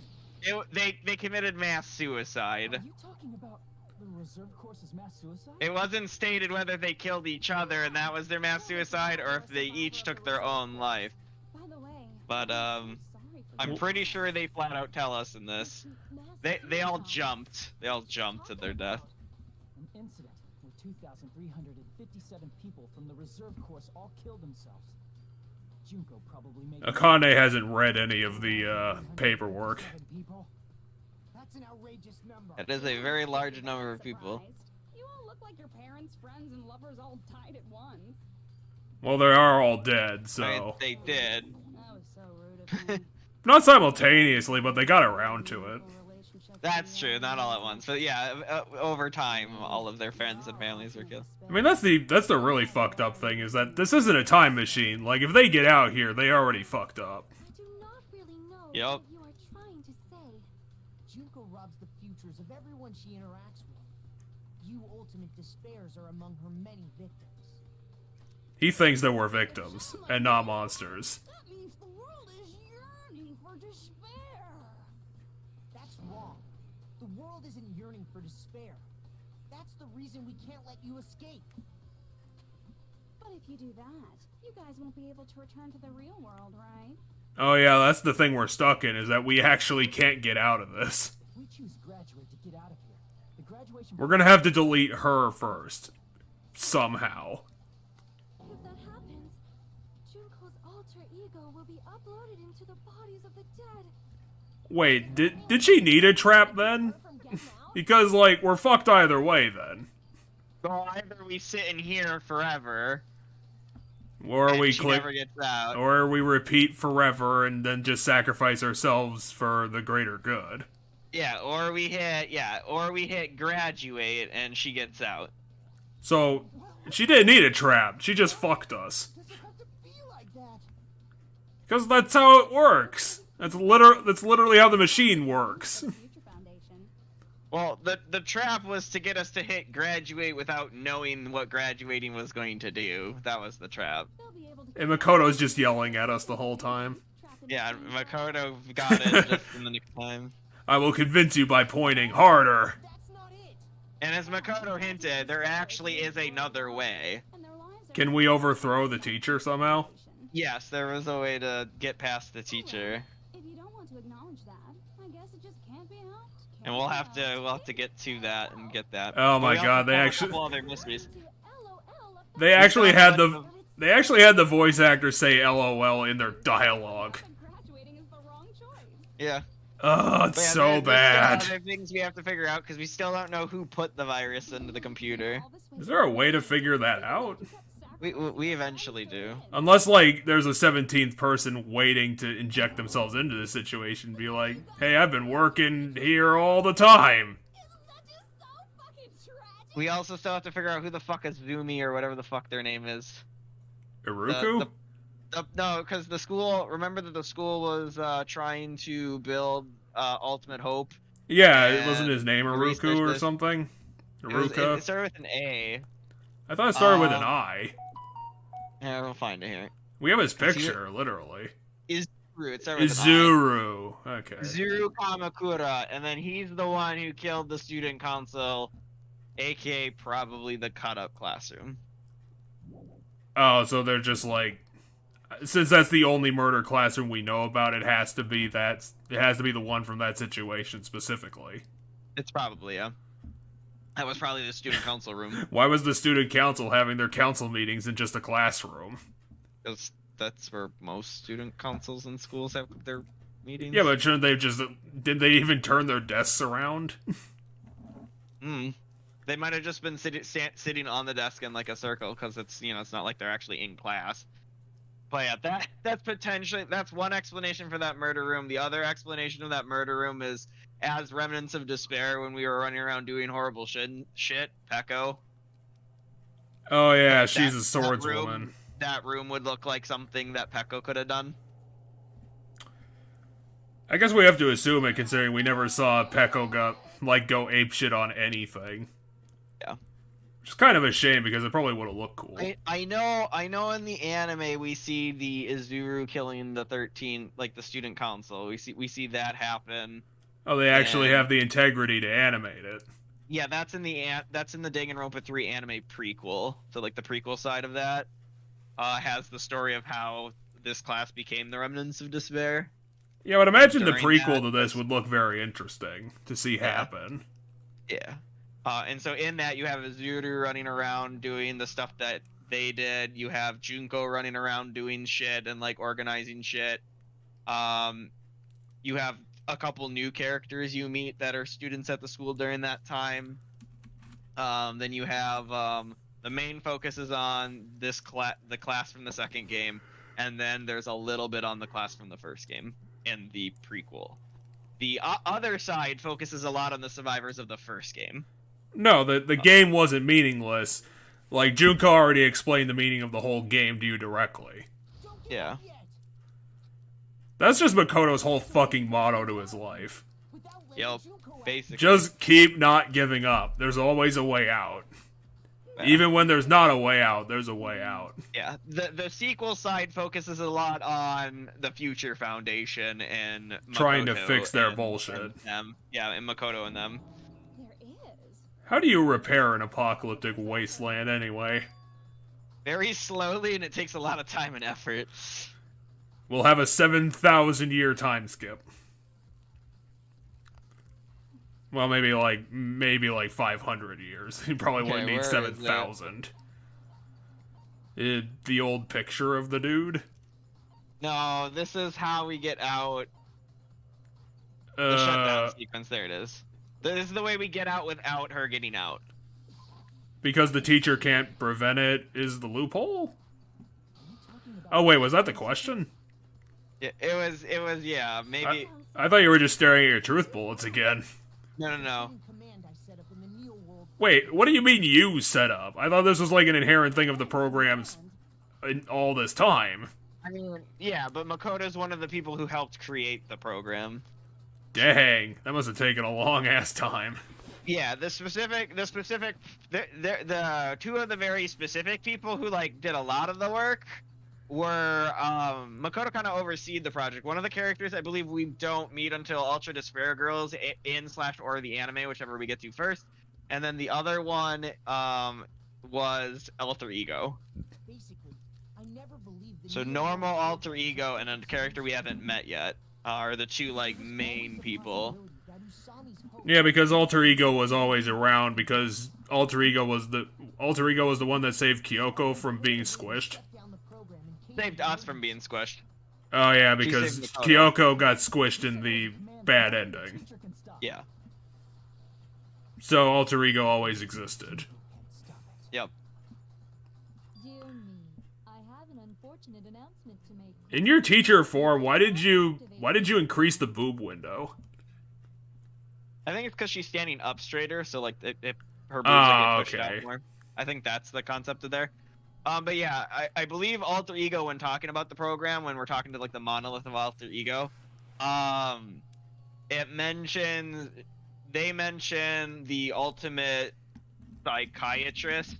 They committed mass suicide. Are you talking about the reserve course's mass suicide? It wasn't stated whether they killed each other and that was their mass suicide or if they each took their own life. By the way, But I'm sorry for I'm that. pretty sure they flat out tell us in this. They all jumped. They all jumped to their death. An incident where 2,357 people from the reserve course all killed themselves. Junko probably made Akane hasn't read any of the paperwork. people. That's an outrageous number. It is a very large number of people. Surprised. You all look like your parents, friends, and lovers all tied at once. Well, they are all dead, I mean, so... they did. That was so rude of me. Not simultaneously, but they got around to it. That's true, not all at once. But yeah, over time, all of their friends and families were killed. I mean, that's the really fucked up thing, is that this isn't a time machine. Like, if they get out here, they already fucked up. I do not really know Yep. what you are trying to say. Junko robs the futures of everyone she interacts with. you ultimate despairs are among her many victims. He thinks that we're victims, and not monsters. That means the world is yearning for despair. That's wrong. The world isn't yearning for despair. That's the reason we can't let you escape. But if you do that, you guys won't be able to return to the real world, right? Oh yeah, that's the thing we're stuck in, is that we actually can't get out of this. If we choose graduate to get out of here, the graduation... We're gonna have to delete her first. Somehow. If that happens, Junko's alter ego will be uploaded into the bodies of the dead. Wait, did she need a trap then? Because, like, we're fucked either way then. So either we sit in here forever, Or and we she click, never gets out. or we repeat forever and then just sacrifice ourselves for the greater good. Or we hit graduate and she gets out. So, she didn't need a trap, she just fucked us. Does it have to be like that? Because that's how it works. That's literally how the machine works. Future Foundation. Well, the trap was to get us to hit graduate without knowing what graduating was going to do. That was the trap. They'll be able to And Makoto's just yelling at us the whole time. trapped in Yeah, the same Makoto got it just in the nick of time. I will convince you by pointing harder. That's not it. And as Makoto hinted, there actually is another way. and their lives are Can we overthrow the teacher somehow? Yes, there was a way to get past the teacher. If you don't want to acknowledge that, I guess it just can't be helped. And we'll have to get to that and get that. Oh my We also god, they found a actually couple other mysteries. they actually had the voice actor say LOL in their dialogue. Graduating is the wrong choice. Yeah. Oh, it's But yeah, so there's bad. still other things we have to figure out because we still don't know who put the virus into the computer. Is there a way to figure that out? We eventually do. Unless, like, there's a 17th person waiting to inject themselves into the situation. Be like, hey, I've been working here all the time. We also still have to figure out who the fuck is Zumi or whatever the fuck their name is. Iruku? No, because the school. Remember that the school was trying to build Ultimate Hope. Yeah, it wasn't his name the Iruku research or is- something? It Iruka? started with an A. I thought it started with an I. Yeah, we'll find it here. We have his picture, literally. Izuru. It started with an I. Izuru. Okay. Zuru Kamakura, and then he's the one who killed the student council, aka probably the cut-up classroom. Oh, so they're just like, since that's the only murder classroom we know about, it has to be the one from that situation specifically. It's probably, yeah. That was probably the student council room. Why was the student council having their council meetings in just a classroom? Because that's where most student councils in schools have their meetings. Yeah, but shouldn't they did they even turn their desks around? They might have just been sitting on the desk in like a circle, because it's it's not like they're actually in class. But yeah, that's one explanation for that murder room. The other explanation of that murder room is as remnants of despair when we were running around doing horrible shit. Peko. Oh yeah, she's a That swordswoman. That room would look like something that Peko could have done. I guess we have to assume it, considering we never saw Peko go apeshit on anything. Yeah. Which is kind of a shame, because it probably would have looked cool. I know in the anime we see the Izuru killing the 13, like the student council. We see that happen. Oh, they actually And- have the integrity to animate it. Yeah, that's in the Danganronpa 3 anime prequel. So like the prequel side of that has the story of how this class became the remnants of despair. Yeah, but imagine the During prequel that, to this would look very interesting to see happen. Yeah. And so in that you have Izuru running around doing the stuff that they did. You have Junko running around doing shit and like organizing shit. You have a couple new characters you meet that are students at the school during that time. Then you have the main focus is on the class from the second game, and then there's a little bit on the class from the first game in the prequel. The other side focuses a lot on the survivors of the first game. No, the game wasn't meaningless. Like, Junko already explained the meaning of the whole game to you directly. Don't give Yeah. up yet. That's just Makoto's whole fucking motto to his life. Without Yep, basically. Just keep not giving up. There's always a way out. Yeah. Even when there's not a way out, there's a way out. Yeah, the sequel side focuses a lot on the Future Foundation and Trying to Makoto fix their and bullshit. them. Yeah, and Makoto and them. There is. How do you repair an apocalyptic wasteland anyway? Very slowly, and it takes a lot of time and effort. We'll have a 7,000 year time skip. Well, maybe like 500 years. You probably Okay, wouldn't need where is 7,000. The old picture of the dude. No, this is how we get out. The shutdown sequence. There it is. This is the way we get out without her getting out. Because the teacher can't prevent it is the loophole? Oh wait, was that the question? It was yeah, maybe. I thought you were just staring at your truth bullets again. No. Command I set up in the Neo world. Wait, what do you mean you set up? I thought this was like an inherent thing of the programs in all this time. I mean, yeah, but Makoto's one of the people who helped create the program. Dang, that must have taken a long ass time. Yeah, the two of the very specific people who like did a lot of the work were Makoto kind of overseed the project. One of the characters I believe we don't meet until Ultra Despair Girls in/or the anime, whichever we get to first, and then the other one was Alter Ego. Basically, I never believed the So Neo normal world Alter Ego and a character we haven't met yet are the two like main people. Yeah, because Alter Ego was always around because Alter Ego was the one that saved Kyoko from being squished. Saved us from being squished. Oh yeah, because saved Makoto. Kyoko got squished in the bad ending. Yeah. So Alter Ego always existed. Yep. Dear me, I have an unfortunate announcement to make. In your teacher form, why did you increase the boob window? I think it's because she's standing up straighter, so like her boobs are getting pushed okay. out more. I think that's the concept of there. But yeah, I believe Alter Ego when talking about the program, when we're talking to like the monolith of Alter Ego, they mention the ultimate psychiatrist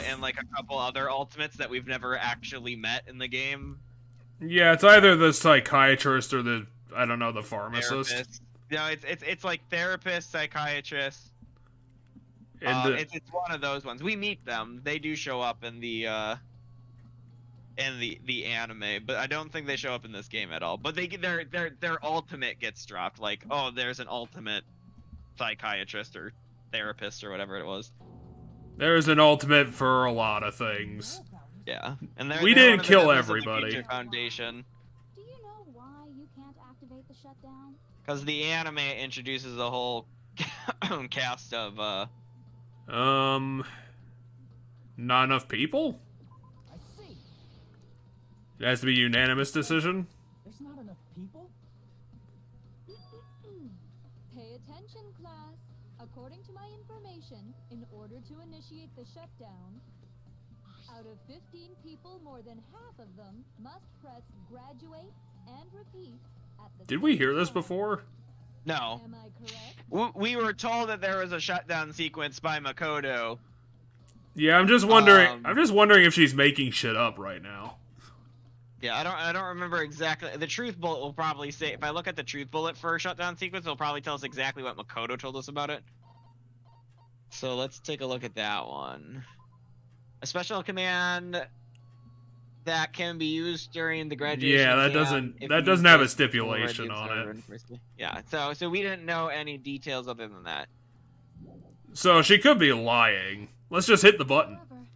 and like a couple other ultimates that we've never actually met in the game. Yeah, it's either the psychiatrist or the pharmacist. Therapist. No, it's like therapist, psychiatrist. And It's one of those ones. We meet them. They do show up in the anime, but I don't think they show up in this game at all. But their ultimate gets dropped. Like, oh, there's an ultimate psychiatrist or therapist or whatever it was. there's an ultimate for a lot of things. Yeah, and We they're didn't one of the kill members of the everybody. Future Foundation, Do you know why you can't activate the shutdown? because the anime introduces a whole cast of Not enough people? I see. It has to be a unanimous decision? There's not enough people? Pay attention, class. According to my information, in order to initiate the shutdown, out of 15 people, more than half of them must press graduate and repeat at the Did we same hear this time. before? no. Am I correct? We were told that there was a shutdown sequence by Makoto. Yeah, I'm just wondering Um, if she's making shit up right now. Yeah, I don't remember exactly. The truth bullet will probably say, if I look at the truth bullet for a shutdown sequence, it'll probably tell us exactly what Makoto told us about it. So let's take a look at that one. A special command that can be used during the graduation. Yeah, that exam if doesn't used have a as stipulation already on it. observed. Yeah, so we didn't know any details other than that. So she could be lying. Let's just hit the button. However,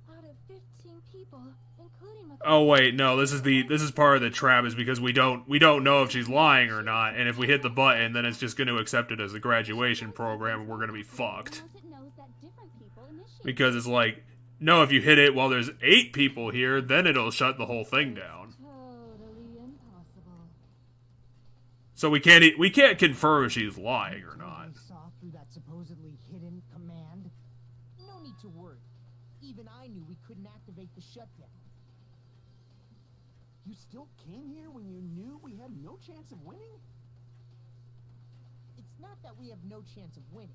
out of 15 people, including my Oh wait, no, this is part of the trap is because we don't know if she's lying or not, and if we hit the button, then it's just going to accept it as a graduation program and we're going to be fucked. It knows that different people initiate. Because it's like, no, if you hit it while there's 8 people here, then it'll shut the whole thing down. Totally impossible. So we can't confirm if she's lying or not. I saw through that supposedly hidden command. No need to worry. Even I knew we couldn't activate the shutdown. You still came here when you knew we had no chance of winning? It's not that we have no chance of winning.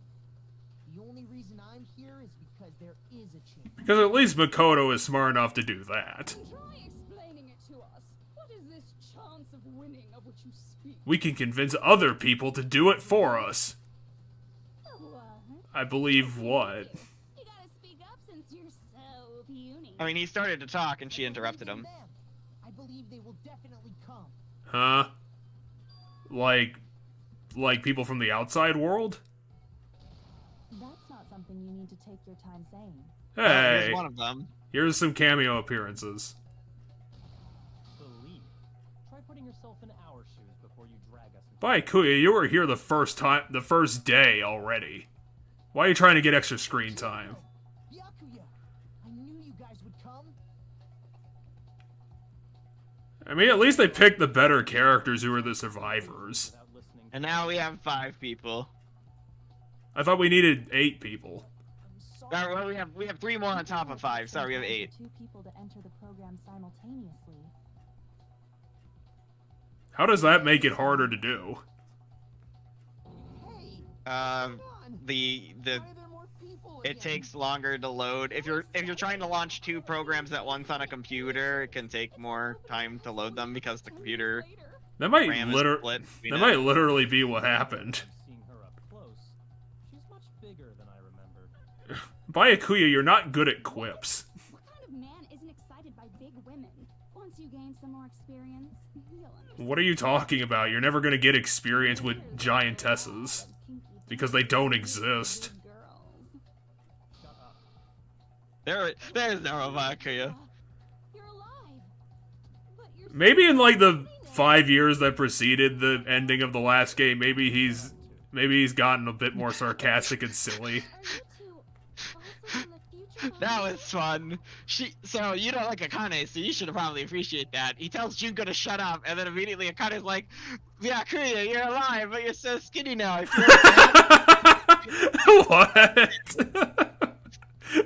The only reason I'm here is because there is a chance. Because at least Makoto is smart enough to do that. Try explaining it to us. What is this chance of winning of which you speak? We can convince other people to do it for us. What? I believe what? You gotta speak up since you're so puny. I mean, he started to talk and she interrupted him. I believe they will definitely come. Huh? Like people from the outside world? That's not something you need to take your time saying. Hey, Here's one of them. here's some cameo appearances. Believe. Try putting yourself in our shoes before you drag us into By Kuya, you were here the first day already. Why are you trying to get extra screen time? Byakuya, I knew you guys would come. I mean, at least they picked the better characters who were the survivors. without listening. And now we have 5 people. I thought we needed 8 people. I'm sorry. Well, we have 3 more on top of 5. Sorry, we have 8. 2 people to enter the program simultaneously. How does that make it harder to do? Hey, Um, come on. the Why are there more people it again? takes longer to load. If you're trying to launch 2 programs at once on a computer, it can take more time to load them because the computer Later. That might RAM is split. that might literally be what happened. Seeing her up close, she's much bigger than I remembered. Byakuya, you're not good at quips. What kind of man isn't excited by big women? Once you gain some more experience, you'll understand. What are you talking about? You're never gonna get experience with giantesses. Because they don't exist. Shut up. There's no Byakuya. You're alive. But you're Maybe in like the 5 years that preceded the ending of the last game, maybe he's gotten a bit more sarcastic and silly. Are you two also from the future? That was fun. So you don't like Akane, so you should probably appreciate that. He tells Junko to shut up, and then immediately Akane's like, "Byakuya, you're alive, but you're so skinny now." I feel What?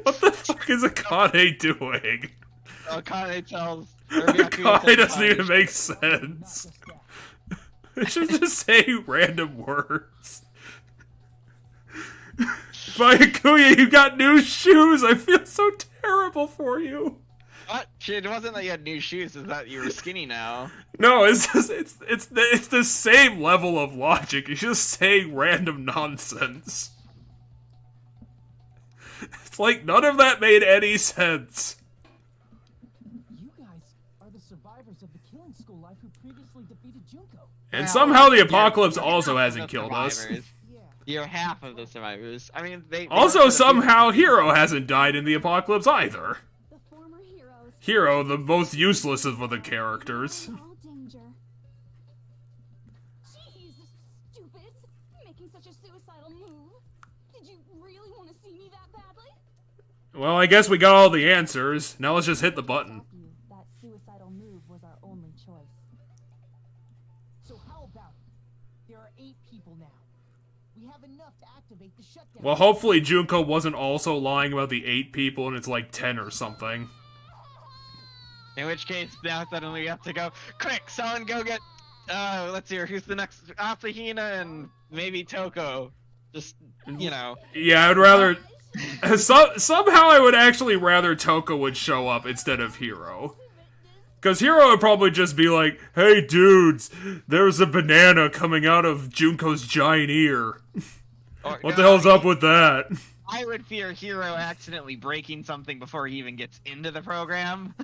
What the fuck is Akane doing? Akane tells. or Byakuya Akane tells doesn't Akane, even make Not sense. just that. It should just say random words. Byakuya, you got new shoes! I feel so terrible for you! What? It wasn't that you had new shoes, it's that you were skinny now. No, it's just, it's the same level of logic. You're just saying random nonsense. It's like none of that made any sense. You guys are the survivors of the killing school life who previously defeated Junko. And Well, somehow the you're- apocalypse you're also half hasn't the killed us. survivors. Yeah. You're half of the survivors. I mean, they Also, worked for the somehow Hero hasn't died in the apocalypse either. The former heroes. Hero, the most useless of the characters. In all danger. Jeez, stupids! Making such a suicidal move. Did you really want to see me that badly? Well, I guess we got all the answers. Now let's just hit the button. That suicidal move was our only choice. So how about it? There are 8 people now. We have enough to activate the shutdown. Well, hopefully Junko wasn't also lying about the 8 people and it's like 10 or something. In which case, now suddenly we have to go, quick, someone go get, let's see, who's the next, Asahina and maybe Toko. Just, you know. Yeah, I would rather... somehow I would actually rather Toko would show up instead of Hero. Because Hero would probably just be like, "Hey dudes, there's a banana coming out of Junko's giant ear. Or, What the hell's up with that?" I would fear Hero accidentally breaking something before he even gets into the program.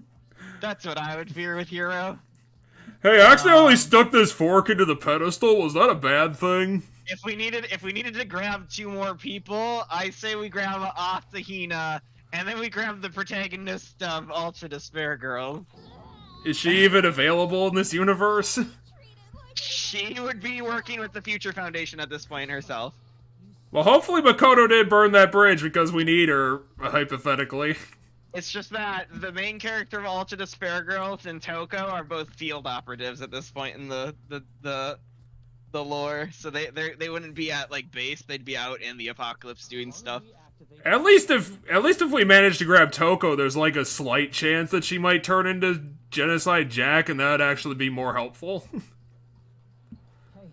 That's what I would fear with Hero. Hey, I accidentally stuck this fork into the pedestal. Was that a bad thing? If we needed to grab 2 more people, I say we grab Asahina, and then we grab the protagonist of Ultra Despair Girl. Is she even available in this universe? She would be working with the Future Foundation at this point herself. Well, hopefully Makoto did burn that bridge because we need her, hypothetically. It's just that the main character of Ultra Despair Girls and Toko are both field operatives at this point in the lore, so they wouldn't be at like base; they'd be out in the apocalypse doing stuff. At least if we manage to grab Toko, there's like a slight chance that she might turn into Genocide Jack, and that'd actually be more helpful. Hey,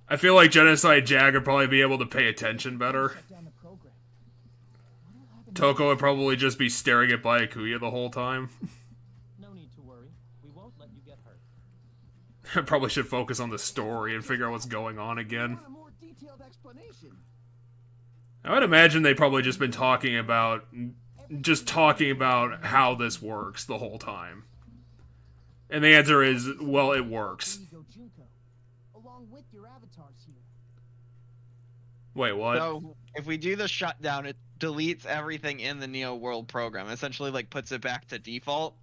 I feel like Genocide Jack would probably be able to pay attention better. Shut down the program. What'll happen Toko would probably just be staring at Byakuya the whole time. No need to worry. We won't let you get hurt. I probably should focus on the story and figure out what's going on I again. want a more detailed explanation. I would imagine they've probably just been talking about how this works the whole time. And the answer is, well, it works. Inigo Junko, along with your avatars here. Wait, what? So if we do the shutdown, it deletes everything in the Neo World program. Essentially, like puts it back to default,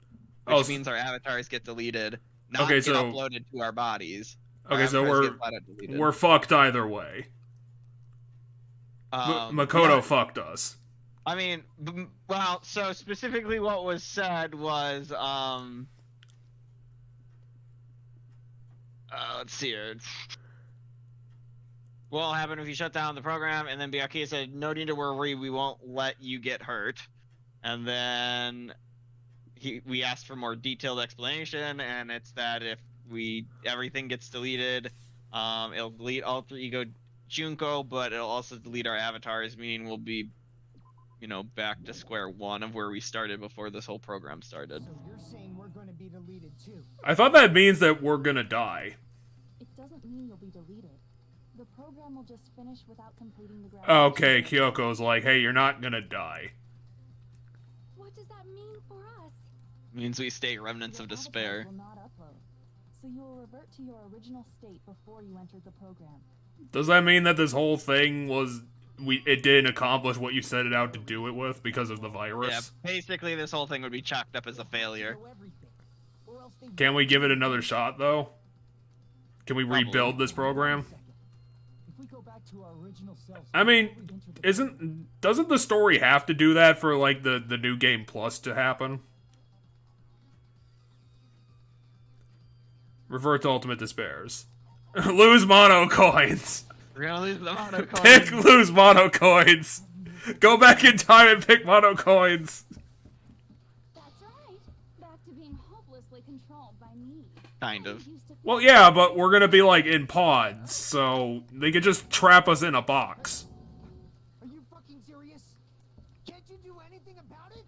which Oh, means our avatars get deleted, not Okay, get so- uploaded to our bodies. Our Okay, so avatars get flat out deleted. we're fucked either way. Makoto yeah, fucked us. I mean, well, so specifically what was said was, let's see here. What'll happen if you shut down the program? And then Byakuya said, no need to worry, we won't let you get hurt. And then we asked for more detailed explanation, and it's that if everything gets deleted, it'll delete Alter Ego Junko, but it'll also delete our avatars, meaning we'll be, back to square one of where we started before this whole program started. So you're saying we're going to be deleted too? I thought that means that we're gonna die. It doesn't mean you'll be deleted. The program will just finish without completing the ground. Okay, Kyoko's like, hey, you're not gonna die. What does that mean for us? Means we stay remnants Your of despair. avatars will not upload, so you will revert to your original state before you entered the program. Does that mean that this whole thing it didn't accomplish what you set it out to do it with because of the Yeah, virus? basically this whole thing would be chalked up as a failure. Know everything, or else they Can we give it another shot, though? Can we Probably. rebuild this program? If we go back to our original selves, I mean, before we enter the doesn't the story have to do that for, like, the New Game Plus to happen? Revert to Ultimate Despairs. Lose mono coins! We're gonna lose the mono coin. Pick lose mono coins! Go back in time and pick mono coins! That's right. Back to being hopelessly controlled by me. Kind of. Used to Well, yeah, but we're gonna be, like, in pods, so they could just trap us in a box. Are you fucking serious? Can't you do anything about it?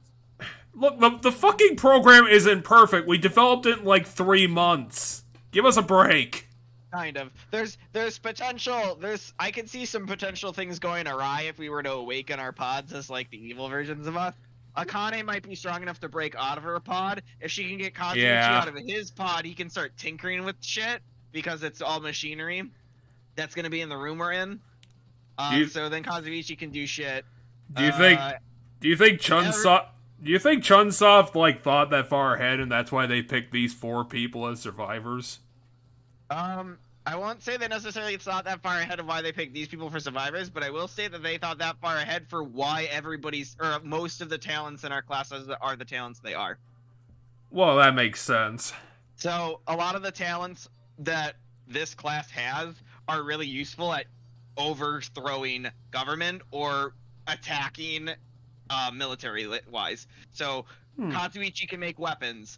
Look, the fucking program isn't perfect. We developed it in, like, 3 months. Give us a break. Kind of. There's potential. I can see some potential things going awry if we were to awaken our pods as like the evil versions of us. Akane might be strong enough to break out of her pod. If she can get Kazuichi Yeah. out of his pod, he can start tinkering with shit because it's all machinery. That's gonna be in the room we're in. Do you- So then Kazuichi can do shit. Do you think Chunsoft like thought that far ahead and that's why they picked these 4 people as survivors? I won't say they necessarily thought that far ahead of why they picked these people for survivors, but I will say that they thought that far ahead for why most of the talents in our classes are the talents they are. Well, that makes sense. So a lot of the talents that this class has are really useful at overthrowing government or attacking military-wise. So Katsuichi can make weapons.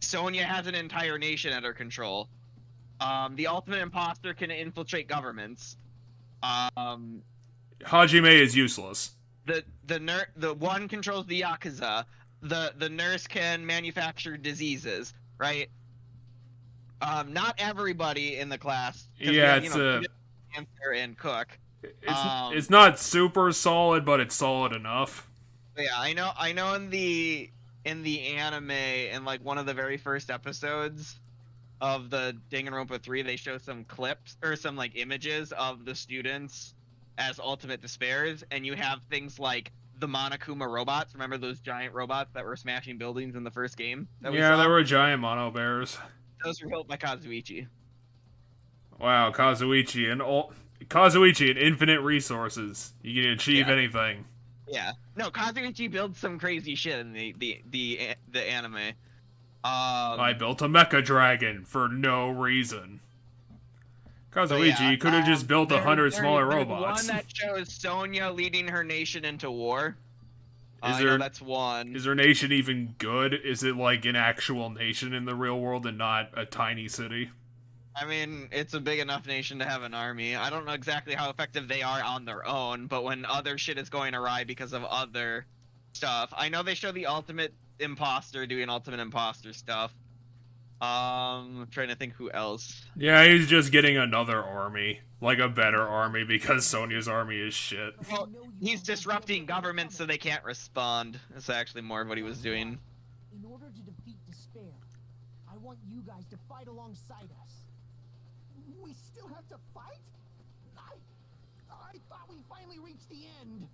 Sonya has an entire nation at her control. The ultimate imposter can infiltrate governments. Hajime is useless. The one controls the Yakuza. The nurse can manufacture diseases, right? Not everybody in the class. 'Cause we Yeah, have, it's answer and cook. it's not super solid, but it's solid enough. Yeah, I know in the anime, in like one of the very first episodes of the Danganronpa 3, they show some clips or some like images of the students as Ultimate Despairs, and you have things like the Monokuma robots. Remember those giant robots that were smashing buildings in the first game? That we Yeah, saw? there were giant mono bears. Those were built by Kazuichi. Wow, Kazuichi and infinite resources. You can achieve Yeah. anything. Yeah. No, Kazuichi builds some crazy shit in the anime. I built a mecha dragon for no reason. Kazuichi could have just built 100 smaller robots. One that shows Sonya leading her nation into war. Is I know there- that's one. Is their nation even good? Is it like an actual nation in the real world and not a tiny city? I mean, it's a big enough nation to have an army. I don't know exactly how effective they are on their own, but when other shit is going awry because of other stuff, I know they show the ultimate imposter doing ultimate imposter stuff. I'm trying to think who else. Yeah, he's just getting another army. Like a better army, because Sonya's army is shit. Well, he's disrupting governments so they can't respond. That's actually more of what he was doing. In order to defeat despair, I want you guys to fight alongside us. We still have to fight? I thought we finally reached the end.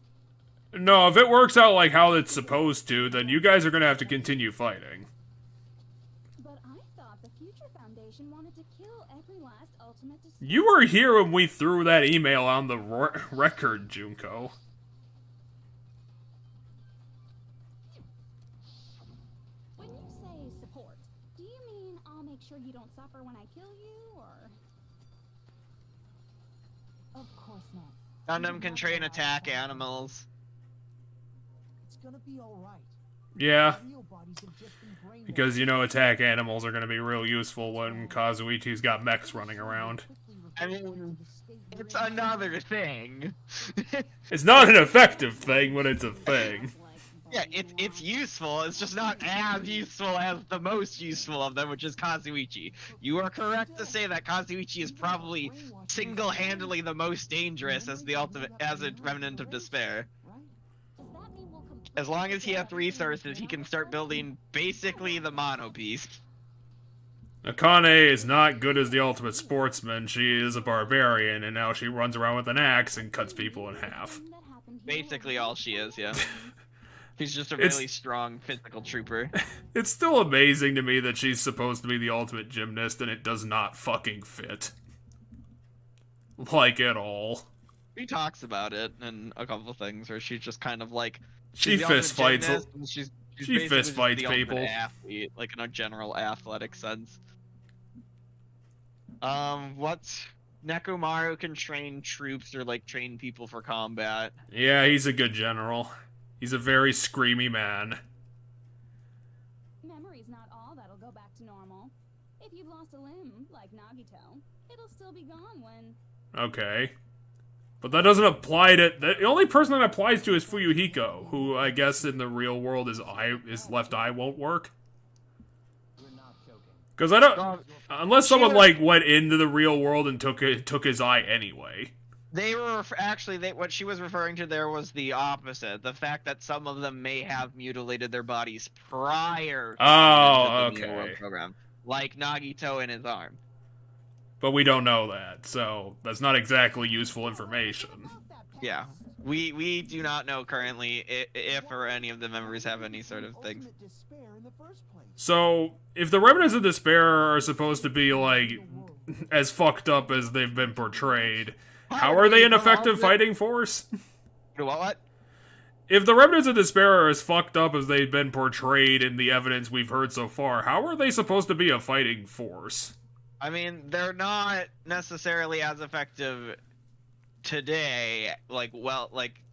No, if it works out like how it's supposed to, then you guys are gonna have to continue fighting. But I thought the Future Foundation wanted to kill every last ultimate despair. You were here when we threw that email on the record, Junko. When you say support, do you mean I'll make sure you don't suffer when I kill you, or? Of course not. Gundam can train attack animals. It's gonna be alright. Yeah, Real bodies have just been brainwashed. because you know attack animals are gonna be real useful when Kazuichi's got mechs running around. I mean, it's another thing. It's not an effective thing, but it's a thing. Yeah, it's useful. It's just not as useful as the most useful of them, which is Kazuichi. You are correct to say that Kazuichi is probably single-handedly the most dangerous as the ultimate, as a remnant of despair. Does that mean we'll As long as he has resources, he can start building basically the mono piece. Akane is not good as the ultimate sportsman. She is a barbarian, and now she runs around with an axe and cuts people in half. Basically all she is, yeah. He's just a It's- really strong physical trooper. It's still amazing to me that she's supposed to be the ultimate gymnast, and it does not fucking fit. Like, at all. He talks about it in a couple of things where she's just kind of like... She she's the ultimate fist fights- gymnast, and she's she basically fist just fights the ultimate people. athlete, like in a general athletic sense. What's... Nekomaru can train troops or like train people for combat. Yeah, he's a good general. He's a very screamy man. Memory's not all that'll go back to normal. If you've lost a limb, like Nagito, it'll still be gone when... Okay. But that doesn't apply to... The only person that applies to is Fuyuhiko, who I guess in the real world his left eye won't work. Because I don't... Unless someone, like, went into the real world and took his eye anyway. They were actually what she was referring to there was the opposite. The fact that some of them may have mutilated their bodies prior to Oh, the Neo World okay. program, like Nagito in his arm. But we don't know that, so that's not exactly useful information. Yeah, we do not know currently if or any of the members have any sort of thing. Ultimate despair in the first place. So, if the Remnants of Despair are supposed to be, like, as fucked up as they've been portrayed, how are they an effective fighting force? What? If the Remnants of Despair are as fucked up as they've been portrayed in the evidence we've heard so far, how are they supposed to be a fighting force? I mean, they're not necessarily as effective today, like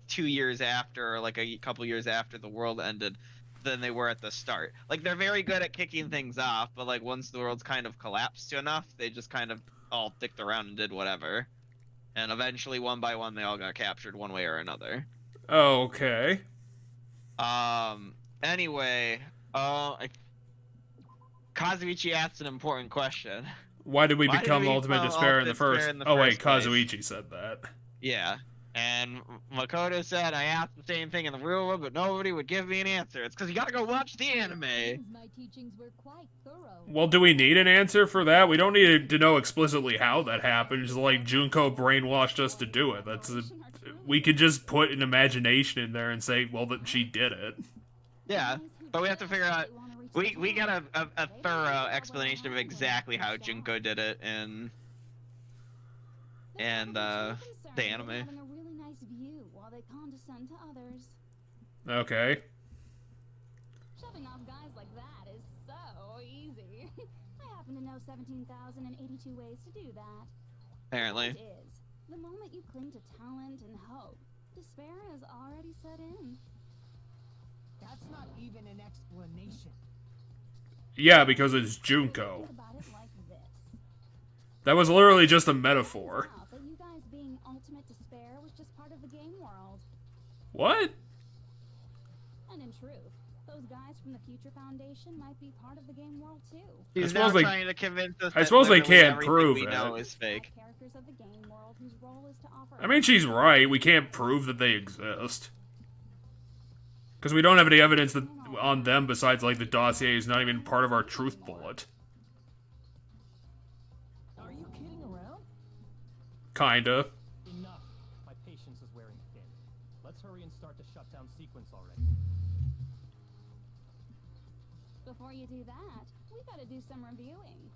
2 years after, or like a couple years after the world ended, than they were at the start. Like, they're very good at kicking things off, but like once the world's kind of collapsed enough, they just kind of all dicked around and did whatever. And eventually, one by one, they all got captured one way or another. Okay. Anyway, Kazuichi asked an important question. Why did we Why did become we Ultimate become Despair in the Ultimate first... Despair in the Oh wait, first place? Kazuichi said that. Yeah. And Makoto said, I asked the same thing in the real world, but nobody would give me an answer. It's because you gotta go watch the anime. My teachings were quite thorough. Well, do we need an answer for that? We don't need to know explicitly how that happened. Just like Junko brainwashed us to do it. We could just put an imagination in there and say, well, that she did it. Yeah, but we have to figure out... We got a thorough explanation of exactly how Junko did it in the anime. Having a really nice view while they condescend to others. Okay. Shoving off guys like that is so easy. I happen to know 17,082 ways to do that. Apparently. It is. The moment you cling to talent and hope, despair has already set in. That's not even an explanation. Yeah, because it's Junko. Think about it like this. That was literally just a metaphor. Wow, but you guys being ultimate despair was just part of the game world. What? And in truth, those guys from the Future Foundation might be part of the game world too. He's suppose now they- trying to convince us I that suppose they literally can't everything prove we it. know is fake. Characters of the game world whose role is to offer. I mean, she's right. We can't prove that they exist. Because we don't have any evidence that on them besides, like, the dossier is not even part of our truth bullet. Are you kidding around? Kinda. Enough. My patience is wearing thin. Let's hurry and start the shutdown sequence already. Before you do that, we gotta do some reviewing.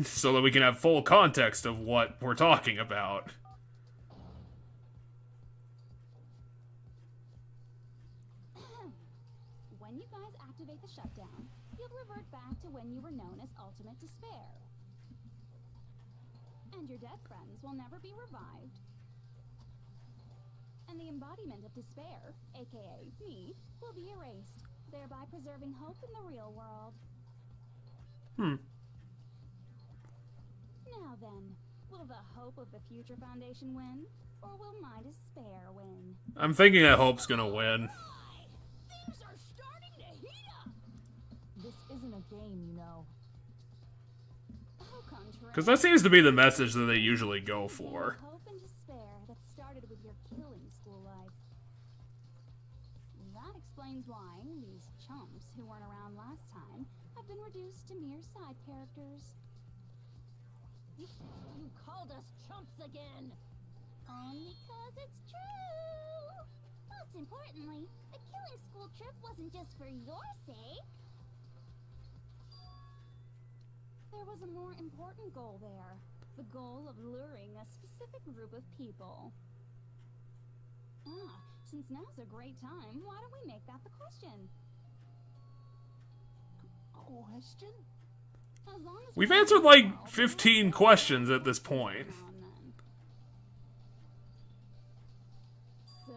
So that we can have full context of what we're talking about. When you guys activate the shutdown, you'll revert back to when you were known as Ultimate Despair. And your dead friends will never be revived. And the embodiment of despair, aka me, will be erased, thereby preserving hope in the real world. Now then, will the hope of the Future Foundation win, or will my despair win? I'm thinking that Hope's gonna win. Things are starting to heat up! This isn't a game, you know. Au contraire. Because that seems to be the message that they usually go for. Hope and despair that started with your killing school life. That explains why these chumps who weren't around last time have been reduced to mere side characters. You called us chumps again! Only 'cause it's true! Most importantly, the killing school trip wasn't just for your sake. There was a more important goal there. The goal of luring a specific group of people. Since now's a great time, why don't we make that the question? Question? As long as We've we're answered in like the world, 15 questions at this point. then. So,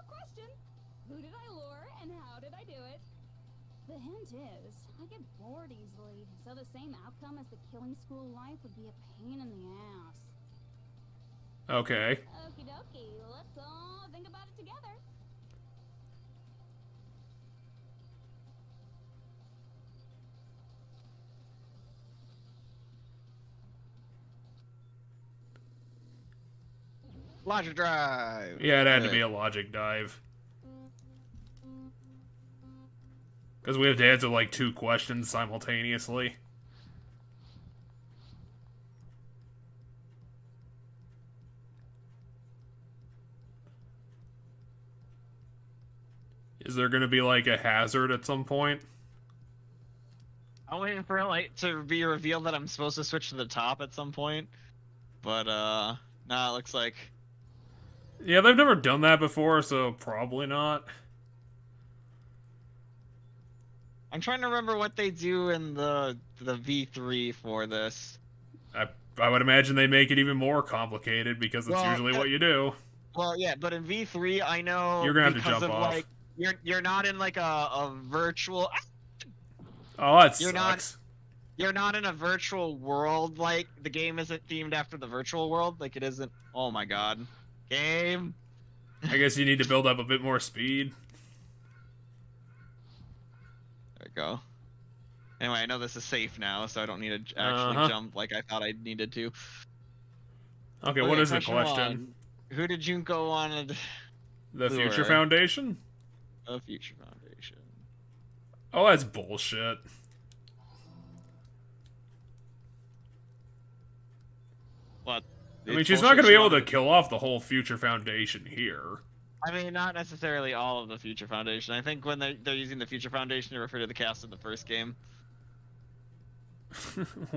question. Who did I lure and how did I do it? The hint is, I get bored easily, so the same outcome as the killing school life would be a pain in the ass. Okay. Okie dokie, let's all think about it together. Logic drive. Yeah, it had to be a logic dive. Because we have to answer like 2 questions simultaneously. Is there going to be like a hazard at some point? I'm waiting for it to be revealed that I'm supposed to switch to the top at some point. But nah, it looks like Yeah, they've never done that before, so probably not. I'm trying to remember what they do in the V3 for this. I would imagine they make it even more complicated because it's Well, usually what you do. Well, yeah, but in V3 I know You're gonna have to because jump of off. like you're not in like a virtual Oh, that You're not- sucks. you're not in a virtual world. Like the game isn't themed after the virtual world. Like it isn't. Oh my god, game. I guess you need to build up a bit more speed. There we go. Anyway, I know this is safe now, so I don't need to actually Uh-huh. jump like I thought I needed to. Okay, what is the question? one. Who did Junko wanted? The Future Lure. Foundation? A Future Foundation. Oh, that's bullshit. What? I mean, she's not going to be able to kill off the whole Future Foundation here. I mean, not necessarily all of the Future Foundation. I think when they're using the Future Foundation to refer to the cast of the first game.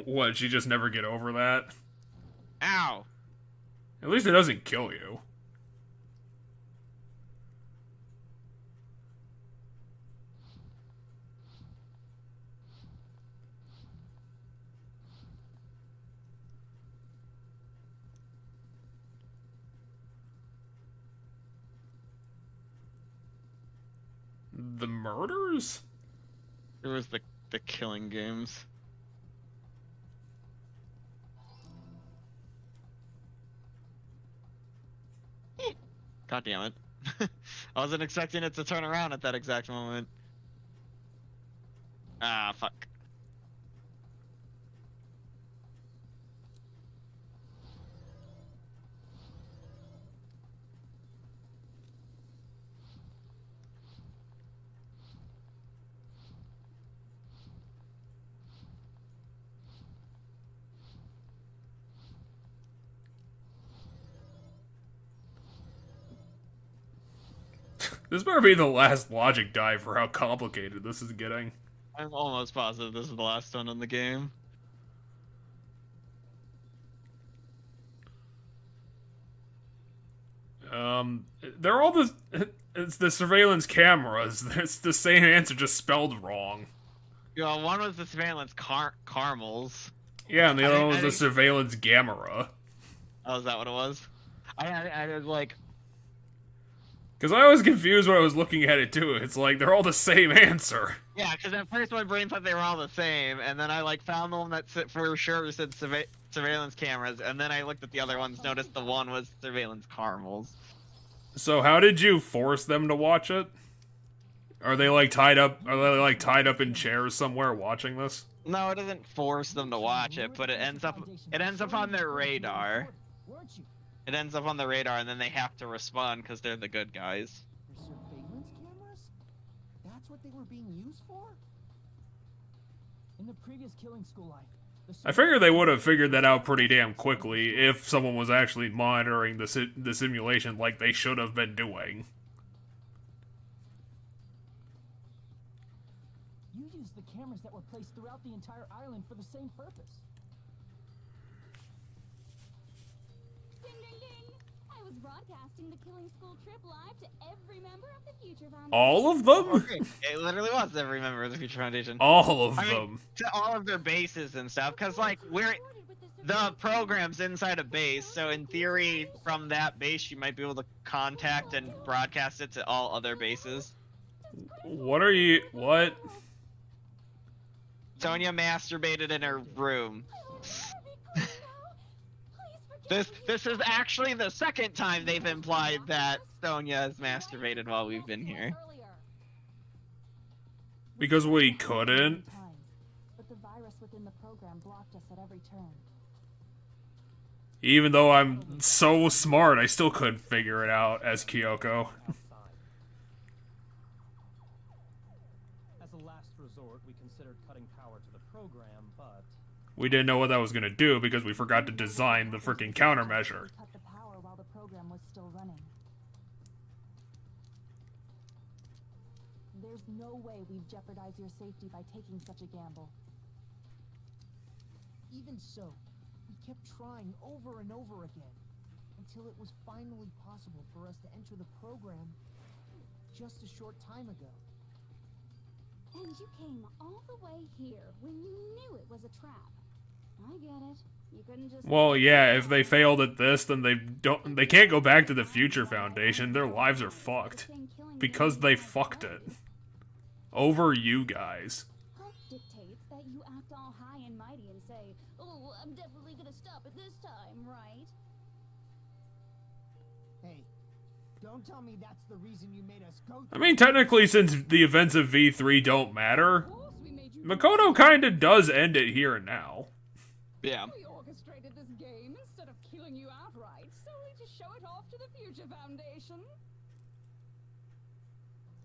What, she just never get over that? Ow! At least it doesn't kill you. The murders? It was the killing games. God damn it. I wasn't expecting it to turn around at that exact moment. Ah, fuck. This better be the last logic dive for how complicated this is getting. I'm almost positive this is the last one in the game. They're all it's the surveillance cameras. It's the same answer, just spelled wrong. Yeah, one was the surveillance caramels. Yeah, and the other one was the think- surveillance gamera. Oh, is that what it was? I was like, Because I was confused when I was looking at it too. It's like they're all the same answer. yeah, because at first my brain thought they were all the same, and then I like found the one that for sure said surveillance cameras, and then I looked at the other ones, noticed the one was surveillance caramels. So how did you force them to watch it? Are they like tied up? Are they like tied up in chairs somewhere watching this? No, it doesn't force them to watch it, but it ends up on their radar. Weren't you? It ends up on the radar, and then they have to respond because they're the good guys. The surveillance cameras? That's what they were being used for? In the previous killing school life, I figure they would have figured that out pretty damn quickly if someone was actually monitoring the simulation like they should have been doing. you used the cameras that were placed throughout the entire island for the same purpose. Ding ding ding! I was broadcasting the killing school trip live to every member of the Future Foundation. All of them? It literally was every member of the Future Foundation. All of I mean, them. to all of their bases and stuff, because like the program's inside a base, so in theory, from that base, you might be able to contact and broadcast it to all other bases. What are you? What? Sonya masturbated in her room. This is actually the second time they've implied that Sonya has masturbated while we've been here. Because we couldn't. But the virus within the program blocked us at every turn. Even though I'm so smart, I still couldn't figure it out as Kyoko. As a last resort, we considered cutting power to the program, but We didn't know what that was gonna do because we forgot to design the freaking countermeasure. Cut the power while the program was still running. There's no way we've jeopardized your safety by taking such a gamble. Even so, we kept trying over and over again until it was finally possible for us to enter the program just a short time ago. And you came all the way here when you knew it was a trap. I get it. You couldn't just... Well, yeah, if they failed at this, then they can't go back to the Future Foundation. Their lives are fucked. Because they fucked it. Over you guys. Health dictates that you act all high and mighty and say, "Oh, I'm definitely gonna stop it this time, right?" Hey, don't tell me that's the reason you made us go I mean, technically, since the events of V3 don't matter, Makoto kinda does end it here and now. Yeah. We orchestrated this game instead of killing you outright, solely to show it off to the Future Foundation.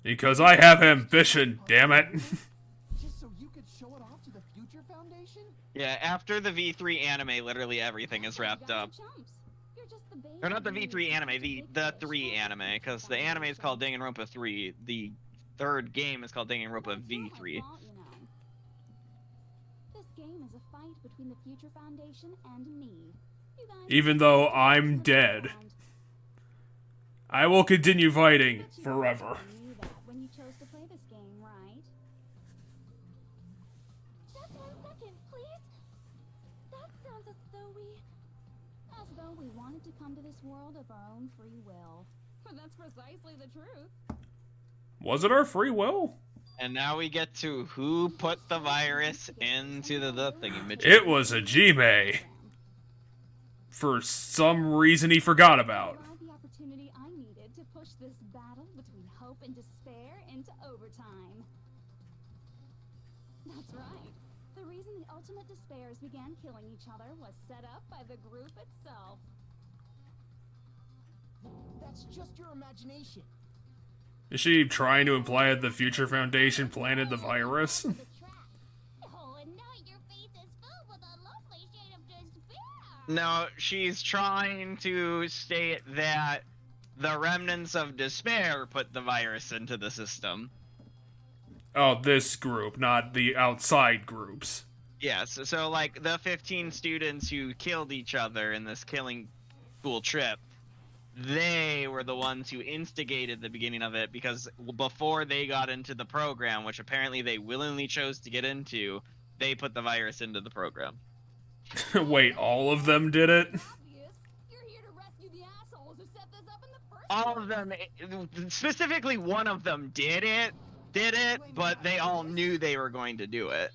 Because I have ambition, damn it. Just so you could show it off to the Future Foundation? Yeah, after the V3 anime, literally everything is wrapped up. Or not the V3 anime, the 3 anime, because the anime is called Danganronpa 3, the third game is called Danganronpa V3. This game is a fight between the Future Foundation and me. You guys Even though I'm dead. I will continue fighting forever. You knew that when you chose to play this game, right? Just 1 second, please. That sounds as though we wanted to come to this world of our own free will. But that's precisely the truth. Was it our free will? And now we get to who put the virus into the thingy. It was Hajime. For some reason he forgot about. The opportunity I needed to hope and despair into overtime. That's right. The reason the ultimate despairs began killing each other was set up by the group itself. That's just your imagination. Is she trying to imply that the Future Foundation planted the virus? The trap. Oh, and now your face is filled with a lovely shade of despair. No, she's trying to state that the remnants of despair put the virus into the system. Oh, this group, not the outside groups. Yes, so like the 15 students who killed each other in this killing school trip, they were the ones who instigated the beginning of it, because before they got into the program, which apparently they willingly chose to get into, they put the virus into the program. Wait, all of them did it? Obvious. You're here to rescue the assholes who set this up in the first All place. of them, specifically one of them did it, but they all knew they were going to do it.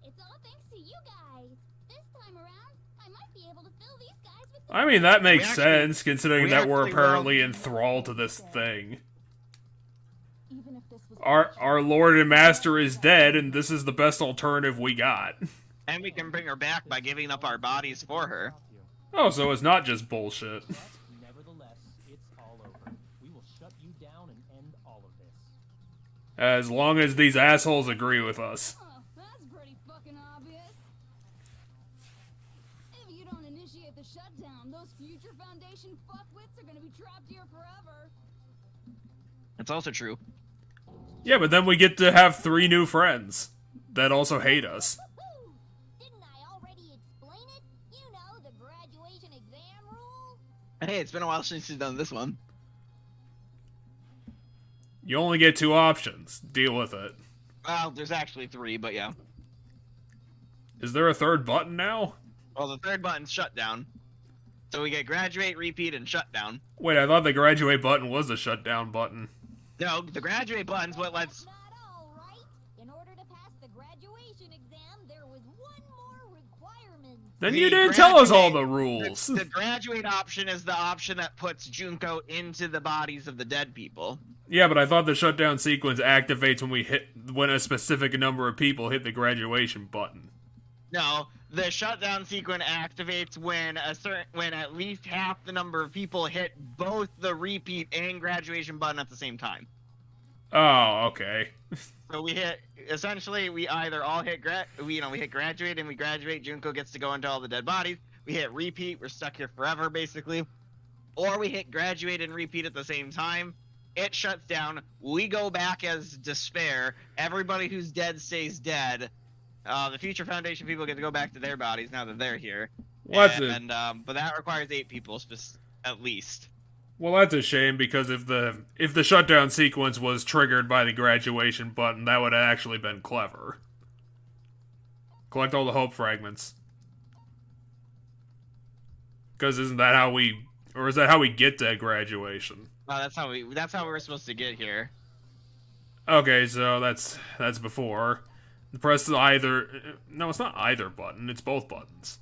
It's all thanks to you guys. This time around, I might be able to fill these guys with I mean, that makes We actually- sense, considering we that we're actually apparently enthralled to this thing. even if this was Our Lord and Master is dead, and this is the best alternative we got. And we can bring her back by giving up our bodies for her. Oh, so it's not just bullshit. But nevertheless, it's all over. We will shut you down and end all of this. As long as these assholes agree with us. Oh, that's pretty fucking obvious. If you don't initiate the shutdown, those Future Foundation fuckwits are gonna be trapped here forever. It's also true. Yeah, but then we get to have 3 new friends that also hate us. Woo-hoo! Didn't I already explain it? You know, the graduation exam rule? Hey, it's been a while since she's done this one. You only get 2 options. Deal with it. Well, there's actually 3, but yeah. Is there a 3rd button now? Well, the 3rd button's shutdown. So we get graduate, repeat, and shutdown. Wait, I thought the graduate button was the shutdown button. No, the graduate button's what lets... Not all, right? In order to pass the graduation exam, there was one more requirement. Then The you didn't tell us all the graduate- rules. The graduate option is the option that puts Junko into the bodies of the dead people. Yeah, but I thought the shutdown sequence activates when a specific number of people hit the graduation button. No, the shutdown sequence activates when at least half the number of people hit both the repeat and graduation button at the same time. Oh, okay. So we either all hit we hit graduate and we graduate. Junko gets to go into all the dead bodies. We hit repeat. We're stuck here forever, basically. Or we hit graduate and repeat at the same time. It shuts down. We go back as despair. Everybody who's dead stays dead. The Future Foundation people get to go back to their bodies now that they're here. Well, But that requires 8 people, at least. well, that's a shame, because if the shutdown sequence was triggered by the graduation button, that would have actually been clever. Collect all the hope fragments. Because isn't that how we... Or is that how we get to graduation? That's how we're supposed to get here. Okay, so that's before. Press either... No, it's not either button. It's both buttons.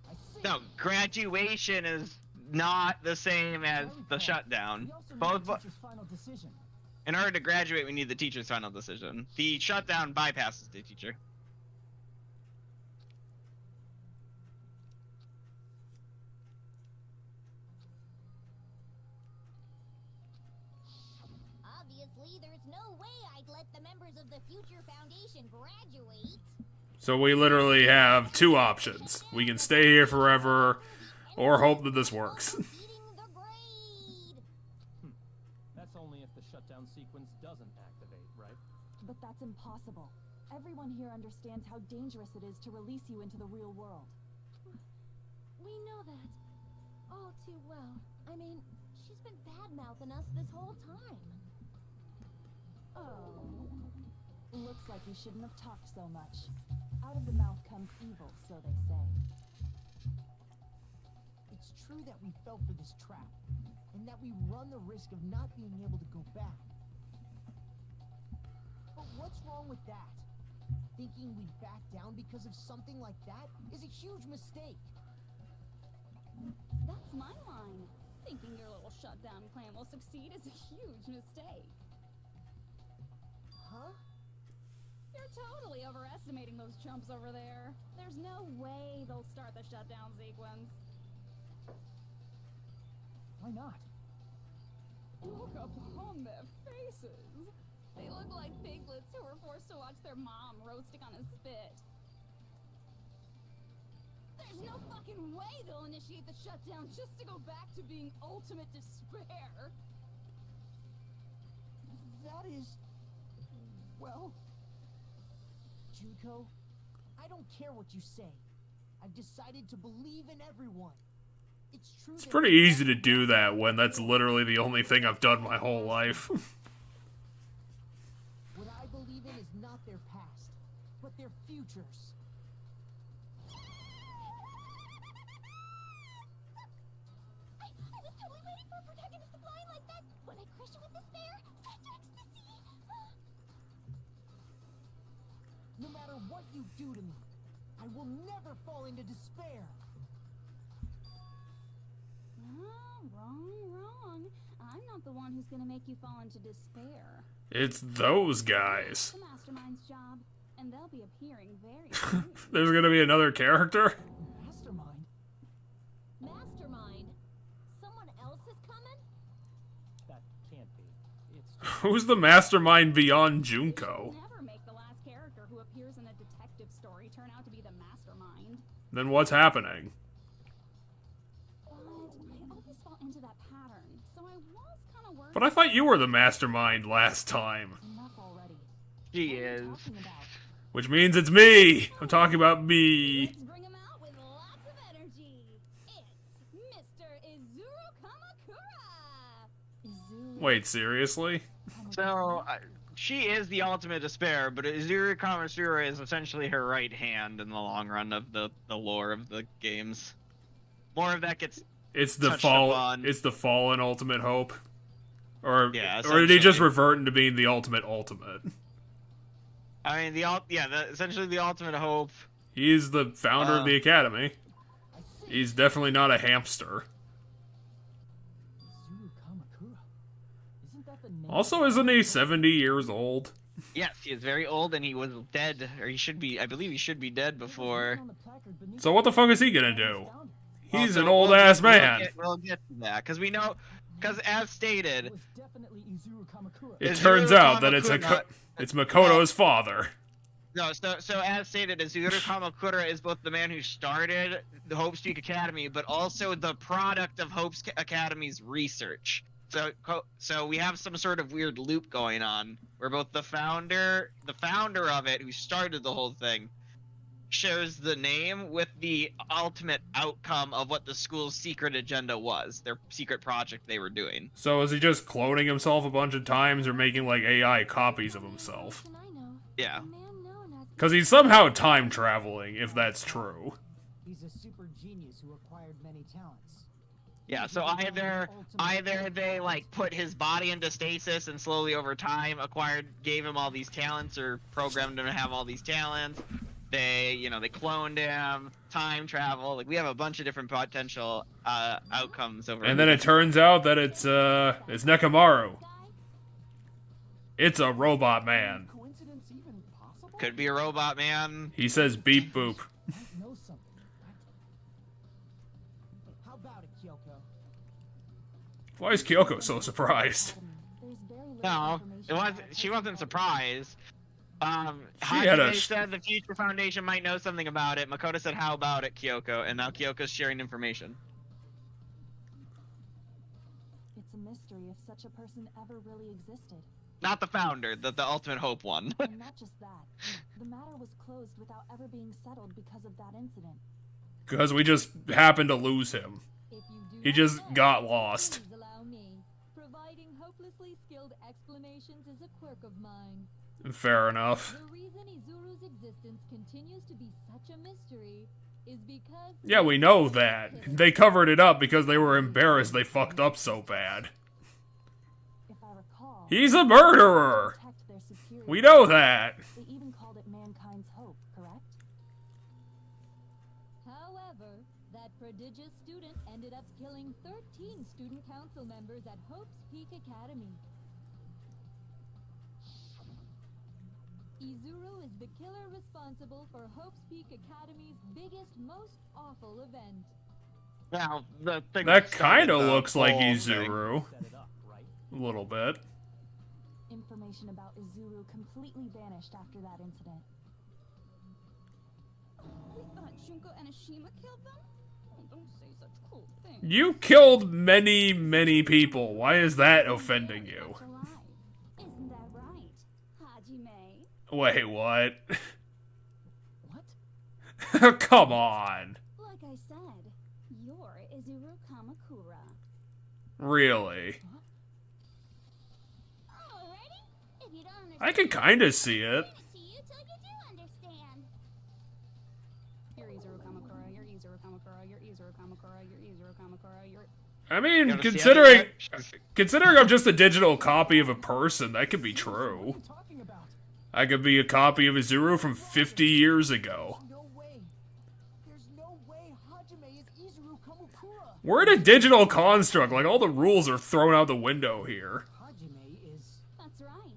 I see. No, graduation is not the same as the shutdown. We also need Both the bu- teacher's final decision. In order to graduate, we need the teacher's final decision. The shutdown bypasses the teacher. Obviously, there's no way I'd let the members of the Future Foundation graduate. So we literally have 2 options. We can stay here forever, or hope that this works. Eating the grade. That's only if the shutdown sequence doesn't activate, right? But that's impossible. Everyone here understands how dangerous it is to release you into the real world. We know that. All too well. I mean, she's been bad-mouthing us this whole time. Oh. Looks like you shouldn't have talked so much. Out of the mouth comes evil, so they say. It's true that we fell for this trap, and that we run the risk of not being able to go back. But what's wrong with that? Thinking we'd back down because of something like that is a huge mistake. That's my line. Thinking your little shutdown plan will succeed is a huge mistake. Huh? You're totally overestimating those chumps over there. There's no way they'll start the shutdown sequence. Why not? Look upon their faces. They look like piglets who were forced to watch their mom roasting on a spit. There's no fucking way they'll initiate the shutdown just to go back to being ultimate despair. That is... well... Junko, I don't care what you say. I've decided to believe in everyone. It's true. It's pretty easy to do that when that's literally the only thing I've done my whole life. What I believe in is not their past, but their futures. I was totally waiting for a protagonist to blind like that when I crushed it with despair, such ecstasy. No matter what you do to me, I will never fall into despair. Wrong. I'm not the one who's gonna make you fall into despair. It's those guys. The mastermind's job, and they'll be appearing very soon. There's gonna be another character? Mastermind? Mastermind. Someone else is coming? That can't be. It's just... Who's the mastermind beyond Junko? Never make the last character who appears in a detective story turn out to be the mastermind. Then what's happening? But I always fall into that pattern, so I was kind of worried. But I thought you were the mastermind last time. Enough already. She What are is. you talking about? Which means it's me! I'm talking about me. Let's bring him out with lots of energy. It's Mr. Izuru Kamakura. Izuru Wait, seriously? So, she is the ultimate despair, but Izuru Kamasura is essentially her right hand in the long run of the lore of the games. More of that gets... It's the Touched fall. upon. It's the fallen ultimate hope, or Yeah, or did he just essentially. revert into being the ultimate ultimate? I mean, essentially the ultimate hope. He's the founder of the academy. I see. He's definitely not a hamster. Izuru Kamakura. Isn't that the name? Also, isn't he 70 years old? Yes, he is very old and he was dead, or he should be, I believe he should be dead before... On the placard beneath So what the fuck is he gonna do? founder. He's Also, an old ass man. We'll get to that, because we know, because as It stated, was definitely Izuru Kamakura. It Izuru turns out that it's Kamakura- it's Makoto's father. no, so as stated, Izuru Kamakura is both the man who started the Hope Streak Academy, but also the product of Hope Academy's research. So we have some sort of weird loop going on, where both the founder of it, who started the whole thing, shows the name with the ultimate outcome of what the school's secret agenda was, their secret project they were doing. So is he just cloning himself a bunch of times or making like AI copies of himself? Person I know, Yeah. a man known as Because he's somehow time traveling, if that's true. He's a super genius who acquired many talents. Yeah, so either they like put his body into stasis and slowly over time gave him all these talents or programmed him to have all these talents. They cloned him, time travel. Like we have a bunch of different potential outcomes over. And then it turns out that it's Nekomaru. It's a robot man. Coincidence even possible? could be a robot man. He says beep boop. Might know something, right? How about it, Kyoko? Why is Kyoko so surprised? There's very little No, information it was. about She what's wasn't involved. surprised. had a Hajime said the Future Foundation might know something about it. Makoto said, "How about it, Kyoko?" And now Kyoko's sharing information. It's a mystery if such a person ever really existed. Not the founder, the ultimate hope one. And not just that. The matter was closed without ever being settled because of that incident. Because we just happened to lose him. If you do He not just know, got lost. please allow me. Providing hopelessly skilled explanations is a quirk of mine. Fair enough. The reason Izuru's existence continues to be such a mystery is because... Yeah, we know that. They covered it up because they were embarrassed they fucked up so bad. If I recall, He's a murderer! protect their superior. We know that. They even called it mankind's hope, correct? However, That prodigious student ended up killing 13 student council members at Hope's Peak Academy. Izuru is the killer responsible for Hope's Peak Academy's biggest, most awful event. Now, the thing That kind started of the looks like whole thing. Izuru. Set it up, right? A little bit. Information about Izuru completely vanished after that incident. We thought Junko and Ashima killed them? Oh, don't say such cruel things. You killed many, many people. Why is that offending you? Alive. Isn't that right, Hajime? Wait, what? What? Come on. Like I said, you're Izuru Kamakura. Really? Alrighty? If you don't understand, I can kind of see it. see you till you do understand. You're Izuru Kamakura, you're Izuru Kamakura, you're Izuru Kamakura, you're Izuru Kamakura, you're... I mean, You wanna see considering everything? considering I'm just a digital copy of a person, that could be What are true. you talking about? I could be a copy of Izuru from 50 years ago. No way. There's no way Hajime is Izuru Kamukura. We're in a digital construct, like all the rules are thrown out the window here. Hajime is... That's right.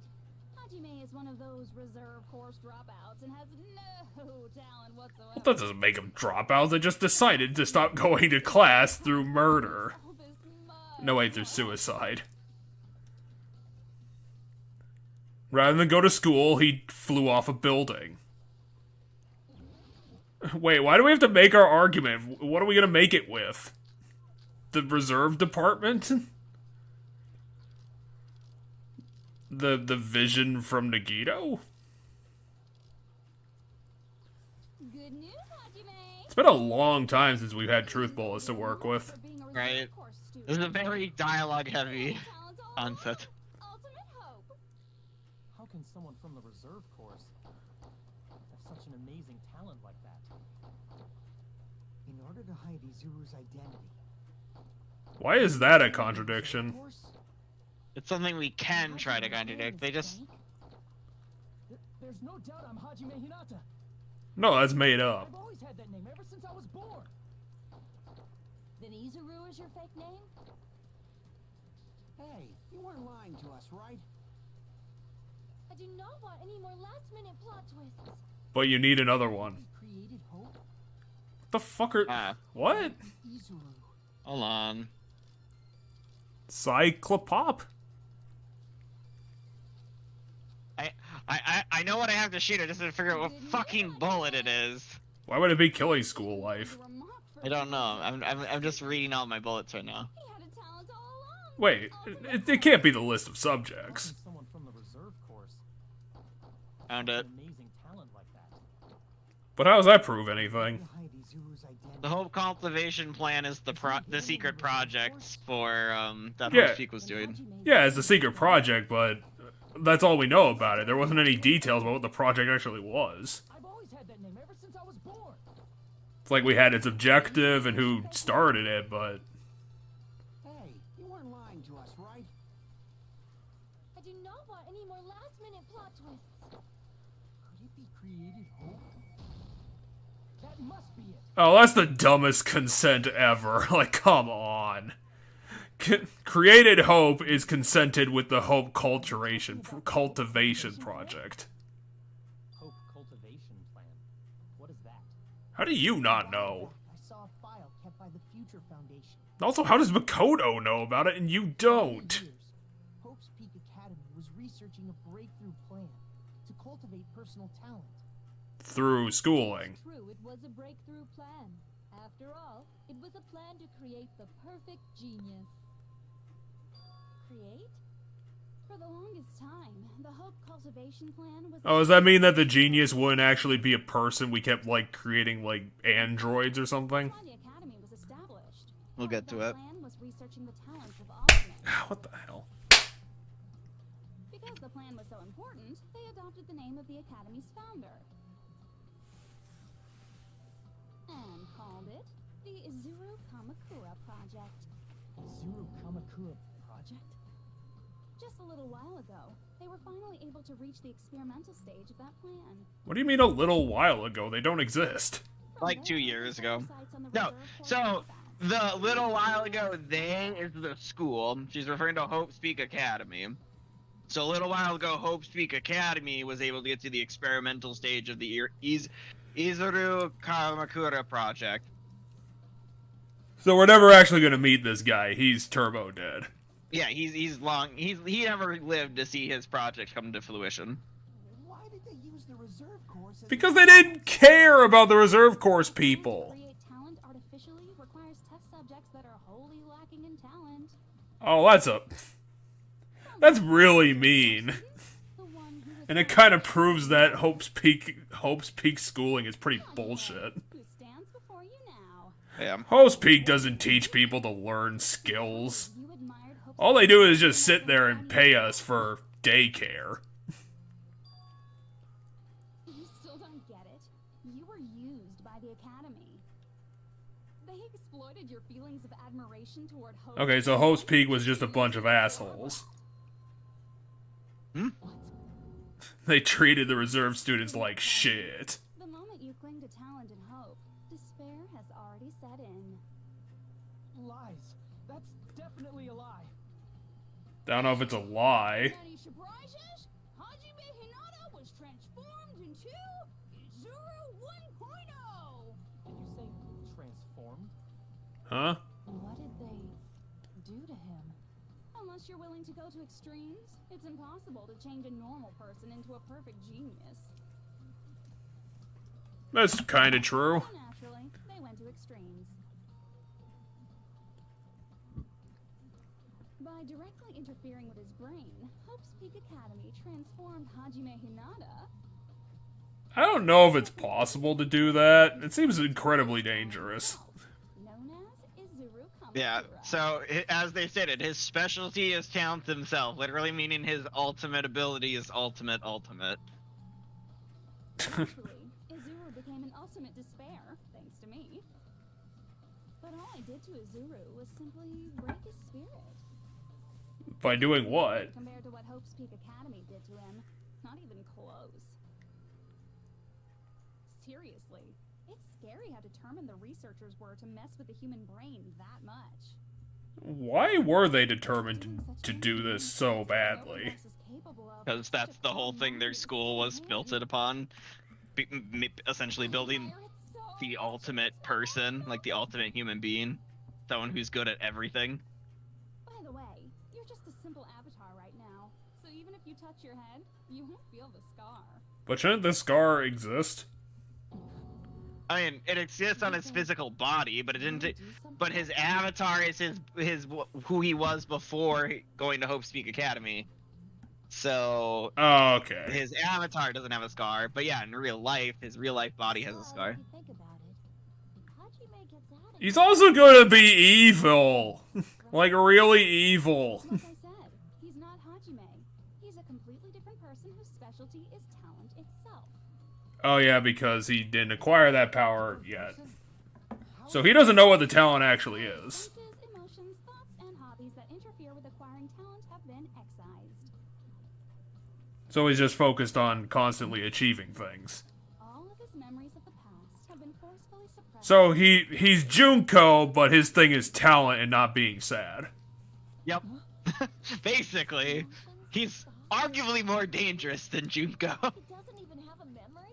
Hajime is one of those reserve course dropouts and has no talent whatsoever. That doesn't make them dropouts, they just decided to stop going to class through murder. All this mud. No, wait, through suicide. Rather than go to school, he flew off a building. Wait, why do we have to make our argument? What are we gonna make it with? The reserve department? The vision from Nagito? Good news, Hajime. It's been a long time since we've had truth bullets to work with. For being a reserve Right. course student. This is a very dialogue-heavy Talent all concept. around. Ultimate hope. How can someone from the reserve course have such an amazing talent like that? In order to hide Izuru's identity. Why is that a contradiction? Of course, It's something we can try to contradict. They just... There's no doubt I'm Hajime Hinata. No, that's made up. I've always had that name ever since I was born. Then Izuru is your fake name? hey, you weren't lying to us, right? I do not want any more last-minute plot twists. But you need another one. We created hope. What the fuck are... What? Izuru. Hold on. Cyclopop? I know what I have to shoot. I just have to figure out what fucking bullet it is. Why would it be killing school life? You were mocked for I don't know. I'm just reading all my bullets right now. He had a talent all along. Wait, it can't be the list of subjects. How can someone from the reserve course Found have it. an amazing talent like that? But how does that prove anything? To hide Izuru's identity. The Hope Cultivation Plan is the secret projects for that Yeah. Hope Peak was doing. Yeah, it's a secret project, but that's all we know about it. There wasn't any details about what the project actually was. I've always had that name ever since I was born. It's like we had its objective and who started it, but... Hey, you weren't lying to us, right? I do not want any more last-minute plot twists. Could it be created hope? That must be it. Oh, that's the dumbest consent ever. Like, come on. Created Hope is consented with the Hope Cultivation Project. Hope cultivation plan. What is that? How do you not know? I saw a file kept by the Future Foundation. Also, how does Makoto know about it and you don't? For years, Hope's Peak Academy was researching a breakthrough plan to cultivate personal talent. Through schooling. True, it was a breakthrough plan. After all, it was a plan to create the perfect genius. Create? For the longest time, the Hope Cultivation Plan was... Oh, does that mean that the genius wouldn't actually be a person? We kept, like, creating, like, androids or something? That's why the academy was established. We'll get to That it. plan was researching the talents of Ultimate. What the hell? Because the plan was so important, they adopted the name of the academy's founder. And called it the Izuru Kamakura Project. Izuru Kamakura Project? Just a little while ago, they were finally able to reach the experimental stage of that plan. What do you mean a little while ago? They don't exist. like 2 years ago. Sites on the No, reserve so portion of that. the little while ago, they is the school. She's referring to Hope Speak Academy. So a little while ago, Hope Speak Academy was able to get to the experimental stage of the Izuru Kamakura project. So we're never actually going to meet this guy. He's turbo dead. Yeah, he never lived to see his project come to fruition. Why did they use the reserve course? Because they didn't care about the reserve course people. Create talent artificially requires test subjects that are wholly lacking in talent. Oh, that's really mean. The one who was And it kind of proves that Hope's Peak schooling is pretty bullshit. who stands before you now. Yeah. Hope's Peak doesn't teach people to learn skills. You admired Hope's All they do is just sit there and pay us for daycare. You still don't get it. You were used by the Academy. They exploited your feelings of admiration toward Hope. Okay, so Hope's Peak was just a bunch of assholes. They treated the reserve students like shit. The moment you cling to talent and hope, despair has already set in. Lies. That's definitely a lie. I don't know if it's a lie. Any surprises? Hajime Hinata was transformed into Izuru 1.0! Did you say transformed? Huh? What did they do to him? Unless you're willing to go to extremes, it's impossible to change a normal person into a perfect genius. That's kind of true. So naturally, they went to extremes. By directly interfering with his brain, Hope's Peak Academy transformed Hajime Hinata. I don't know if it's possible to do that. It seems incredibly dangerous. Known as Izuru Kamakura. Yeah, so as they stated, his specialty is talent himself, literally meaning his ultimate ability is ultimate. Eventually, Izuru became an ultimate despair, thanks to me. But all I did to Izuru was simply break his spirit. By doing what? Compared to what Hope's Peak Academy did to him, not even close. Seriously, it's scary how determined the researchers were to mess with the human brain that much. Why were they determined to do this so badly? Because that's the whole thing their school was built it upon. Essentially building the ultimate person, like the ultimate human being. Someone who's good at everything. By the way, you're just a simple avatar right now, so even if you touch your head, you won't feel the scar. But shouldn't this scar exist? I mean, it exists on his physical body, but it didn't. But his avatar is his who he was before going to Hope Speak Academy. So Oh, okay. his avatar doesn't have a scar, but yeah, in real life, his real life body has a scar. If you think about it, Hajime gets out of He's also gonna be evil. Like, really evil. Like I said, he's not Hajime. He's a completely different person whose specialty is talent itself. Oh, yeah, because he didn't acquire that power yet. So he doesn't know what the talent actually is. Choices, emotions, thoughts, and hobbies that interfere with acquiring talent have been excised. So he's just focused on constantly achieving things. All of his memories of the past have been forcefully suppressed. So he's Junko, but his thing is talent and not being sad. Yep. Basically, he's arguably more dangerous than Junko. He doesn't even have a memory?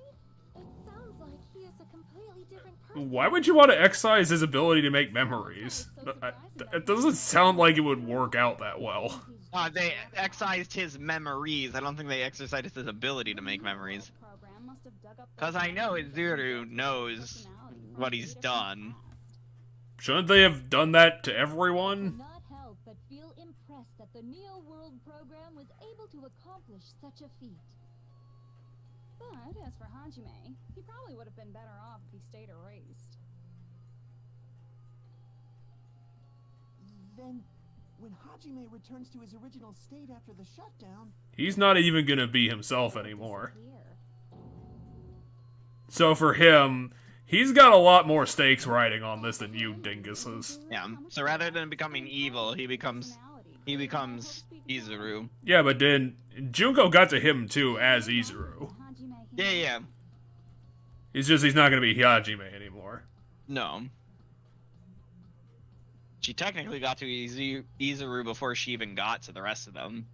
It sounds like he is a completely different person. Why would you want to excise his ability to make memories? It doesn't sound like it would work out that well. They excised his memories. I don't think they exercised his ability to make memories. Because I know Izuru knows what he's done. Shouldn't they have done that to everyone? Not help but feel impressed that the Neo World program was able to accomplish such a feat. But as for Hajime, he probably would have been better off if he stayed erased. Then, when Hajime returns to his original state after the shutdown, He's not even gonna be himself anymore. Here. So for him, he's got a lot more stakes riding on this than you dinguses. Yeah. So rather than becoming evil, he becomes Izuru. Yeah, but then Junko got to him too as Izuru. Yeah. He's not going to be Hajime anymore. No. She technically got to Izuru before she even got to the rest of them.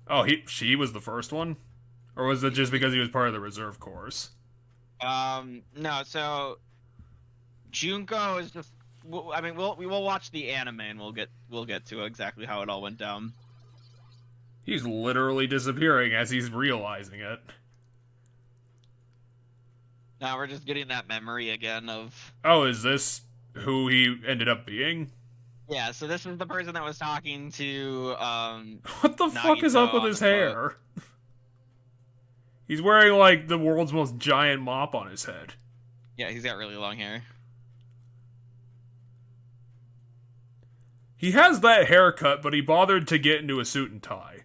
Oh, she was the first one? Or was it just because he was part of the reserve course? No, so Junko is just I mean, we will watch the anime and we'll get to exactly how it all went down. He's literally disappearing as he's realizing it. Now we're just getting that memory again of... Oh, is this who he ended up being? Yeah, so this is the person that was talking to, What the fuck is up with his hair? He's wearing, like, the world's most giant mop on his head. Yeah, he's got really long hair. He has that haircut, but he bothered to get into a suit and tie.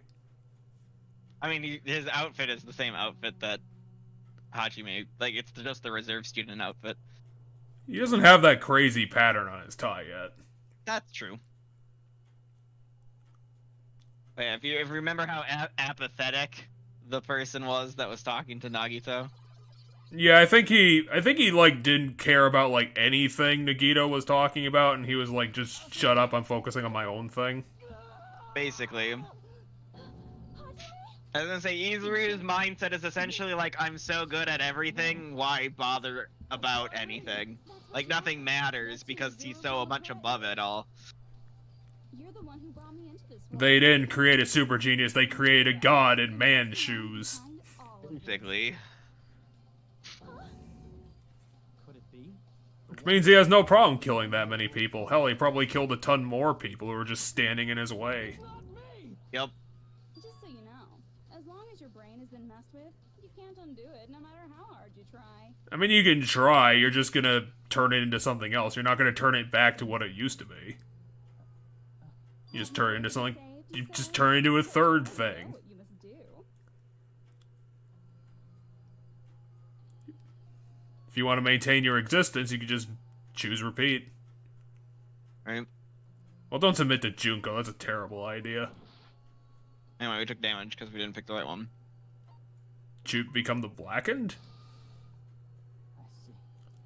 I mean, his outfit is the same outfit that Hajime... Like, it's just the reserve student outfit. He doesn't have that crazy pattern on his tie yet. That's true. But yeah, if you remember how apathetic the person was that was talking to Nagito. Yeah, I think he like didn't care about like anything Nagito was talking about, and he was like, just shut up, I'm focusing on my own thing. Basically. I was gonna say, Izuru's mindset is essentially like, I'm so good at everything, why bother about anything? Like, nothing matters because he's so much above it all. You're the one who brought me into this world. They didn't create a super genius, they created a god in man's shoes. Basically. Could it be? Which means he has no problem killing that many people. Hell, he probably killed a ton more people who were just standing in his way. Yep. Just so you know, as long as your brain has been messed with, you can't undo it, no matter how hard you try. I mean, you can try, you're just gonna turn it into something else. You're not gonna turn it back to what it used to be. You just turn it into something, you just turn it into a third thing. What you must do. If you want to maintain your existence, you can just choose repeat. Right. Well, don't submit to Junko, that's a terrible idea. Anyway, we took damage because we didn't pick the right one. Become the Blackened? I see.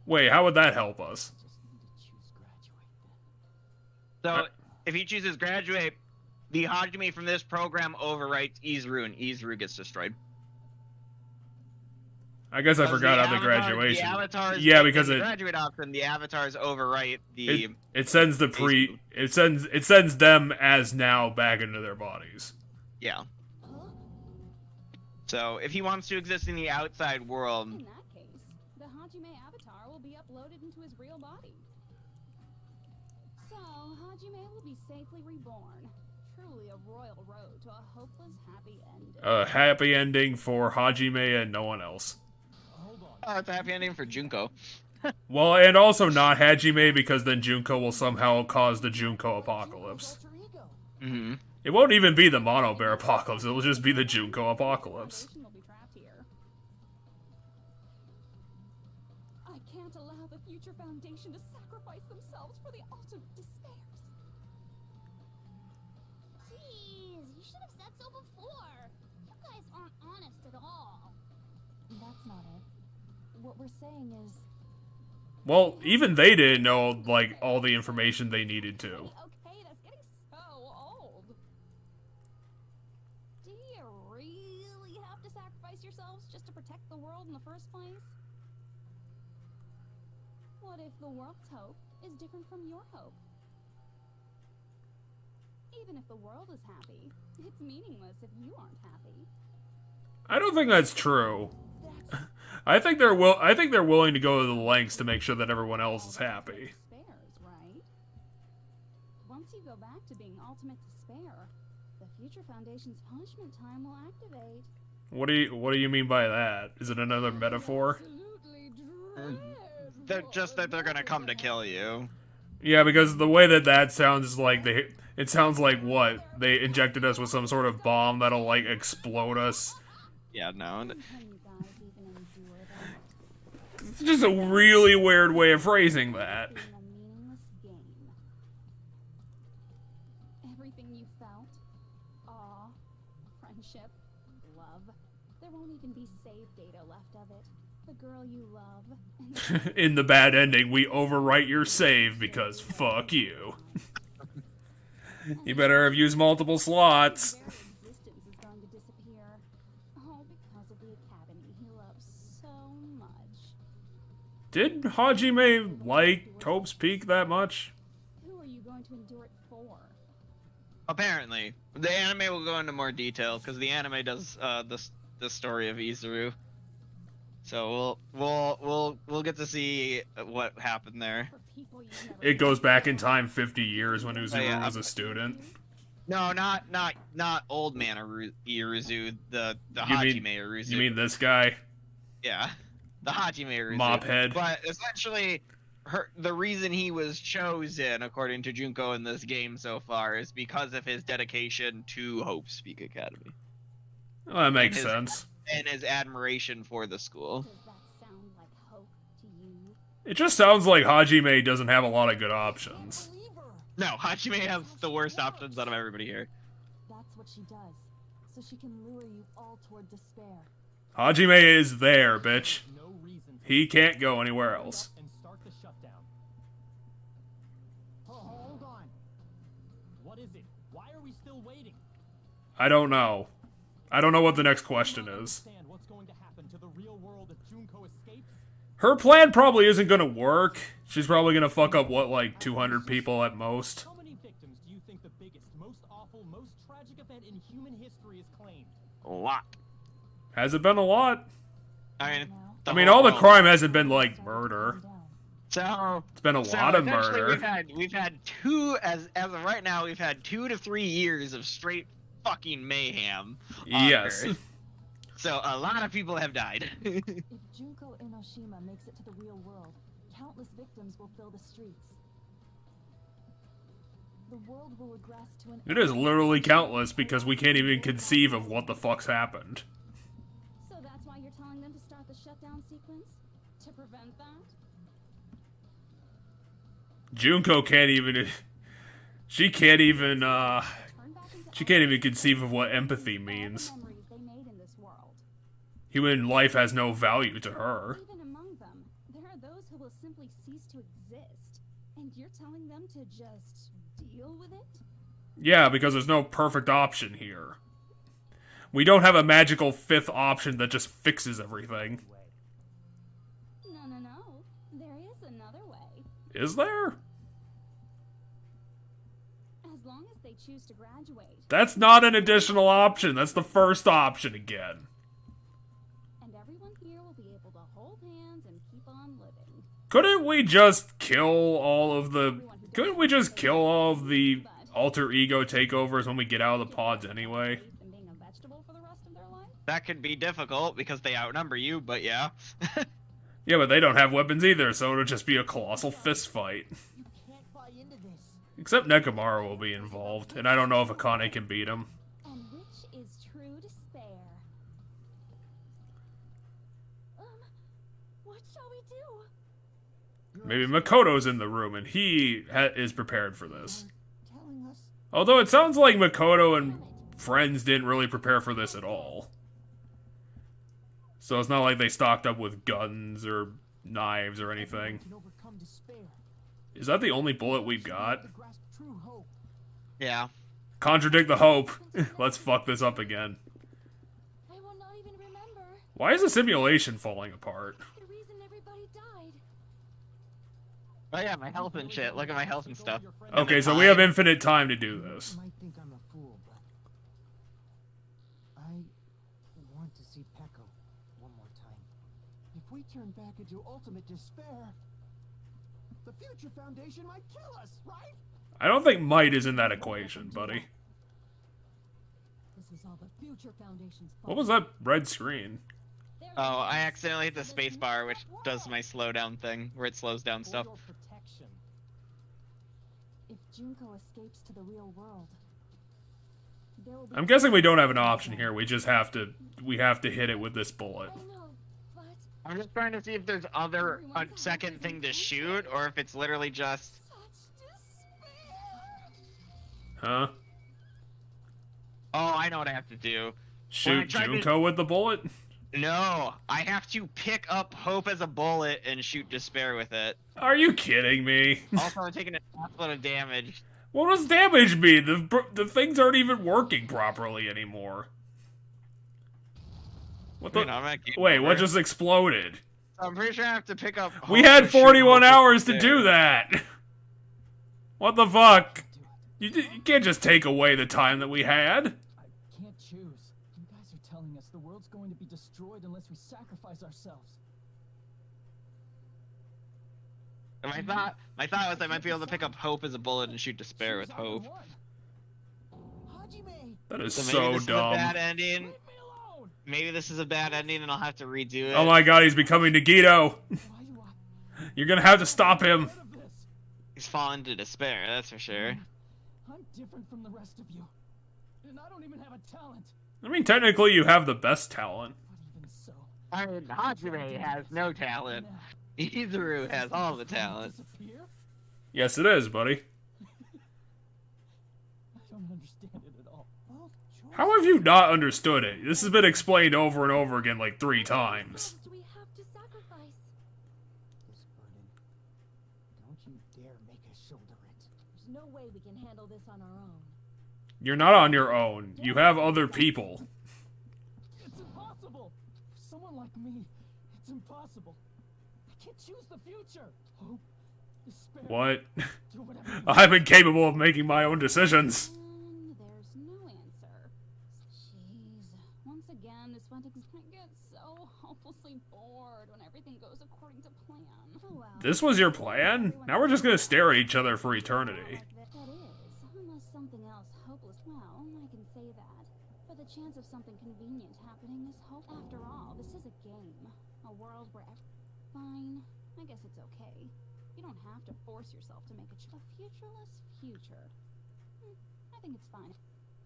Wait, how would that help us? Just need to choose graduate then. So, if he chooses graduate, the Hajime from this program overwrites Izuru, and Izuru gets destroyed. I guess I forgot how the graduation. The avatars, yeah, because the it graduate option, the avatars overwrite the. it sends the it sends them as now back into their bodies. Yeah. So if he wants to exist in the outside world, In that case, the Hajime avatar will be uploaded into his real body. So, Hajime will be safely reborn. Truly a royal road to a hopeless happy ending. A happy ending for Hajime and no one else. Hold on. oh, it's a happy ending for Junko. Well, and also not Hajime, because then Junko will somehow cause the Junko apocalypse. Alter ego. Mm-hmm. It won't even be the Mono Bear apocalypse, it'll just be the Junko apocalypse. Foundation will be trapped here. I can't allow the future foundation to sacrifice themselves for the ultimate despairs. Jeez, you should have said so before. You guys aren't honest at all. That's not it. What we're saying is, Well, even they didn't know, like, all the information they needed to. Okay, that's getting so old. Do you really have to sacrifice yourselves just to protect the world in the first place? What if the world's hope is different from your hope? Even if the world is happy, it's meaningless if you aren't happy. I don't think that's true. I think they're willing to go to the lengths to make sure that everyone else is happy. Despairs, right? Once you go back to being ultimate despair, the future foundation's punishment time will activate. What do you mean by that? Is it another metaphor? They're gonna come to kill you. Yeah, because the way that sounds is like it sounds like what? They injected us with some sort of bomb that'll like explode us. Yeah, no. Can you guys even endure that? It's just a really weird way of phrasing that. Being a meaningless game. Everything you felt, awe, friendship, love, there won't even be save data left of it. The girl you love. In the bad ending, we overwrite your save because fuck you. You better have used multiple slots. Their existence is going to disappear. All because of the academy he loves so much. Did Hajime like Hope's Peak that much? Who are you going to endure it for? Apparently, the anime will go into more details because the anime does the story of Izuru. So we'll get to see what happened there. For people you've never It goes back in time 50 years when Uzuru yeah. was a student. No, not old man Iruzu, the You Hajime mean- Iruzu. You mean this guy? Yeah, the Hajime Iruzu. Mophead. But essentially, the reason he was chosen, according to Junko in this game so far, is because of his dedication to Hope's Peak Academy Well, that makes his- sense. and his admiration for the school. Does that sound like hope to you? It just sounds like Hajime doesn't have a lot of good options. Believe her. No, Hajime has the worst options out of everybody here. That's what she does. So she can lure you all toward despair. Hajime is there, bitch. No reason to He can't go anywhere else. and start the shutdown. Hold on. What is it? Why are we still waiting? I don't know. I don't know what the next question is. Understand what's going to happen to the real world if Junko escapes? Her plan probably isn't gonna work. She's probably gonna fuck up, what, like 200 people at most? How many victims do you think the biggest, most awful, most tragic event in human history has claimed? A lot. Has it been a lot? I mean, Now, I mean, all the world. crime hasn't been, like, murder. So It's been a So lot of essentially murder. We've had two as of right now. We've had 2 to 3 years of straight fucking mayhem. on Yes. Earth. So a lot of people have died. if Junko Enoshima makes it to the real world, countless victims will fill the streets. The world will regress to an It is literally countless because we can't even conceive of what the fuck's happened. So that's why you're telling them to start the shutdown sequence? To prevent that? Junko can't even. She can't even. Turn back into She can't even conceive of what empathy means. all the memories they made in this world. Human life has no value to her. Even among them, there are those who will simply cease to exist. And you're telling them to just deal with it? Yeah, because there's no perfect option here. We don't have a magical fifth option that just fixes everything. No. There is another way. Is there? As long as they choose to graduate. That's not an additional option. That's the first option again. And everyone here will be able to hold hands and keep on living. Couldn't we just kill all of the... Couldn't we just kill all of the alter ego takeovers when we get out of the pods anyway? And being a vegetable for the rest of their life? That could be difficult because they outnumber you, but yeah. Yeah, but they don't have weapons either, so it'll just be a colossal fist fight. You can't buy into this. Except Nekomaru will be involved, and I don't know if Akane can beat him. And which is true despair? What shall we do? Maybe Makoto's in the room, and he is prepared for this. Telling us Although it sounds like Makoto and friends didn't really prepare for this at all. So it's not like they stocked up with guns or knives or anything. can overcome despair. Is that the only bullet we've got? To grasp true hope. Yeah. Contradict the hope. Let's fuck this up again. I will not even remember Why is the simulation falling apart? the reason everybody died. Oh yeah, my health and shit. Look at my health and stuff. Okay, so we have infinite time to do this. You might think I'm a fool, but I want to see Peko one more time. If we turn back into ultimate despair, the Future Foundation might kill us, right? I don't think might is in that equation, buddy. This is all the Future Foundation's fault. What was that red screen? Oh, I accidentally hit the space bar, which does my slowdown thing, where it slows down For stuff. your protection. If Junko escapes to the real world, there will be I'm guessing we don't have an option here. We just have to hit it with this bullet. I know, but I'm just trying to see if there's a second thing to shoot, or if it's literally just... such despair. Huh? Oh, I know what I have to do. Shoot tried to- Junko with the bullet? No, I have to pick up hope as a bullet and shoot despair with it. Are you kidding me? Also, I'm taking a lot of damage. What does damage mean? The things aren't even working properly anymore. What the? Wait, I'm at game Wait, over. what just exploded? I'm pretty sure I have to pick up. We hope had and shoot 41 hope hours to with do despair. that. What the fuck? You can't just take away the time that we had. I can't choose. You guys are telling us the world's going to be destroyed unless we sacrifice ourselves. And my thought was I might be able to pick up hope as a bullet and shoot despair with Choose either hope. one. Hajime! That is So maybe so this is a dumb. bad ending. Leave me alone! Maybe this is a bad ending, and I'll have to redo it. Oh my god, he's becoming Nagito. Why do I You're gonna have to stop him. get rid of this? He's fallen to despair. That's for sure. I'm different from the rest of you. And I don't even have a talent. I mean, technically, you have the best talent. But even so, I mean, Hajime has no talent. now, Izuru has all the talent. disappear? Yes, it is, buddy. I don't understand it at all. Both choices. How have you not understood it? This has been explained over and over again like 3 times. Do we have to sacrifice? This burden. Don't you dare make us shoulder it. There's no way we can handle this on our own. You're not on your own. You have other people. It's impossible! For someone like me, it's impossible. I can't choose the future. Hope, despair. What? Do whatever you I'm incapable of making my own decisions. And there's no answer. Jeez. Once again, this one gets so hopelessly bored when everything goes according to plan. Oh well. This was your plan? Now we're just gonna stare at each other for eternity. That is, unless something else hopeless. Well, I can say that. But the chance of something convenient happening is hope. After all, this is a game. A world where. Fine. I guess it's okay. You don't have to force yourself to make a futureless future. I think it's fine.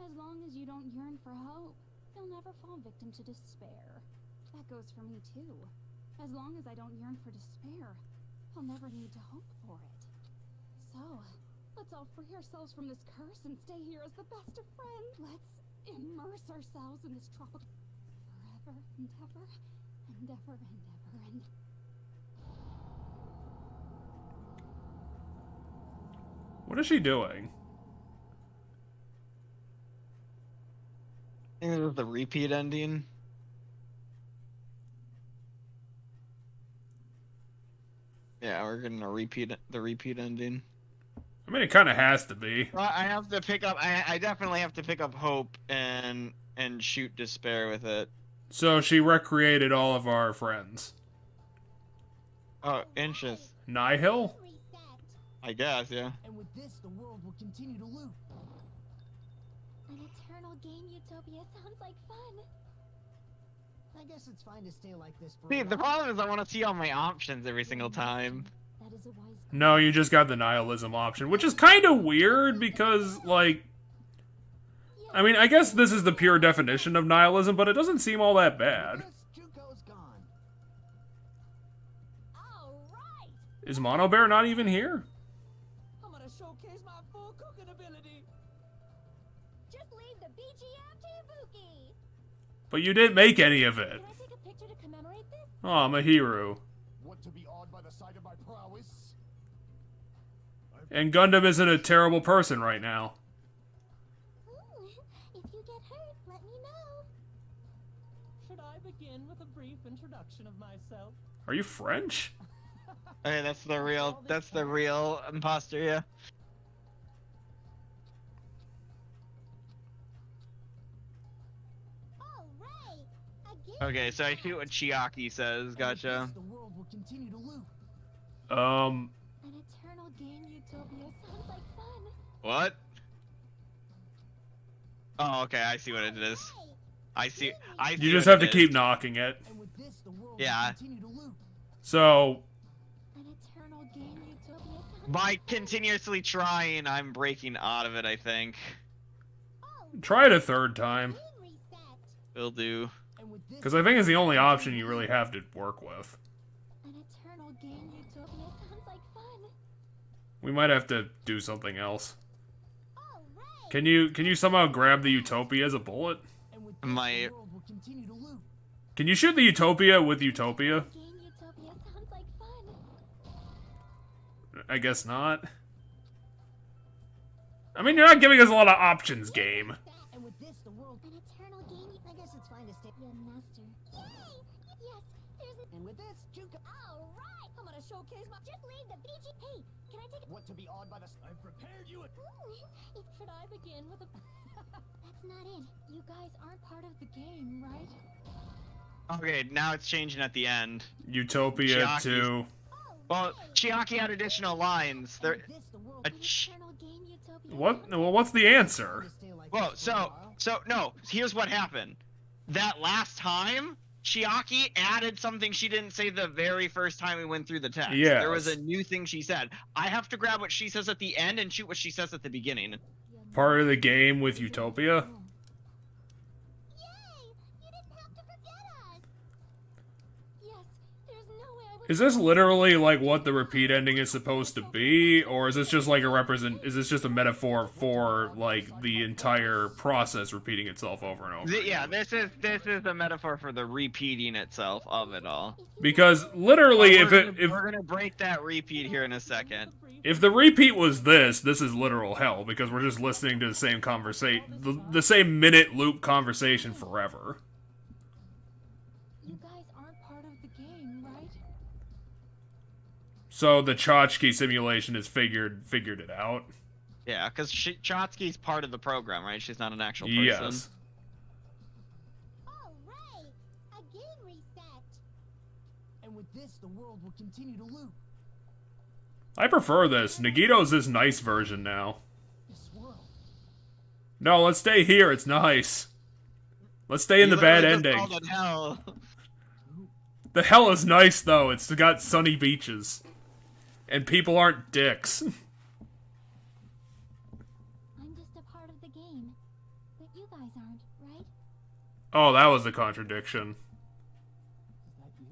As long as you don't yearn for hope, you'll never fall victim to despair. That goes for me too. As long as I don't yearn for despair, I'll never need to hope for it. So, let's all free ourselves from this curse and stay here as the best of friends. Let's immerse ourselves in this tropical forever and ever and ever and ever and What is she doing? I think this is the repeat ending. Yeah, we're getting the repeat ending. I mean, it kind of has to be. Well, I have to pick up. I definitely have to pick up hope and shoot despair with it. So she recreated all of our friends. Oh, inches. Nihil? reset. I guess, yeah. And with this, the world will continue to loop. An eternal game utopia sounds like fun. I guess it's fine to stay like this for See, a the while. problem is I want to see all my options every single time. That is a wise. No, you just got the nihilism option, which is kind of weird because, like, I mean, I guess this is the pure definition of nihilism, but it doesn't seem all that bad. Yes, Juko's gone. All right. Is Mono Bear not even here? I'm gonna showcase my full cooking ability. Just leave the BGM to Ibuki. But you didn't make any of it. Can I take a picture to commemorate this? Oh, Mahiru. Want to be awed by the sight of my prowess? And Gundam isn't a terrible person right now. Ooh, if you get hurt, let me know. Should I begin with a brief introduction of myself? Are you French? Hey, that's the real imposter, yeah. All right. Again. Okay, so I shoot what Chiaki says. And with Gotcha. this, the world will continue to loop. An eternal game utopia sounds like fun. What? Oh, okay. I see what it is. I see. You just what have to it keep is. knocking it. And with this, the world Yeah. will continue to loop. So, An eternal game utopia sounds By like fun. continuously trying, I'm breaking out of it. I think. try it a third time. Reset. Will do. And with this, Because I think it's the only option you really have to work with. An eternal game utopia sounds like fun. We might have to do something else. All right. Can you somehow grab the Utopia as a bullet? and with this, My- the world will continue to loop. Can you shoot the Utopia with Utopia? Game Utopia sounds like fun. I guess not. I mean, you're not giving us a lot of options, game. And with this, the world. An eternal game. I guess it's fine to stay. Yeah, master. Yay! Yes, there's a. And with this, Juka. All right, I'm gonna showcase my. Just leave the BG. Hey, can I take a? What to be awed by the... I've prepared you a... Should I begin with a? That's not it. You guys aren't part of the game, right? Okay, now it's changing at the end. Utopia Chiaki's- 2. Well, Chiaki had additional lines. There, With this, the world. a An ch- eternal game Utopia. What? Well, what's the answer? Stay like well, this for a while. so no. Here's what happened. That last time, Chiaki added something she didn't say the very first time we went through the text. Yes. There was a new thing she said. I have to grab what she says at the end and shoot what she says at the beginning. Part of the game with Utopia? Yay! You didn't have to forget us. Yes, there's no way I would. Is this literally like what the repeat ending is supposed to be, or is this just like is this just a metaphor for like the entire process repeating itself over and over? Yeah, this is the metaphor for the repeating itself of it all. Because literally, We're gonna break that repeat here in a second. if the repeat was this is literal hell because we're just listening to the same conversation, the same minute loop conversation forever. You guys aren't part of the game, right? So the tchotchke simulation has figured it out. Yeah, because Chotsky's part of the program, right? She's not an actual person. Yes. All right, a game reset. And with this, the world will continue to loop. I prefer this. Nagito's this nice version now. This world. No, let's stay here. It's nice. Let's stay in You the bad literally just ending. called it hell. The hell is nice, though. It's got sunny beaches. And people aren't dicks. I'm just a part of the game, but you guys aren't, right? Oh, that was a contradiction. Is that you?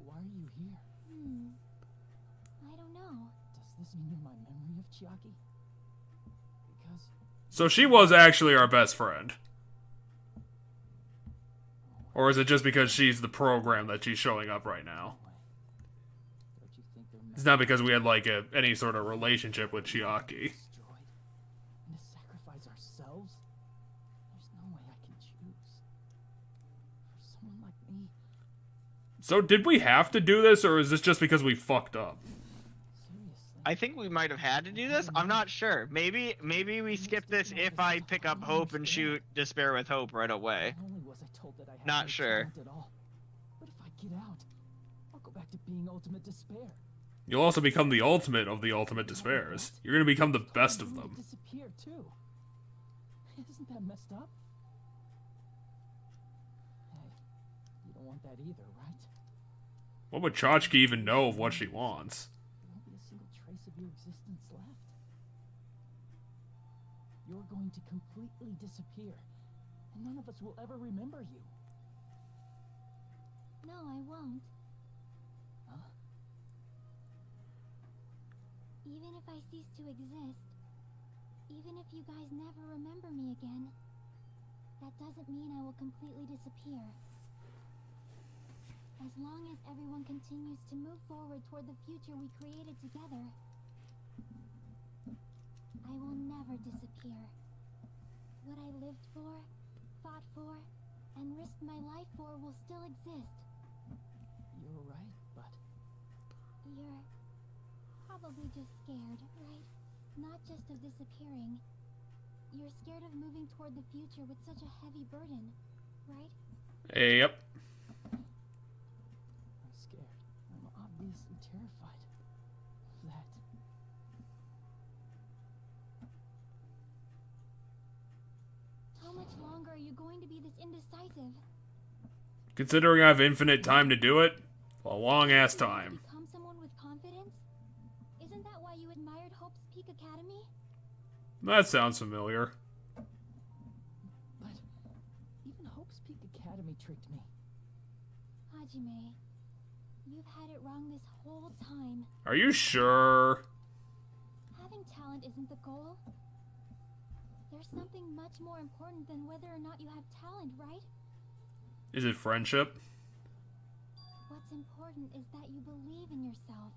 Why are you here? I don't know. Does this mean you're my memory of Chiaki? Because So she was actually our best friend. Or is it just because she's the program that she's showing up right now? don't you think they're It's not because we had, like, any sort of relationship with Chiaki. destroyed? And to sacrifice ourselves? There's no way I can choose. For someone like me, So did we have to do this, or is this just because we fucked up? seriously. I think we might have had to do this. I'm not sure. Maybe we skip this if I pick up Hope and shoot Despair with Hope right away. Not only was I told that I had Not no sure. talent at all, but if I get out, I'll go back to being ultimate despair. You'll also become the ultimate of the ultimate despairs. You're gonna become the best of I'm gonna them. disappear too. Isn't that messed up? Hey, you don't want that either, right? What would Tchotchke even know of what she wants? There won't be a single trace of your existence left. You're going to completely disappear, and none of us will ever remember you. No, I won't. Huh? Even if I cease to exist, even if you guys never remember me again, that doesn't mean I will completely disappear. As long as everyone continues to move forward toward the future we created together, I will never disappear. What I lived for, fought for, and risked my life for will still exist. You're right, but You're probably just scared, right? Not just of disappearing. You're scared of moving toward the future with such a heavy burden, right? Yep. I'm scared. I'm obviously terrified of that. How much longer are you going to be this indecisive? Considering I have infinite time to do it, a long ass time. Become someone with confidence? Isn't that why you admired Hope's Peak Academy? That sounds familiar. But even Hope's Peak Academy tricked me. Hajime, you've had it wrong this whole time. Are you sure? Having talent isn't the goal. There's something much more important than whether or not you have talent, right? Is it friendship? What's important is that you believe in yourself.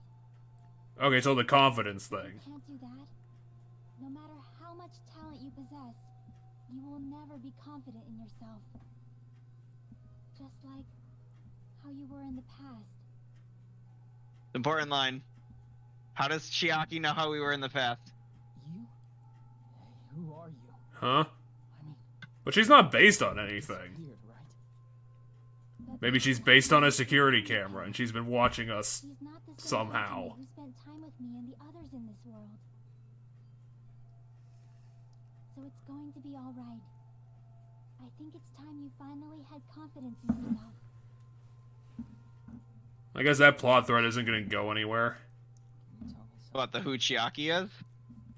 Okay, so the confidence You thing. can't do that. No matter how much talent you possess, you will never be confident in yourself. Just like how you were in the past. Important line. How does Chiaki know how we were in the past? You? Hey, who are you? Huh? I mean, But she's not based on it's anything. weird, right? But Maybe she's based on a security camera and she's been watching us she's not the same somehow. Hajime who spent time with me and the others in this world. So it's going to be all right. I think it's time you finally had confidence in yourself. I guess that plot thread isn't gonna go anywhere. Can you tell me something? What, the who Chiaki is?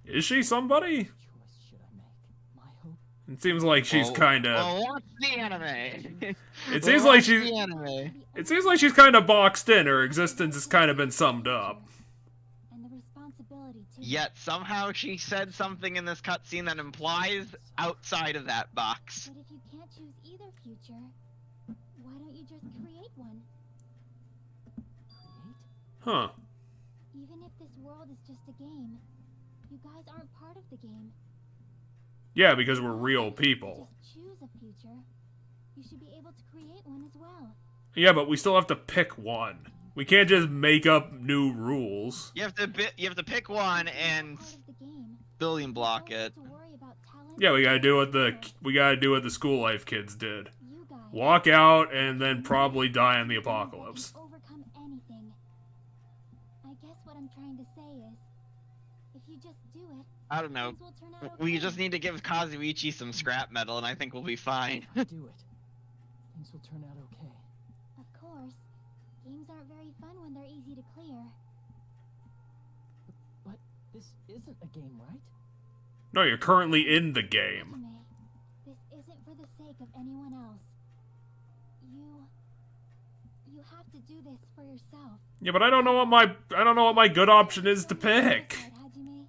Is she somebody? What choice should I make? My hope? It seems like she's kinda... Well, watch the anime. It seems like Watch she's... the anime. It seems like she's kinda boxed in. Her existence has kinda been summed up. And the responsibility too. Yet somehow she said something in this cutscene that implies outside of that box. But if you can't choose either future, why don't you just create one? Create? Huh. Even if this world is just a game, you guys aren't part of the game. Yeah, because we're real people. Just choose a future. You should be able to create one as well. Yeah, but we still have to pick one. We can't just make up new rules. You have to pick one and Part of the game. building block You don't it. have to worry about talent Yeah, we or gotta do what future. the school life kids did. You guys Walk out and then probably die in the can apocalypse. overcome anything. I guess what I'm trying to say is, if you just do it, I don't know. things will turn out We okay. just need to give Kazuichi some scrap metal and I think we'll be fine. Do it. Things will turn out okay. Of course, games aren't very fun when they're easy to clear. But this isn't a game, right? No, you're currently in the game. Hajime, this isn't for the sake of anyone else. You have to do this for yourself. Yeah, but I don't know what my good option is to pick. Hajime.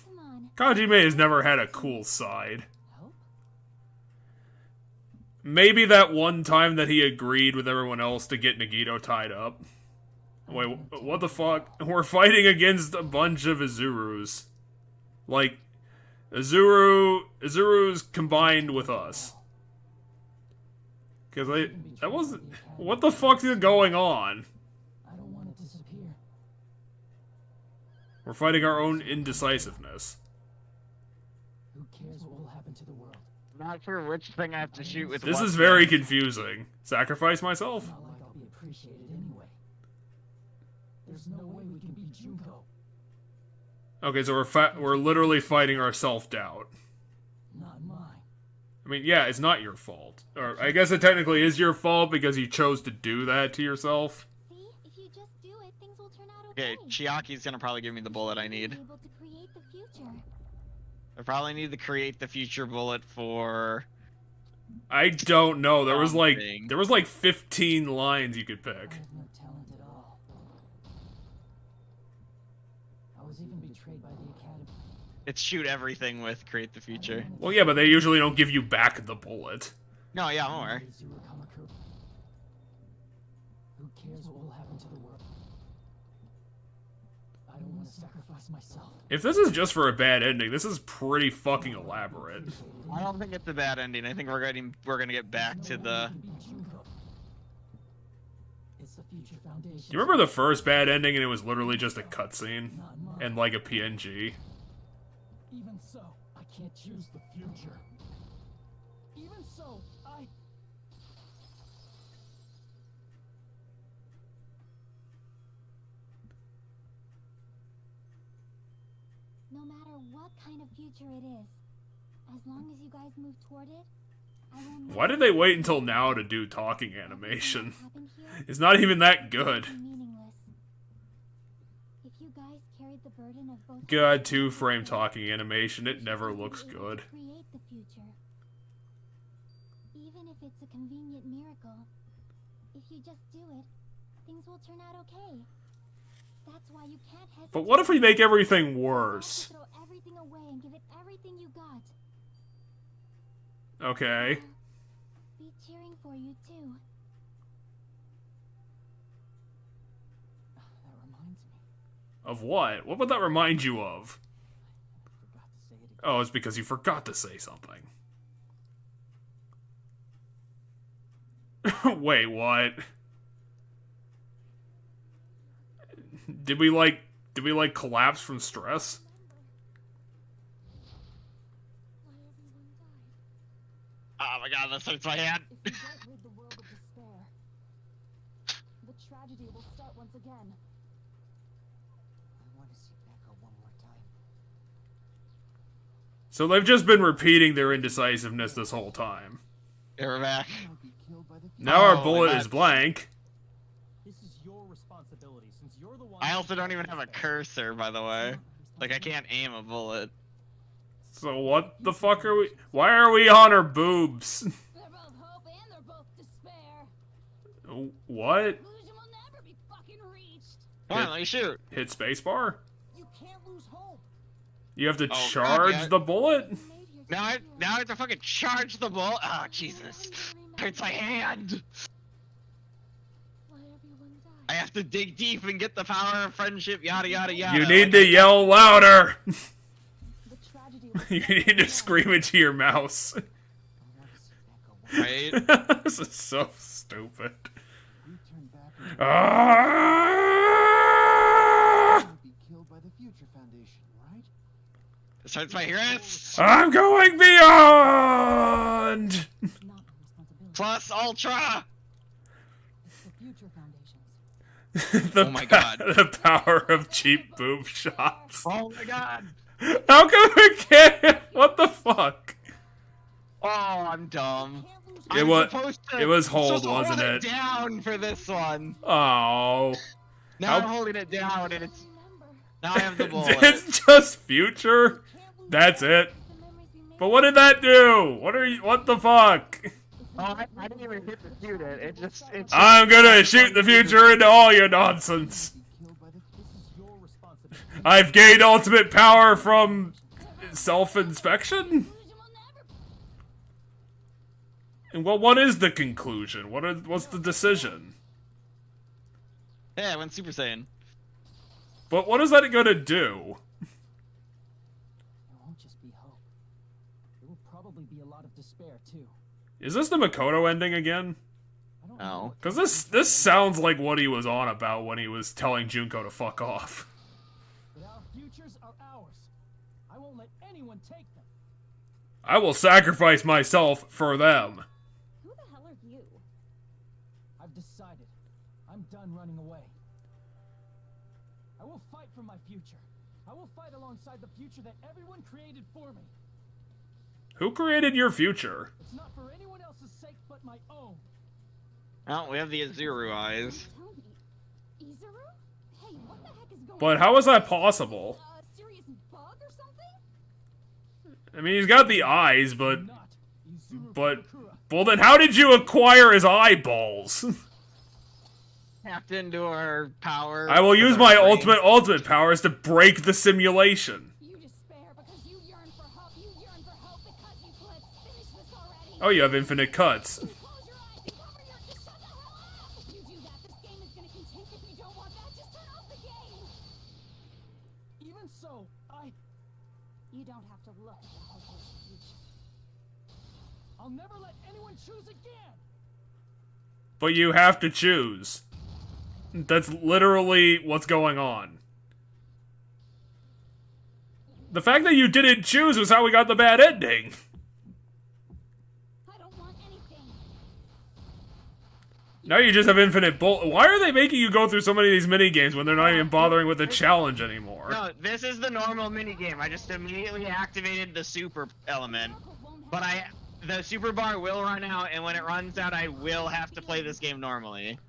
Come on. Hajime has never had a cool side. Help? Maybe that one time that he agreed with everyone else to get Nagito tied up. Wait, what the fuck? We're fighting against a bunch of Izurus. Like, Izuru's combined with us. Cause that wasn't... What the fuck is going on? I don't want to disappear. We're fighting our own indecisiveness. Who cares what will happen to the world? Not sure which thing I have to shoot with This what is very thing. confusing. Sacrifice myself? Not like I'll be appreciated anyway. There's no way we can beat Junko. Okay, so we're literally fighting our self-doubt. Not mine. I mean, yeah, it's not your fault. Or I guess it technically is your fault because you chose to do that to yourself. See, if you just do it, things will turn out okay. Okay, Chiaki's gonna probably give me the bullet I need. Be able to create the future. I probably need to create the future bullet for... I don't know. There was Something. like 15 lines you could I pick. have no talent at all. I was even betrayed by the Academy. It's shoot everything with create the future. Well, yeah, but they usually don't give you back the bullet. No, yeah, more. Who cares what will happen to the world? I don't want to sacrifice myself. If this is just for a bad ending, this is pretty fucking elaborate. I don't think it's a bad ending. I think we're gonna get back to the... It's the future foundation. Do you remember the first bad ending and it was literally just a cutscene? Not mine. And like a PNG? Even so, I can't choose the future. Even so, I... No matter what kind of future it is, as long as you guys move toward it, I will never Why did they wait until now to do talking animation? happen here It's not even that good. be meaningless. If you guys carried the burden of both God, 2-frame talking animation, it never looks good. create the future. Even if it's a convenient miracle, if you just do it, things will turn out okay. That's why you can't hesitate. But what if we make everything You have worse? to throw everything away and give it everything you got. Okay. be cheering for you too. That reminds me. Of what? What would that remind you of? I forgot to say it again. Oh, it's because you forgot to say something. Wait, what? Did we collapse from stress? Why everyone died. Oh my god, that hurts my hand. If we don't rid the world of despair, the tragedy will start once again. I want to see Becca one more time. So they've just been repeating their indecisiveness this whole time. Here we're back. I'll be killed by the Now our Oh, bullet that's- is blank. This is your responsibility, since you're the one. I also don't even have a cursor, by the way. Like, I can't aim a bullet. So what the fuck are we? Why are we on her boobs? They're both hope and they're both despair. What? Illusion will never be fucking reached. Come on, let me shoot. Hit spacebar? You can't lose hope. You have to Oh, charge God, the bullet? Made here to Now I feel have to fucking charge the bullet. Oh, Jesus. Hurts my hand. why everyone died. I have to dig deep and get the power of friendship, yada yada yada. You need Like, to yell louder. The tragedy will You start need to once scream again. into your mouse. I want to see Becca one Right? This is so stupid. We turn back and Ah! we'll be killed by the Future Foundation, right? This hurts my wrist. I'm going beyond. It's not my responsibility. Plus Ultra. It's the Future Foundation's. The Oh my God. The power of cheap boob shots. Oh my god. How come we can't? What the fuck? Oh, I'm dumb. It I'm was- supposed to- it was I'm hold, supposed to wasn't hold it? down for this one. Oh. Now How- I'm holding it down, and it's Remember, now I have the bullet. It's just future? That's it. the memories we made. But what did that do? What the fuck? Oh, I didn't even hit to shoot it. It's. I'm gonna shoot the future into all your nonsense. Be killed by the This is your responsibility. I've gained ultimate power from self-inspection? Illusion will never. And what is the conclusion? What's the decision? Yeah, I went Super Saiyan. But what is that gonna do? It won't just be hope. There will probably be a lot of despair too. Is this the Makoto ending again? I don't No. know what Because to this sounds like what he was on about when he was telling Junko to fuck off. But our futures are ours. I won't let anyone take them. I will sacrifice myself for them. Who the hell are you? I've decided. I'm done running away. I will fight for my future. I will fight alongside the future that everyone created for me. Who created your future? It's not for anyone else's sake but my own. Oh, we have the Azuru eyes. Tell me, Izuru? Hey, what the heck is going But on? how is that possible? A serious bug or something? I mean, he's got the eyes, but... Not Izuru But... Furakura. Well, then how did you acquire his eyeballs? Tapped into our power. I will with use our my brain. ultimate powers to break the simulation. You despair because you yearn for hope. You yearn for hope because you let's finish this already. Oh, you have infinite cuts. Close your eyes and cover your. Just shut the hell up! If you do that, this game is gonna continue. If you don't want that, just turn off the game. Even so, You don't have to look at the hopeless future. I'll never let anyone choose again. But you have to choose. That's literally what's going on. The fact that you didn't choose was how we got the bad ending. I don't want anything. Now you just have infinite bull. Why are they making you go through so many of these mini games when they're not even bothering with the challenge anymore? No, this is the normal minigame. I just immediately activated the super element. Miracle won't But happen. the super bar will run out, and when it runs out, I will have to play this game normally.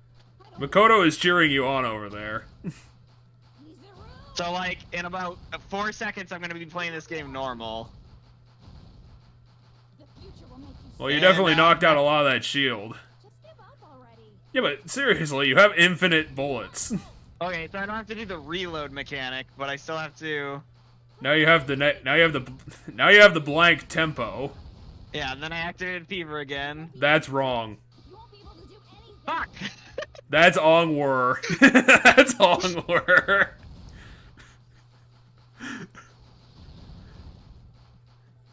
Makoto is cheering you on over there. Izuru! So, like, in about 4 seconds, I'm gonna be playing this game normal. The future will make you Well, you And definitely now- knocked out a lot of that shield. Just give up already. Yeah, but seriously, you have infinite bullets. Okay, so I don't have to do the reload mechanic, but I still have to. Now you have the now you have the blank tempo. Yeah, and then I activated fever again. That's wrong. You won't be able to do anything. Fuck! That's Ongwer. That's Ongwer.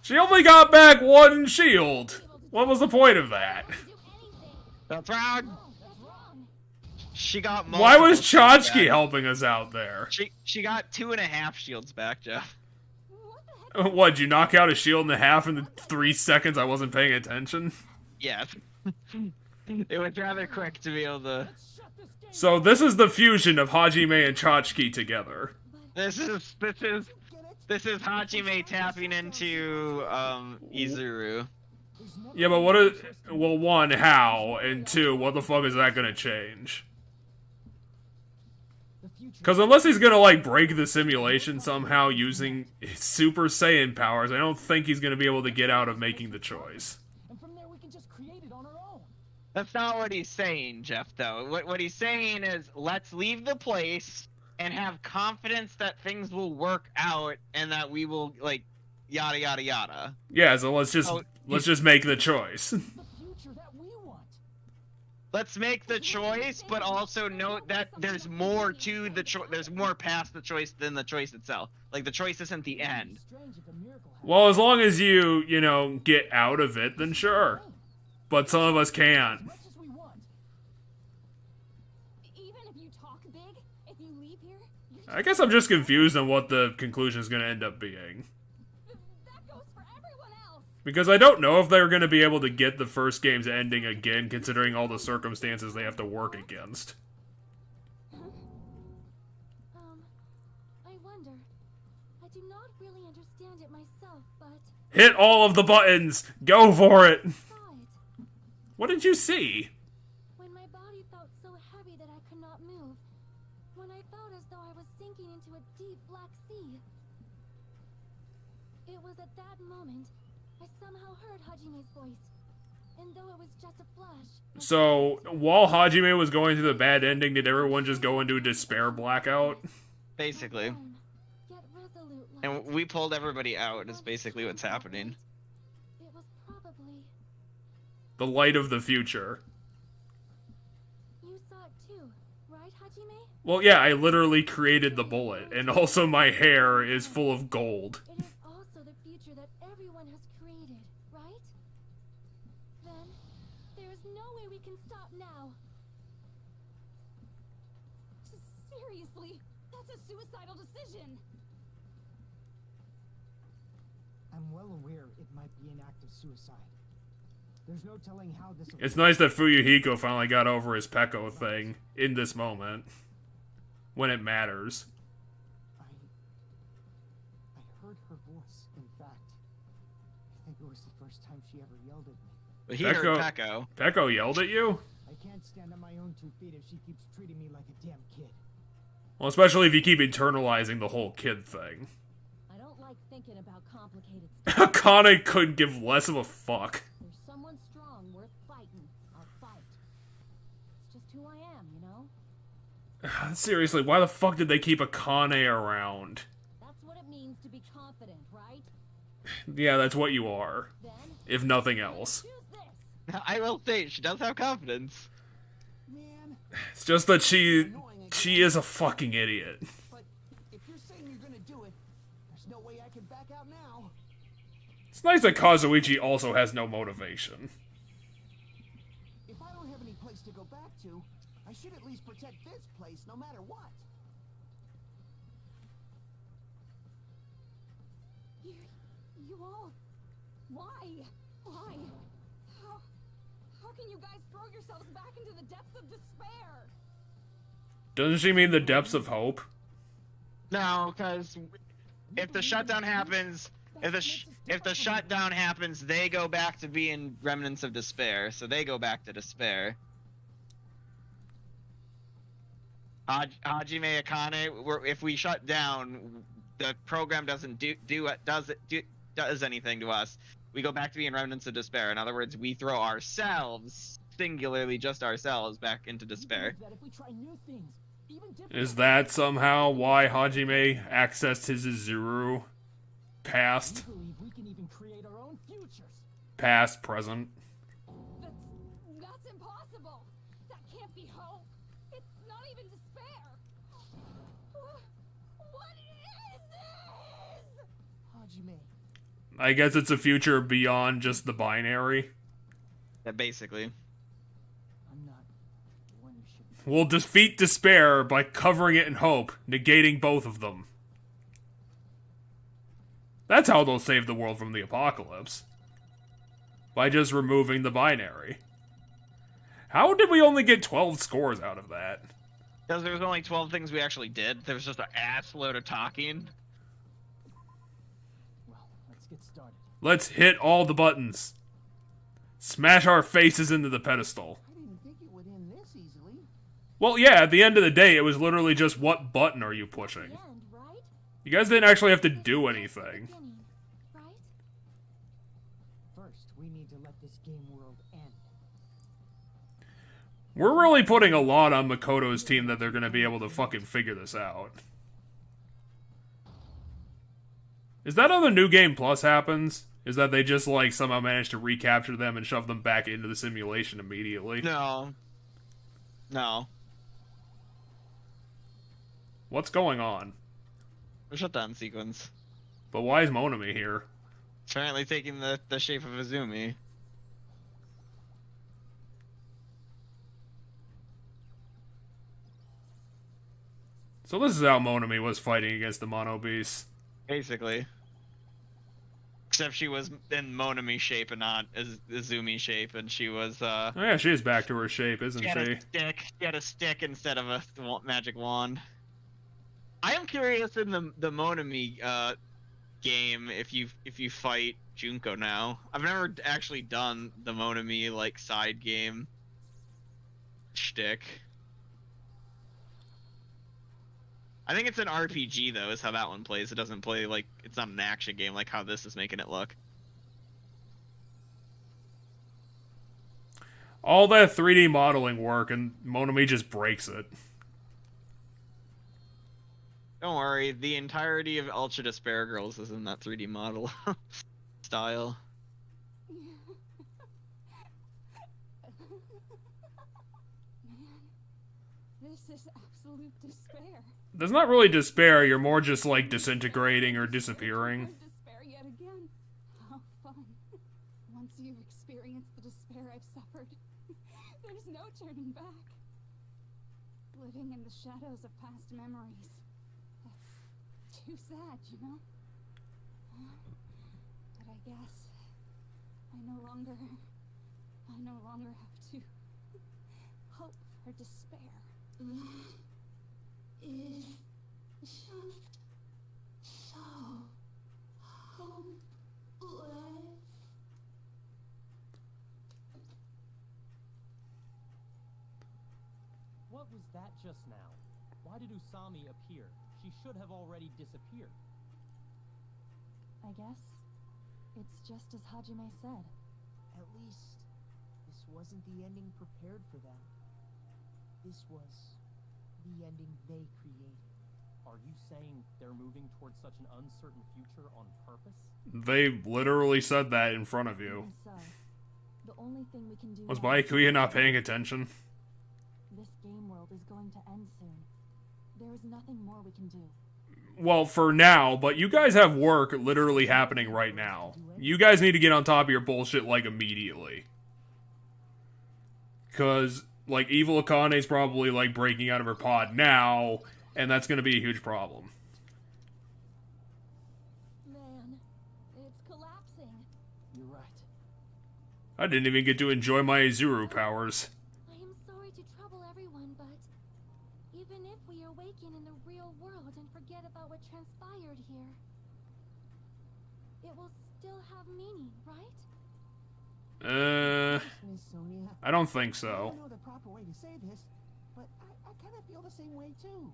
She only got back one shield. What was the point of that? Do anything. That's wrong. No, that's wrong. She got Why was multiple shields Tchotchke back. helping us out there? She got 2.5 shields back, Jeff. What the heck? What'd you knock out a shield and a half in the 3 seconds I wasn't paying attention? Yes. It was rather quick to be able to. So this is the fusion of Hajime and Tchotchke together. This is Hajime tapping into Izuru. Yeah, but what is... Well, one, how? And two, what the fuck is that gonna change? Because unless he's gonna, like, break the simulation somehow using his Super Saiyan powers, I don't think he's gonna be able to get out of making the choice. And from there we can just create it on our own. That's not what he's saying, Jeff, though. What he's saying is, let's leave the place and have confidence that things will work out and that we will, like, yada yada yada. Yeah, so let's just make the choice. The future that we want. Let's make the choice, but also note that there's more to the choice. There's more past the choice than the choice itself. Like, the choice isn't the end. Strange if a miracle happens. Well, as long as you know, get out of it, then sure. But some of us As can't. much as we want. Even if you talk big, if you leave here, you're I guess I'm just confused on what the conclusion is going to end up being. that goes for everyone else. Because I don't know if they're going to be able to get the first game's ending again, considering all the circumstances they have to work against. I wonder. I do not really understand it myself, but Hit all of the buttons! Go for it! I saw it. What did you see? When my body felt so heavy that I could not move. When I felt as though I was sinking into a deep black sea. It was at that moment I somehow heard Hajime's voice. And though it was just a flash, So, while Hajime was going through the bad ending, did everyone just go into a despair blackout? Basically. alone, yet resolute like And we pulled everybody out, is basically what's happening. it was probably The light of the future. you saw it too, right, Hajime? Well, yeah, I literally created the bullet, and also my hair is full of gold. It is also the future that everyone has created, right? Then, there is no way we can stop now. Seriously, that's a suicidal decision. I'm well aware it might be an act of suicide. There's no telling how this will It's nice that Fuyuhiko finally got over his Peko thing in this moment. When it matters. I heard her voice, in fact. I think it was the first time she ever yelled at me. But he heard Peko. Peko. Peko yelled at you? I can't stand on my own 2 feet if she keeps treating me like a damn kid. Well, especially if you keep internalizing the whole kid thing. I don't like thinking about complicated stuff. Akane couldn't give less of a fuck. There's someone strong worth fighting. I'll fight. It's just who I am, you know? Seriously, why the fuck did they keep Akane around? That's what it means to be confident, right? Yeah, that's what you are. Then, If nothing else. choose this. I will say, she does have confidence. Man, It's just that she is a fucking idiot. but if you're saying you're gonna do it, there's no way I can back out now. It's nice that Kazuichi also has no motivation. If I don't have any place to go back to, I should at least protect this place no matter what. You all. Why? Why? How can you guys throw yourselves back into the depths of despair? Doesn't she mean the depths of hope? No, because if the shutdown happens, if the shutdown happens, they go back to being remnants of despair. So they go back to despair. Hajime Akane, if we shut down, the program doesn't does anything to us. We go back to being remnants of despair. In other words, we throw ourselves, singularly just ourselves, back into despair. That if we try new things, even different Is that somehow why Hajime accessed his Izuru past? I believe we can even create our own futures. past, present. That's impossible. That can't be hope. It's not even despair. What is this? Hajime. I guess it's a future beyond just the binary. Yeah, basically. I'm not the one you should be. We'll defeat despair by covering it in hope, negating both of them. That's how they'll save the world from the apocalypse. By just removing the binary. How did we only get 12 scores out of that? Because there was only 12 things we actually did. There was just an ass load of talking. Well, let's get started. Let's hit all the buttons. Smash our faces into the pedestal. I didn't think it would end this easily. Well, yeah, at the end of the day, it was literally just what button are you pushing? The end, right? You guys didn't actually have to do anything. Beginning, right? First, we need to let this game world end. We're really putting a lot on Makoto's team that they're gonna be able to fucking figure this out. Is that how the New Game Plus happens? Is that they just, like, somehow manage to recapture them and shove them back into the simulation immediately? No. No. What's going on? A shutdown sequence. But why is Monami here? Apparently taking the shape of Izumi. So this is how Monami was fighting against the Mono Beast. Basically. Except she was in Monami shape and not Izumi shape, and she was, Oh yeah, she is back to her shape, isn't she had she? a stick. She had a stick instead of a magic wand. I am curious in the Monami game if you fight Junko now. I've never actually done the Monami like side game shtick. I think it's an RPG though, is how that one plays. It doesn't play like it's not an action game like how this is making it look. All that 3D modeling work and Monami just breaks it. Don't worry, the entirety of Ultra Despair Girls is in that 3D model style. Man, this is absolute despair. There's not really despair, you're more just like disintegrating or disappearing. Despair yet again. How fun. Once you've experienced the despair I've suffered, there's no turning back. Living in the shadows of past memories. That's too sad, you know? But I guess I no longer have to hope for despair. Is just so hopeless. What was that just now? Why did Usami appear? She should have already disappeared. I guess it's just as Hajime said. At least, this wasn't the ending prepared for them. This was the ending they created. Are you saying they're moving towards such an uncertain future on purpose? They literally said that in front of you. Even so, the only thing we can do Was now is Byakuya not paying attention? this game world is going to end soon. There is nothing more we can do. Well, for now, but you guys have work literally happening right now. You guys need to get on top of your bullshit, like, immediately. Because, like, Evil Akane's probably, like, breaking out of her pod now, and that's gonna be a huge problem. Man, it's collapsing. You're right. I didn't even get to enjoy my Izuru powers. I am sorry to trouble everyone, but even if we awaken in the real world and forget about what transpired here, it will still have meaning, right? Miss Sonia, I don't think I so. don't know the proper way to say this, but I kind of feel the same way too.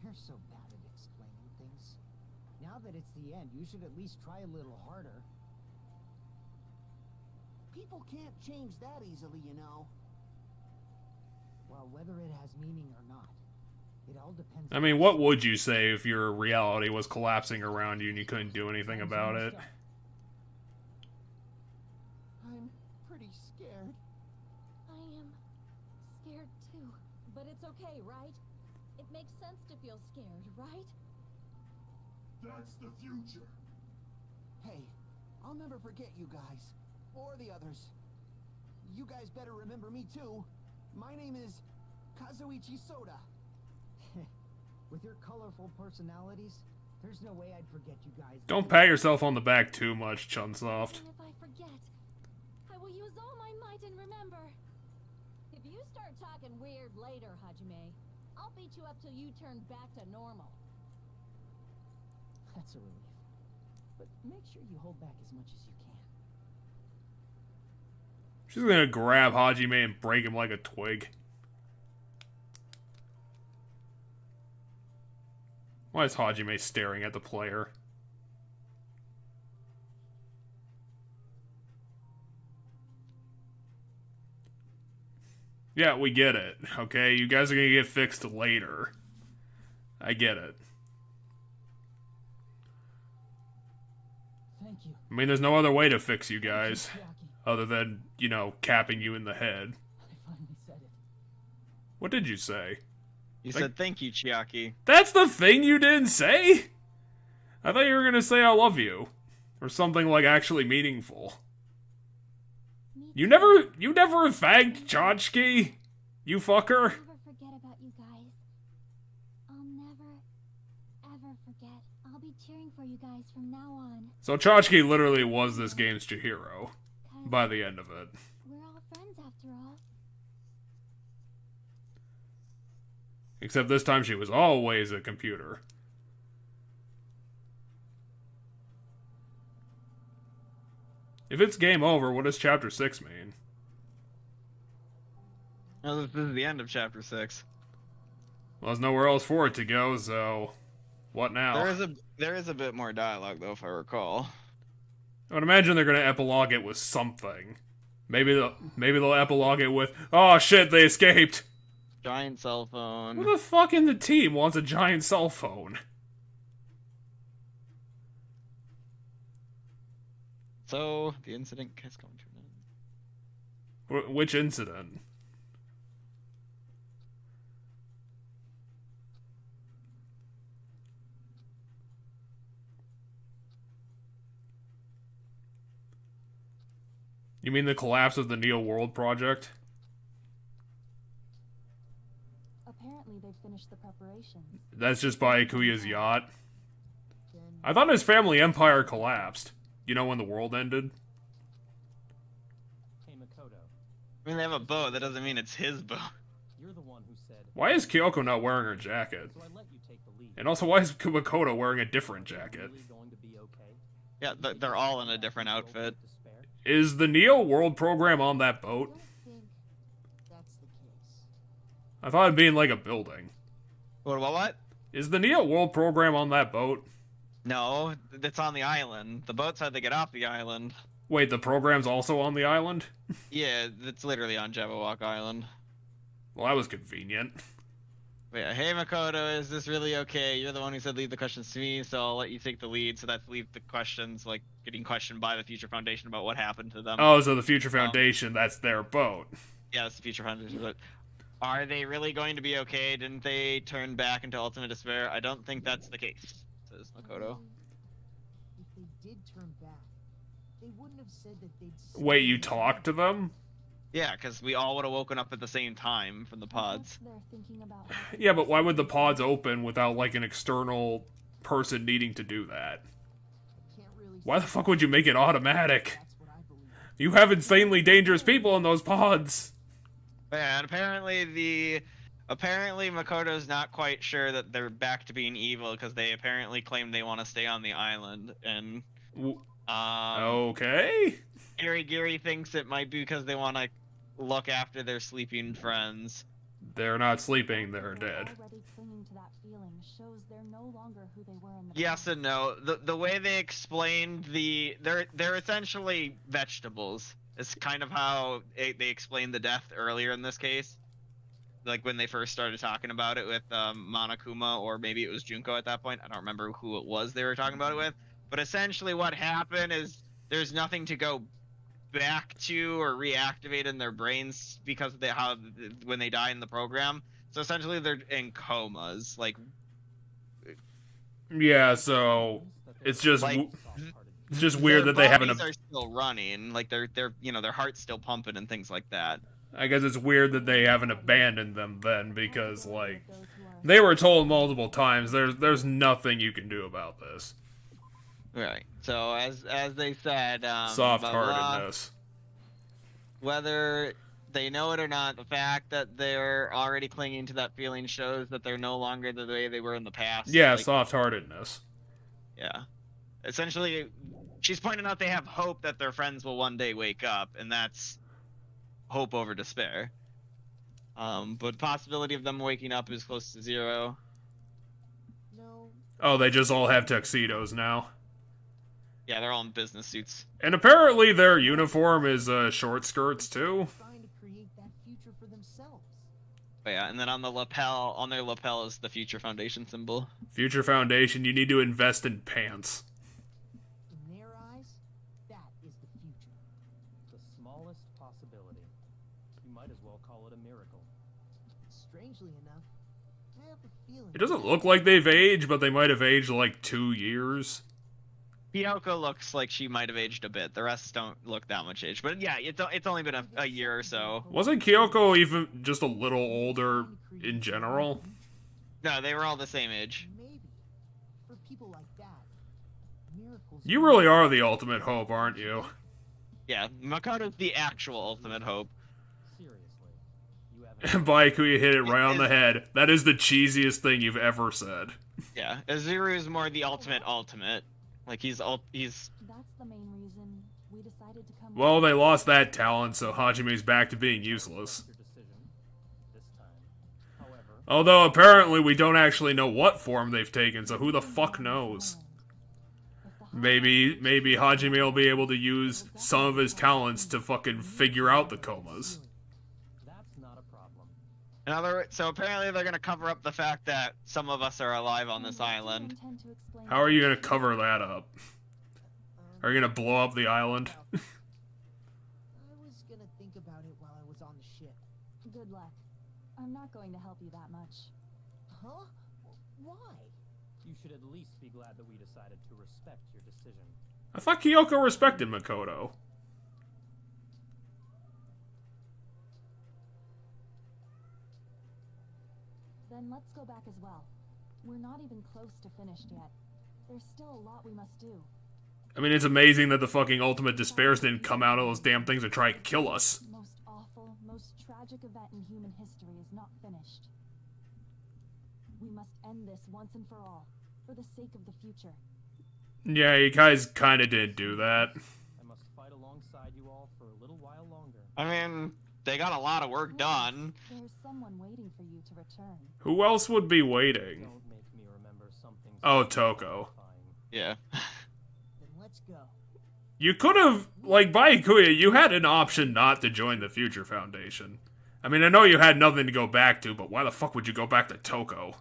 You're so bad at explaining things. Now that it's the end, you should at least try a little harder. People can't change that easily, you know. Well, whether it has meaning or not, it all depends. I mean, what would you say if your reality was collapsing around you and you couldn't do anything about it? But it's okay, right? It makes sense to feel scared, right? That's the future. Hey, I'll never forget you guys. Or the others. You guys better remember me too. My name is Kazuichi Soda. With your colorful personalities, there's no way I'd forget you guys. Don't pat yourself on the back too much, Chunsoft. Even if I forget, I will use all my might and remember. If you start talking weird later, Hajime, I'll beat you up till you turn back to normal. That's a relief. But make sure you hold back as much as you can. She's gonna grab Hajime and break him like a twig. Why is Hajime staring at the player? Yeah, we get it, okay? You guys are gonna get fixed later. I get it. Thank you. I mean, there's no other way to fix you Thank you, guys. Chiaki. Other than, you know, capping you in the head. I finally said it. What did you say? You Like- said thank you, Chiaki. That's the thing you didn't say? I thought you were gonna say I love you. Or something, like, actually meaningful. Me You too. never thanked Chachki? You fucker? I'll never forget about you guys. I'll never, ever forget. I'll be cheering for you guys from now on. So Chachki literally was this game's Chihiro. 'Cause By the end of it. we're all friends after all. Except this time she was always a computer. If it's game over, what does Chapter 6 mean? Well, this is the end of Chapter 6. Well, there's nowhere else for it to go, so... What now? There is a bit more dialogue, though, if I recall. I would imagine they're gonna epilogue it with something. Maybe they'll epilogue it with, oh shit, they escaped! Giant cell phone. Who the fuck in the team wants a giant cell phone? So, the incident has come to an end. Which incident? You mean the collapse of the Neo World Project? Apparently, they've finished the preparations. That's just by Akuya's yacht. Then I thought his family empire collapsed. You know when the world ended? Hey, Makoto, I mean, they have a boat. That doesn't mean it's his boat. you're the one who said, Why is Kyoko not wearing her jacket? so I let you take the lead. And also, why is Makoto wearing a different jacket? Really going to be okay? Yeah, they're all in a different outfit. Is the Neo World program on that I boat? don't think that's the case. I thought it'd be in like a building. What? Is the Neo World program on that boat? No, it's on the island. The boat's how they get off the island. Wait, the program's also on the island? Yeah, it's literally on Jabberwock Island. Well, that was convenient. But yeah, hey Makoto, is this really okay? You're the one who said leave the questions to me, so I'll let you take the lead. So that's leave the questions, like, getting questioned by the Future Foundation about what happened to them. Oh, so the Future Foundation, that's their boat. Yeah, that's the Future Foundation. But are they really going to be okay? Didn't they turn back into ultimate despair? I don't think that's the case, says Makoto. If they did turn back, they wouldn't have said that they'd. Wait, you talked to them? Yeah, because we all would have woken up at the same time from the pods. They're thinking about how Yeah, but why would the pods open without, like, an external person needing to do that? Can't really Why the say fuck would you make it automatic? that's what I believe. You have insanely dangerous people in those pods. Yeah, and apparently Makoto's not quite sure that they're back to being evil because they apparently claim they want to stay on the island, and Okay. Giri thinks it might be because they want to look after their sleeping friends. They're not sleeping, they're dead. Already clinging to that feeling shows they're no longer who they were in the Yes past. and no. The way they explained they're essentially vegetables. It's kind of how they explained the death earlier in this case. Like when they first started talking about it with Monokuma, or maybe it was Junko at that point. I don't remember who it was they were talking about it with. But essentially what happened is there's nothing to go back to or reactivate in their brains because of how when they die in the program. So essentially, they're in comas. Like, Yeah, so it's just Like, it's just weird their that they haven't. bodies are still running. Like they're their heart's still pumping and things like that. I guess it's weird that they haven't abandoned them then, because like they were told multiple times there's nothing you can do about this. Right. So as they said, Soft-heartedness. whether they know it or not, the fact that they're already clinging to that feeling shows that they're no longer the way they were in the past. Yeah, Like, soft-heartedness. yeah. Essentially, she's pointing out they have hope that their friends will one day wake up, and that's hope over despair. But the possibility of them waking up is close to zero. No. Oh, they just all have tuxedos now. Yeah, they're all in business suits. And apparently their uniform is short skirts too. Trying to create that future for themselves. But yeah, and then on their lapel is the Future Foundation symbol. Future Foundation, you need to invest in pants. In their eyes, that is the future. The smallest possibility. You might as well call it a miracle. Strangely enough, I have a feeling. It doesn't look like they've aged, but they might have aged like 2 years. Kyoko looks like she might have aged a bit. The rest don't look that much age. But yeah, it's only been a year or so. Wasn't Kyoko even just a little older in general? No, they were all the same age. Maybe for people like that, miracles. You really are the ultimate hope, aren't you? Yeah, Makoto's the actual ultimate hope. Seriously, you haven't. Byakuya hit it right on the head. That is the cheesiest thing you've ever said. Yeah, Azuru is more the ultimate. Like he's That's the main reason we decided to come. Well, they lost that talent, so Hajime's back to being useless. Your decision this time. However, Although apparently we don't actually know what form they've taken, so who the fuck knows? Maybe Hajime will be able to use some of his talents to fucking figure out the comas. that's not a problem. in other words. So apparently they're gonna cover up the fact that some of us are alive on this island. How are you gonna cover that up? Are you gonna blow up the island? I was gonna think about it while I was on the ship. Good luck. I'm not going to help you that much. Huh? Why? You should at least be glad that we decided to respect your decision. I thought Kyoko respected Makoto. Then let's go back as well. We're not even close to finished yet. There's still a lot we must do. I mean, it's amazing that the fucking Ultimate Despairs didn't come out of those damn things and try and kill us. The most awful, most tragic event in human history is not finished. We must end this once and for all, for the sake of the future. Yeah, you guys kinda didn't do that. I must fight alongside you all for a little while longer. I mean, they got a lot of work done. There's someone waiting for you to return. Who else would be waiting? Don't make me remember something. Oh, so Toko. horrifying. Yeah. Then let's go. You could have, like, Byakuya, you had an option not to join the Future Foundation. I mean, I know you had nothing to go back to, but why the fuck would you go back to Toko?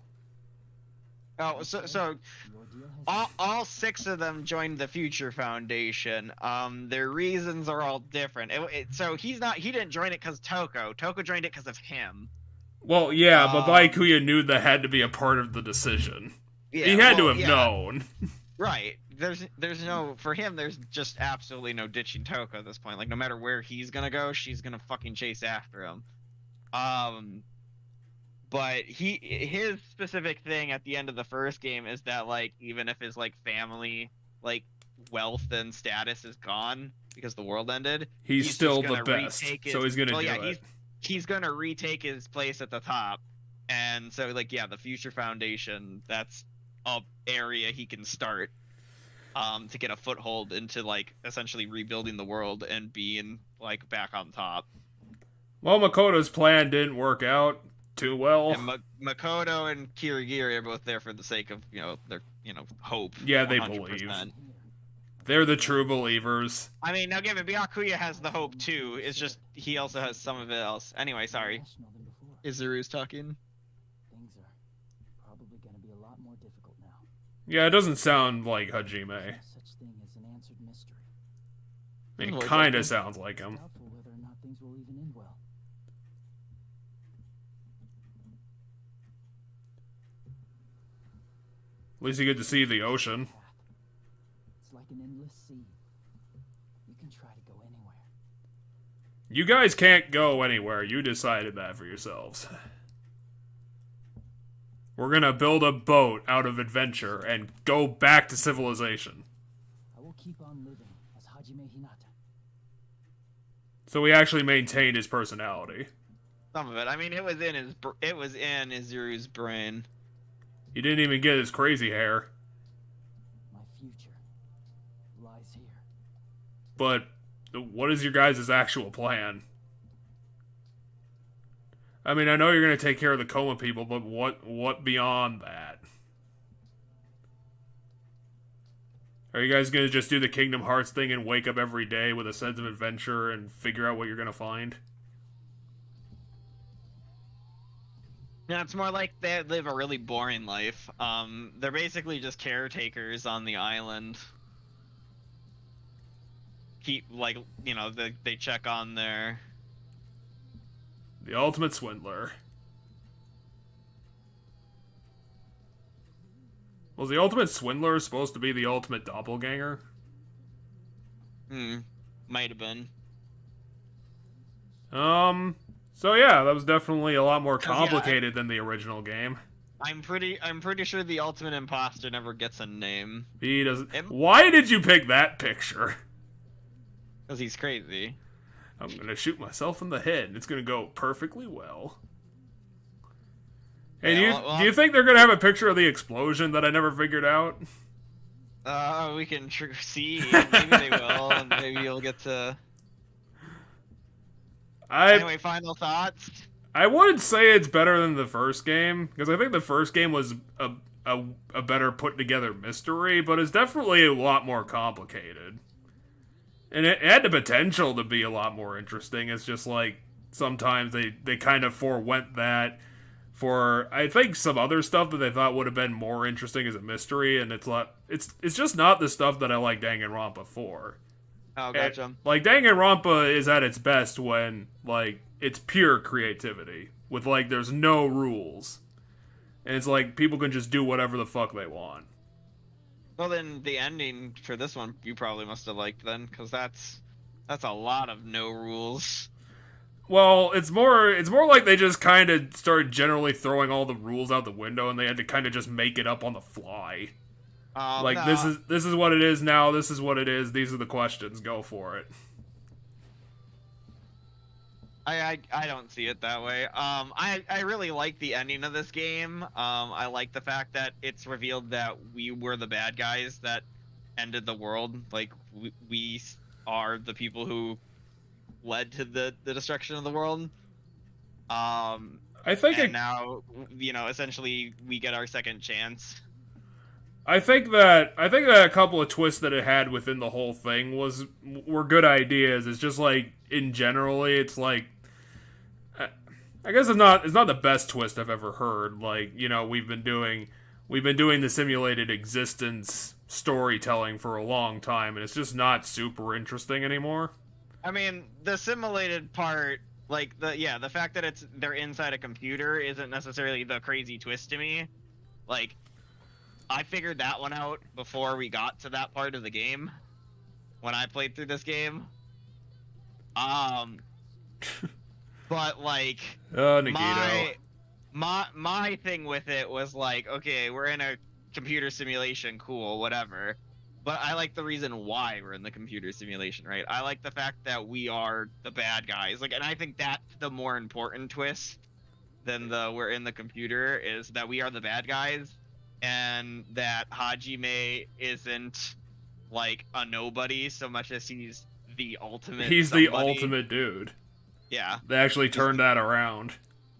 Oh, so all 6 of them joined the Future Foundation. Their reasons are all different. So he didn't join it because Toko. Toko joined it because of him. Well, yeah, but Byakuya knew that had to be a part of the decision. Yeah, He had to well, have yeah. known. Right. There's no, for him, there's just absolutely no ditching Toko at this point. Like, no matter where he's gonna go, she's gonna fucking chase after him. But his specific thing at the end of the first game is that, like, even if his, like, family, like, wealth and status is gone because the world ended, He's still just the gonna best, retake his, so he's gonna well, do yeah, it. He's gonna retake his place at the top. And so, like, yeah, the Future Foundation, that's a area he can start to get a foothold into, like, essentially rebuilding the world and being, like, back on top. Well, Makoto's plan didn't work out too well. And Makoto and Kirigiri are both there for the sake of, their, hope. Yeah, they 100%. believe. They're the true believers. I mean, now given Byakuya has the hope too, it's just he also has some of it else. Anyway, sorry. Rational than before. Izuru's talking. Things are probably going to be a lot more difficult now. Yeah, it doesn't sound like Hajime. No such thing as an answered mystery. It Voice kinda acting. sounds like him. Doubtful whether or not things will even end well. least you get to see the ocean. It's like an endless sea. You can try to go anywhere. You guys can't go anywhere. You decided that for yourselves. We're gonna build a boat out of adventure and go back to civilization. I will keep on living as Hajime Hinata. So he actually maintained his personality. Some of it. I mean, it was in Izuru's brain. He didn't even get his crazy hair. My future lies here. But what is your guys' actual plan? I mean, I know you're going to take care of the coma people, but what beyond that? Are you guys going to just do the Kingdom Hearts thing and wake up every day with a sense of adventure and figure out what you're going to find? Yeah, it's more like they live a really boring life. They're basically just caretakers on the island. Keep, like, you know, they check on their... The ultimate swindler. Was the ultimate swindler supposed to be the ultimate doppelganger? Might have been. So yeah, that was definitely a lot more complicated than the original game. I'm pretty sure the ultimate imposter never gets a name. He doesn't. Why did you pick that picture? Because he's crazy. I'm gonna shoot myself in the head, and it's gonna go perfectly well. And Yeah, do you think they're gonna have a picture of the explosion that I never figured out? We can see. Maybe they will, and maybe you'll get to... Anyway, final thoughts? I wouldn't say it's better than the first game, because I think the first game was a better put-together mystery, but it's definitely a lot more complicated. And it had the potential to be a lot more interesting. It's just like, sometimes they kind of forewent that for, I think, some other stuff that they thought would have been more interesting as a mystery, and it's just not the stuff that I like Danganronpa for. Oh, gotcha. Like, Danganronpa is at its best when, like, it's pure creativity. With, like, there's no rules. And it's like, people can just do whatever the fuck they want. Well, then the ending for this one you probably must have liked then, because that's a lot of no rules. Well, it's more like they just kind of started generally throwing all the rules out the window, and they had to kind of just make it up on the fly. Like, no. this is what it is now, this is what it is, these are the questions, go for it. I don't see it that way. I really like the ending of this game. I like the fact that it's revealed that we were the bad guys that ended the world. Like, we are the people who led to the destruction of the world. I think and now, you know, essentially we get our second chance. I think that a couple of twists that it had within the whole thing were good ideas. It's just like, in generally, it's like, I guess it's not the best twist I've ever heard. Like, you know, we've been doing the simulated existence storytelling for a long time, and it's just not super interesting anymore. I mean, the simulated part, like, the fact that they're inside a computer isn't necessarily the crazy twist to me. Like, I figured that one out before we got to that part of the game, when I played through this game. But, like, my thing with it was like, okay, we're in a computer simulation, cool, whatever. But I like the reason why we're in the computer simulation, right? I like the fact that we are the bad guys. Like, and I think that's the more important twist than we're in the computer, is that we are the bad guys, and that Hajime isn't, like, a nobody so much as he's the ultimate the ultimate dude. Yeah. They actually turned that around.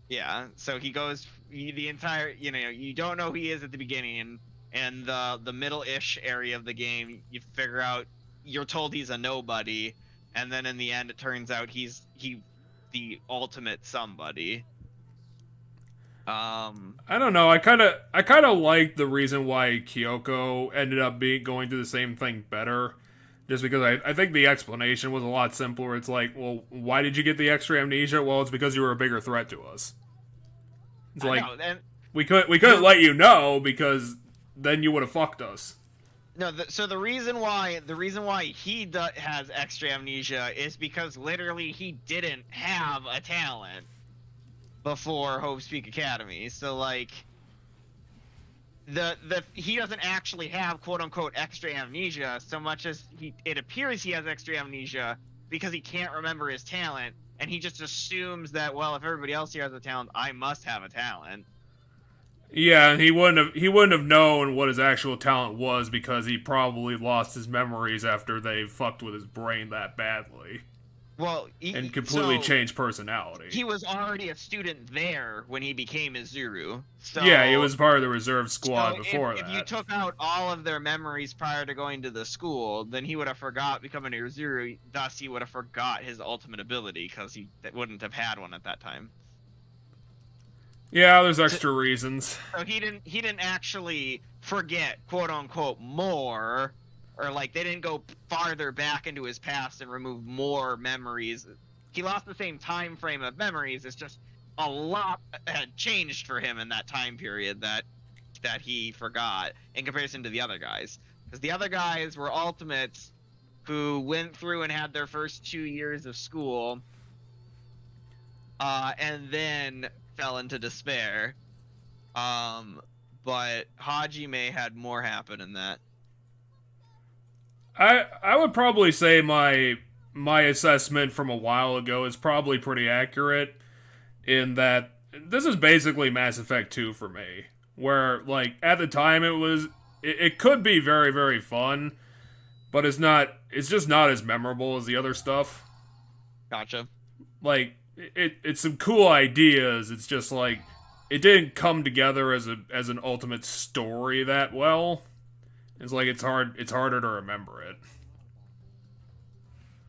Yeah, so the entire, you know, you don't know who he is at the beginning, and the middle-ish area of the game, you figure out, you're told he's a nobody, and then in the end it turns out he's the ultimate somebody. I don't know, I kind of like the reason why Kyoko ended up going through the same thing better. Just because I think the explanation was a lot simpler. It's like, well, why did you get the extra amnesia? Well, it's because you were a bigger threat to us. It's like, we couldn't let you know because then you would have fucked us. No, so the reason why he has extra amnesia is because literally he didn't have a talent before Hope's Peak Academy. So like he doesn't actually have quote unquote extra amnesia so much as it appears he has extra amnesia because he can't remember his talent, and he just assumes that, well, if everybody else here has a talent, I must have a talent. Yeah, and he wouldn't have known what his actual talent was because he probably lost his memories after they fucked with his brain that badly. Well, and completely changed personality. He was already a student there when he became Izuru. So, yeah, he was part of the reserve squad before that. If you took out all of their memories prior to going to the school, then he would have forgot becoming an Izuru. Thus, he would have forgot his ultimate ability because he wouldn't have had one at that time. Yeah, there's extra reasons. So he didn't actually forget, quote unquote, more, or like they didn't go farther back into his past and remove more memories. He lost the same time frame of memories. It's just a lot had changed for him in that time period that he forgot in comparison to the other guys. Because the other guys were ultimates who went through and had their first 2 years of school, and then fell into despair. But Hajime had more happen in that. I would probably say my assessment from a while ago is probably pretty accurate in that this is basically Mass Effect 2 for me. Where, like, at the time it could be very, very fun, but it's just not as memorable as the other stuff. Gotcha. Like, it's some cool ideas, it's just like, it didn't come together as an ultimate story that well. It's like it's harder to remember it.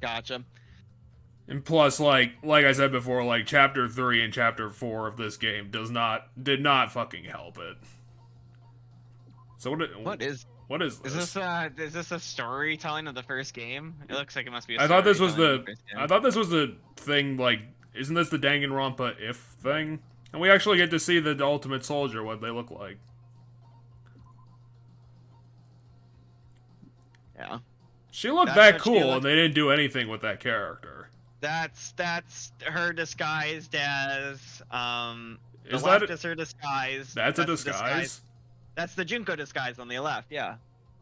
Gotcha. And plus, like I said before, like Chapter 3 and Chapter 4 of this game did not fucking help it. So what is this? Is this a storytelling of the first game? It looks like it must be a I thought this was the thing, like, isn't this the Danganronpa if thing? And we actually get to see the Ultimate Soldier, what they look like. Yeah. She looked that cool, and they didn't do anything with that character. That's her disguised as Is left that is her disguise. That's a disguise? That's the Junko disguise on the left, yeah.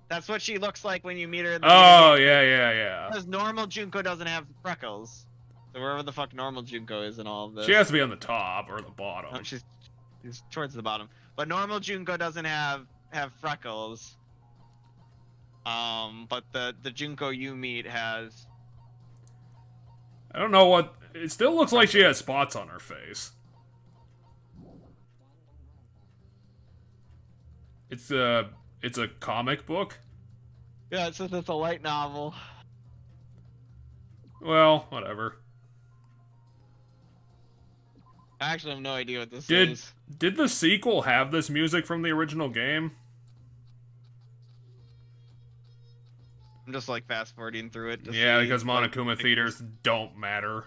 That's what she looks like when you meet her in the Oh, yeah. Because normal Junko doesn't have freckles. So wherever the fuck normal Junko is in all of this. She has to be on the top or the bottom. Oh, she's towards the bottom. But normal Junko doesn't have freckles. But the Junko you meet has... I don't know what... It still looks like she has spots on her face. It's a comic book? Yeah, it says it's a light novel. Well, whatever. I actually have no idea what this is. Did the sequel have this music from the original game? I'm just like fast forwarding through it. Yeah, because Monokuma theaters don't matter.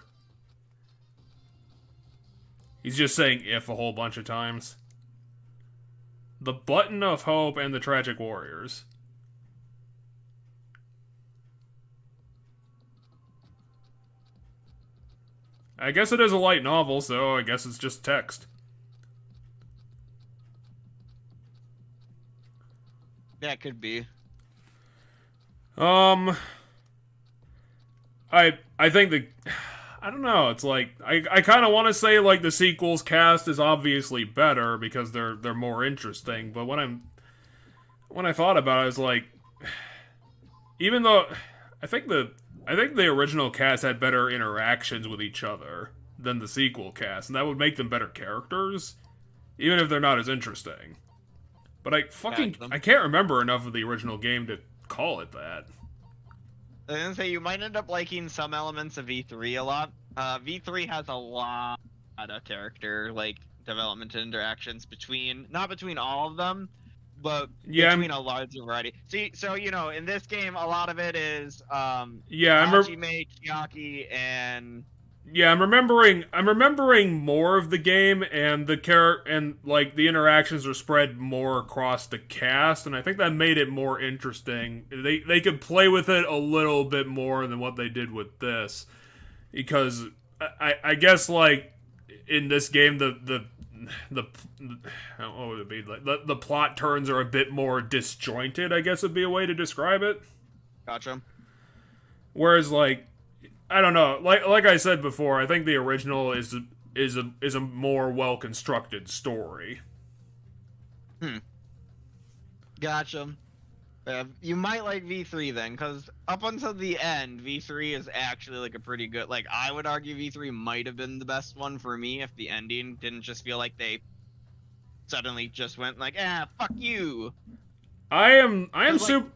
He's just saying "if" a whole bunch of times. The Button of Hope and the Tragic Warriors. I guess it is a light novel, so I guess it's just text. Yeah, it could be. I think I don't know, it's like, I kind of want to say, like, the sequel's cast is obviously better because they're more interesting, but when I thought about it, I was like, even though, I think the original cast had better interactions with each other than the sequel cast, and that would make them better characters, even if they're not as interesting. But I can't remember enough of the original game to call it that. I was gonna say, you might end up liking some elements of V3 a lot. V3 has a lot of character, like, development and interactions not between all of them, but between a large variety. See, so, you know, in this game, a lot of it is, I remember Hajime, Chiaki, and Yeah, I'm remembering more of the game, and the interactions are spread more across the cast, and I think that made it more interesting. They could play with it a little bit more than what they did with this, because I guess like in this game the what would it be, like the plot turns are a bit more disjointed, I guess would be a way to describe it. Gotcha. Whereas like, I don't know. Like I said before, I think the original is a more well constructed story. Gotcha. You might like V3 then, because up until the end, V3 is actually like a pretty good. Like I would argue V3 might have been the best one for me if the ending didn't just feel like they suddenly just went like, fuck you. I am super.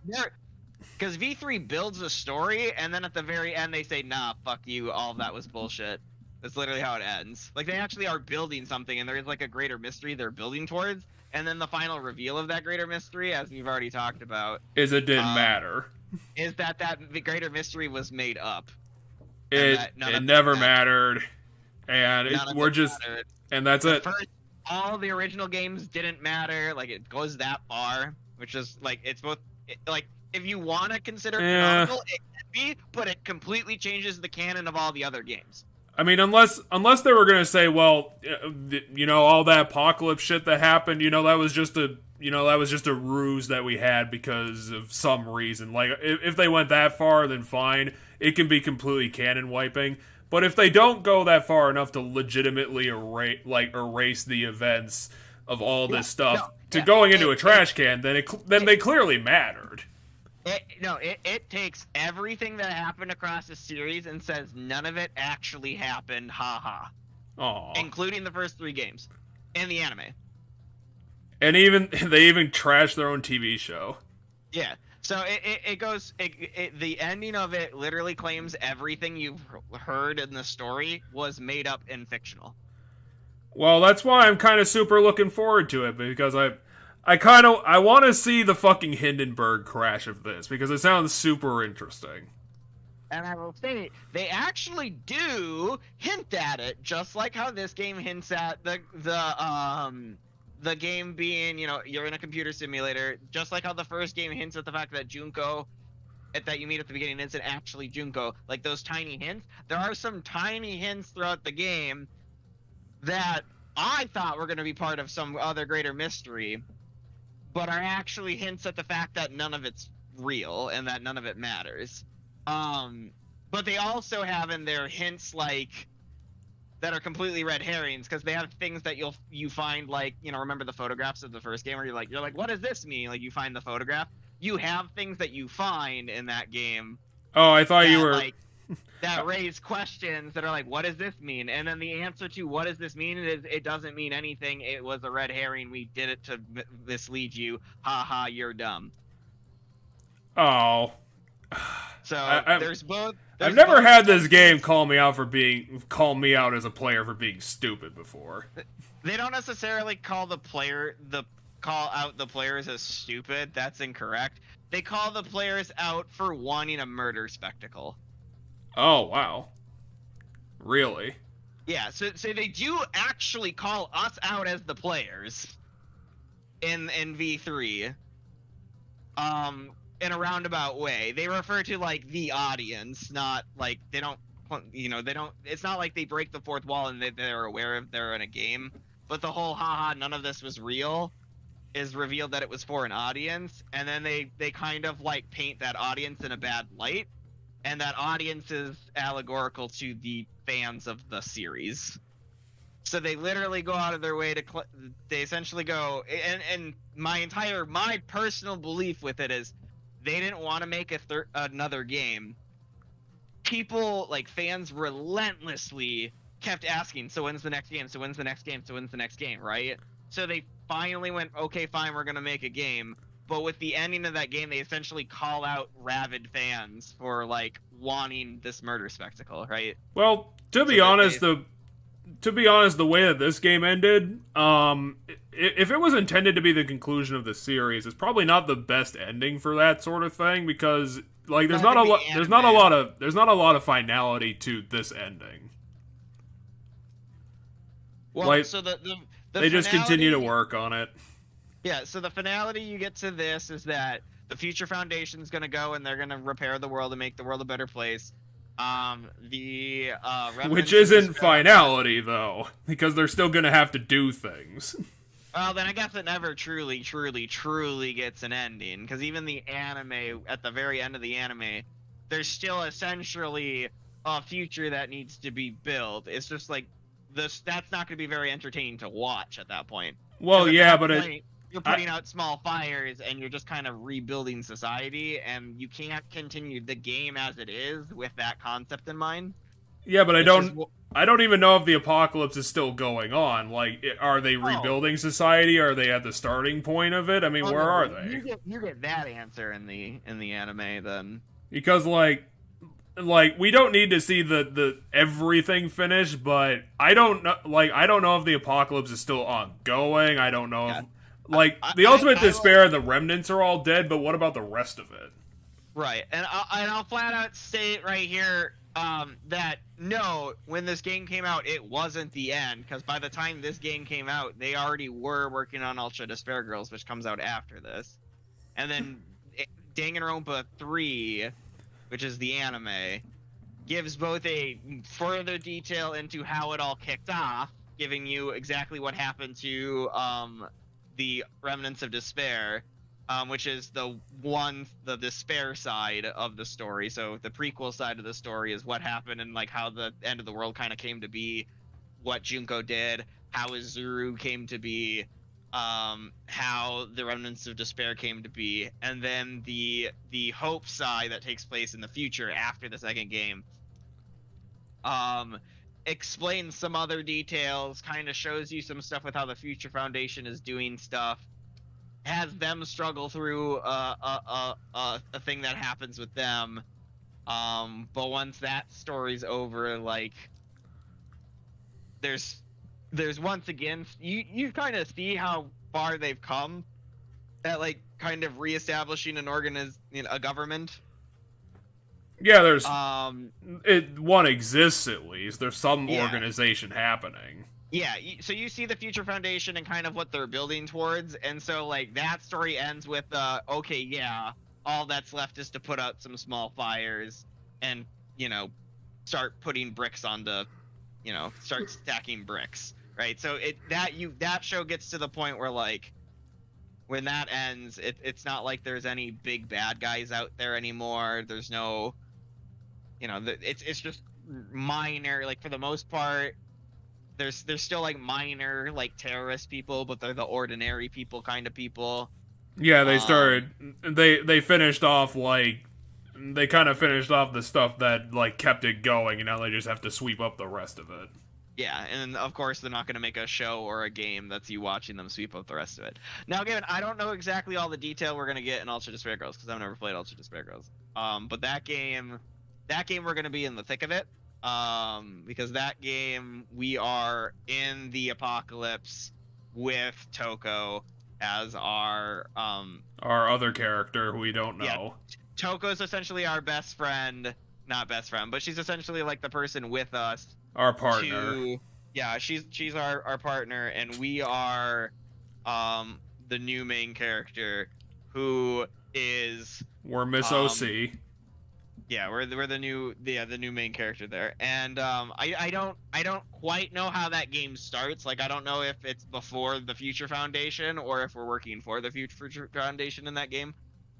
Because V3 builds a story, and then at the very end they say, nah, fuck you, all of that was bullshit. That's literally how it ends. Like, they actually are building something, and there is, like, a greater mystery they're building towards, and then the final reveal of that greater mystery, as we've already talked about... Is it didn't matter. Is that the greater mystery was made up. It never mattered. And we're just... Mattered. And that's it. First, all the original games didn't matter. Like, it goes that far, which is, like, it's both... like, if you want to consider it canonical, it can be, but it completely changes the canon of all the other games. I mean, unless they were gonna say, well, all that apocalypse shit that happened, that was just a ruse that we had because of some reason. Like, if they went that far, then fine, it can be completely canon wiping. But if they don't go that far enough to legitimately erase the events of all this stuff going into a trash can, then they clearly mattered. It takes everything that happened across the series and says none of it actually happened, haha. Aww. Including the first 3 games. And the anime. And they even trashed their own TV show. Yeah. So it goes... the ending of it literally claims everything you've heard in the story was made up and fictional. Well, that's why I'm kind of super looking forward to it, because I want to see the fucking Hindenburg crash of this, because it sounds super interesting. And I will say, they actually do hint at it, just like how this game hints at the game being, you're in a computer simulator, just like how the first game hints at the fact that Junko, that you meet at the beginning, isn't actually Junko. Like, those tiny hints. There are some tiny hints throughout the game that I thought were going to be part of some other greater mystery, but are actually hints at the fact that none of it's real and that none of it matters. But they also have in there hints like that are completely red herrings, because they have things that you find, like, remember the photographs of the first game where you're like, what does this mean? Like, you find the photograph. You have things that you find in that game. Oh, I thought you were... like, that raise questions that are like, what does this mean? And then the answer to what does this mean is, it doesn't mean anything. It was a red herring. We did it to mislead you. Ha ha, you're dumb. Oh. So there's both. I've never had this game call me out as a player for being stupid before. They don't necessarily call out the players as stupid. That's incorrect. They call the players out for wanting a murder spectacle. Oh, wow. Really? Yeah, so they do actually call us out as the players in V3. In a roundabout way. They refer to, like, the audience, not, like, they don't, it's not like they break the fourth wall and they're aware of they're in a game. But the whole, haha, none of this was real, is revealed that it was for an audience, and then they kind of, like, paint that audience in a bad light. And that audience is allegorical to the fans of the series. So they literally go out of their way to... they essentially go... And my personal belief with it is, they didn't want to make another game. People, like, fans relentlessly kept asking, so when's the next game? So when's the next game? So when's the next game, right? So they finally went, okay, fine, we're going to make a game. But with the ending of that game, they essentially call out rabid fans for, like, wanting this murder spectacle, right? Well, to be honest, the way that this game ended, if it was intended to be the conclusion of the series, it's probably not the best ending for that sort of thing, because, like, there's not a lot of finality to this ending. Well, Like, so the they just continue to finality- work on it. Yeah, so the finality you get to this is that the Future Foundation's gonna go and they're gonna repair the world and make the world a better place. Remnants Which of isn't Despair- finality, though, because they're still gonna have to do things. Well, then I guess it never truly gets an ending, because even the anime, at the very end of the anime, there's still essentially a future that needs to be built. It's just like that's not going to be very entertaining to watch at that point. Well, 'Cause at yeah, that but point, you're putting out small fires and you're just kind of rebuilding society, and you can't continue the game as it is with that concept in mind. yeah, but I Which don't. is I don't even know if the apocalypse is still going on. Like, are they rebuilding society? Are they at the starting point of it? I mean, where are they? You get that answer in the anime then. Because like we don't need to see the everything finished, but I don't know. Like, I don't know if the apocalypse is still ongoing. I don't know. Yeah. If, like, the ultimate despair and the remnants are all dead, but what about the rest of it? Right, and I'll flat out state right here that no, when this game came out, it wasn't the end, because by the time this game came out, they already were working on Ultra Despair Girls, which comes out after this, and then Danganronpa 3, which is the anime, gives both a further detail into how it all kicked off, giving you exactly what happened to the Remnants of Despair, which is the despair side of the story. So the prequel side of the story is what happened and like how the end of the world kind of came to be, what Junko did, how Izuru came to be, how the Remnants of Despair came to be, and then the hope side that takes place in the future after the second game. Explains some other details, kind of shows you some stuff with how the Future Foundation is doing stuff, has them struggle through a thing that happens with them, but once that story's over, like, there's once again, you kind of see how far they've come at, like, kind of reestablishing a government. Yeah, there's Um, one exists at least. There's some Yeah. organization happening. Yeah, so you see the Future Foundation and kind of what they're building towards, and so, like, that story ends with, okay, yeah, all that's left is to put out some small fires and, start putting bricks onto, start stacking bricks, right? So that show gets to the point where, like, when that ends, it's not like there's any big bad guys out there anymore. There's no, it's just minor, like, for the most part. There's still, like, minor, like, terrorist people, but they're the ordinary people kind of people. Yeah, they started. They finished off, like, they kind of finished off the stuff that, like, kept it going, and now they just have to sweep up the rest of it. Yeah, and of course they're not going to make a show or a game that's you watching them sweep up the rest of it. Now, again, I don't know exactly all the detail we're going to get in Ultra Despair Girls, because I've never played Ultra Despair Girls. But that game we're going to be in the thick of it. Because that game, we are in the apocalypse with Toko as our other character who we don't know. Yeah. Toko's essentially our best friend, not best friend, but she's essentially like the person with us. Our partner. She's our partner, and we are the new main character, who is We're Miss OC. Yeah, we're the new main character there, and I don't quite know how that game starts. Like, I don't know if it's before the Future Foundation or if we're working for the Future Foundation in that game.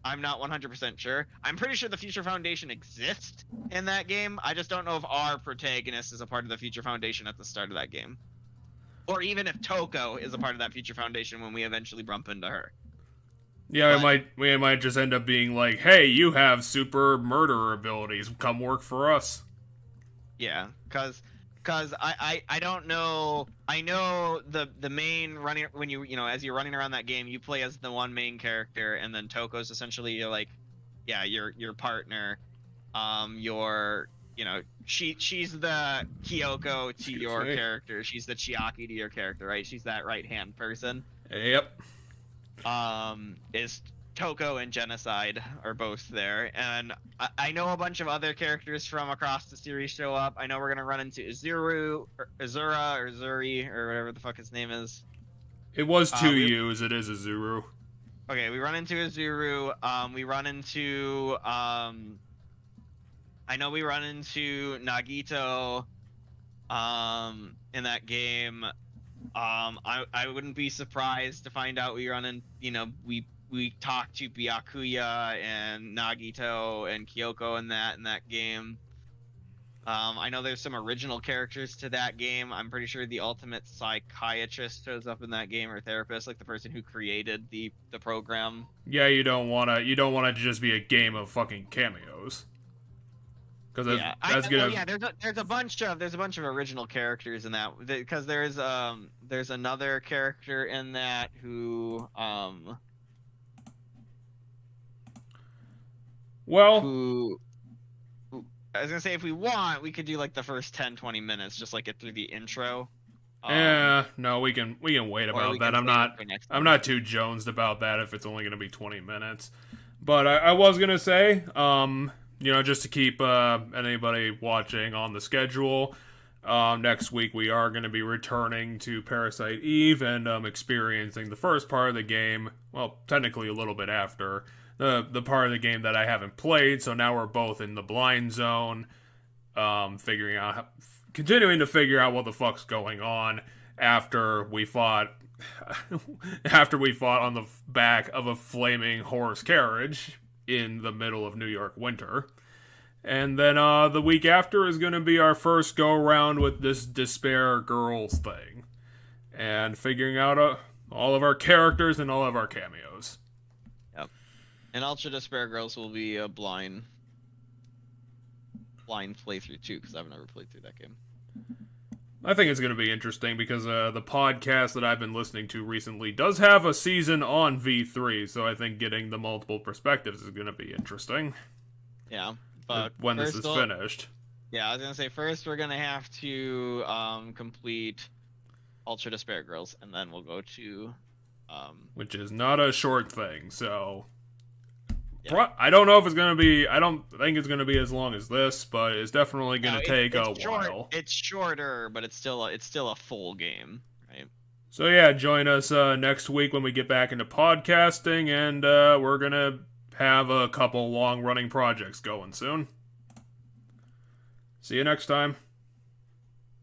I'm not 100% sure. I'm pretty sure the Future Foundation exists in that game. I just don't know if our protagonist is a part of the Future Foundation at the start of that game, or even if Toko is a part of that Future Foundation when we eventually bump into her. Yeah, we might just end up being like, hey, you have super murderer abilities. Come work for us. Yeah, because I don't know. I know the main running, when as you're running around that game, you play as the one main character, and then Toko's essentially your partner. She's the Kyoko to your character. She's the Chiaki to your character, right? She's that right hand person. Yep. Toko and Genocide are both there, and I know a bunch of other characters from across the series show up. I know we're gonna run into Izuru, or Azura, or Zuri, or whatever the fuck his name is. It was two U's. It is a Zuru. Okay, we run into Izuru. We run into I know we run into Nagito. In that game. I wouldn't be surprised to find out we run in. We talked to Byakuya and Nagito and Kyoko in that game. I know there's some original characters to that game. I'm pretty sure the ultimate psychiatrist shows up in that game, or therapist, like the person who created the program. Yeah, you don't want it to just be a game of fucking cameos. Because that's gonna. Yeah, there's a bunch of original characters in that, because there's another character in that who I was gonna say, if we want, we could do like the first 10-20 minutes, just like get through the intro. No, we can wait about that. I'm not too jonesed about that if it's only gonna be 20 minutes. But I was gonna say, just to keep anybody watching on the schedule, next week we are going to be returning to Parasite Eve and experiencing the first part of the game. Well, technically a little bit after the part of the game that I haven't played. So now we're both in the blind zone, continuing to figure out what the fuck's going on after we fought on the back of a flaming horse carriage in the middle of New York winter. And then the week after is going to be our first go-around with this Despair Girls thing. And figuring out all of our characters and all of our cameos. Yep. And Ultra Despair Girls will be a blind playthrough too, because I've never played through that game. I think it's going to be interesting because the podcast that I've been listening to recently does have a season on V3, so I think getting the multiple perspectives is going to be interesting. Yeah, but when this is finished. Yeah, I was going to say, first we're going to have to complete Ultra Despair Girls, and then we'll go to... which is not a short thing, so... Yeah. I don't know if it's going to be... I don't think it's going to be as long as this, but it's definitely going to take a while. It's shorter, but it's still a full game, right? So yeah, join us next week when we get back into podcasting, and we're going to have a couple long-running projects going soon. See you next time.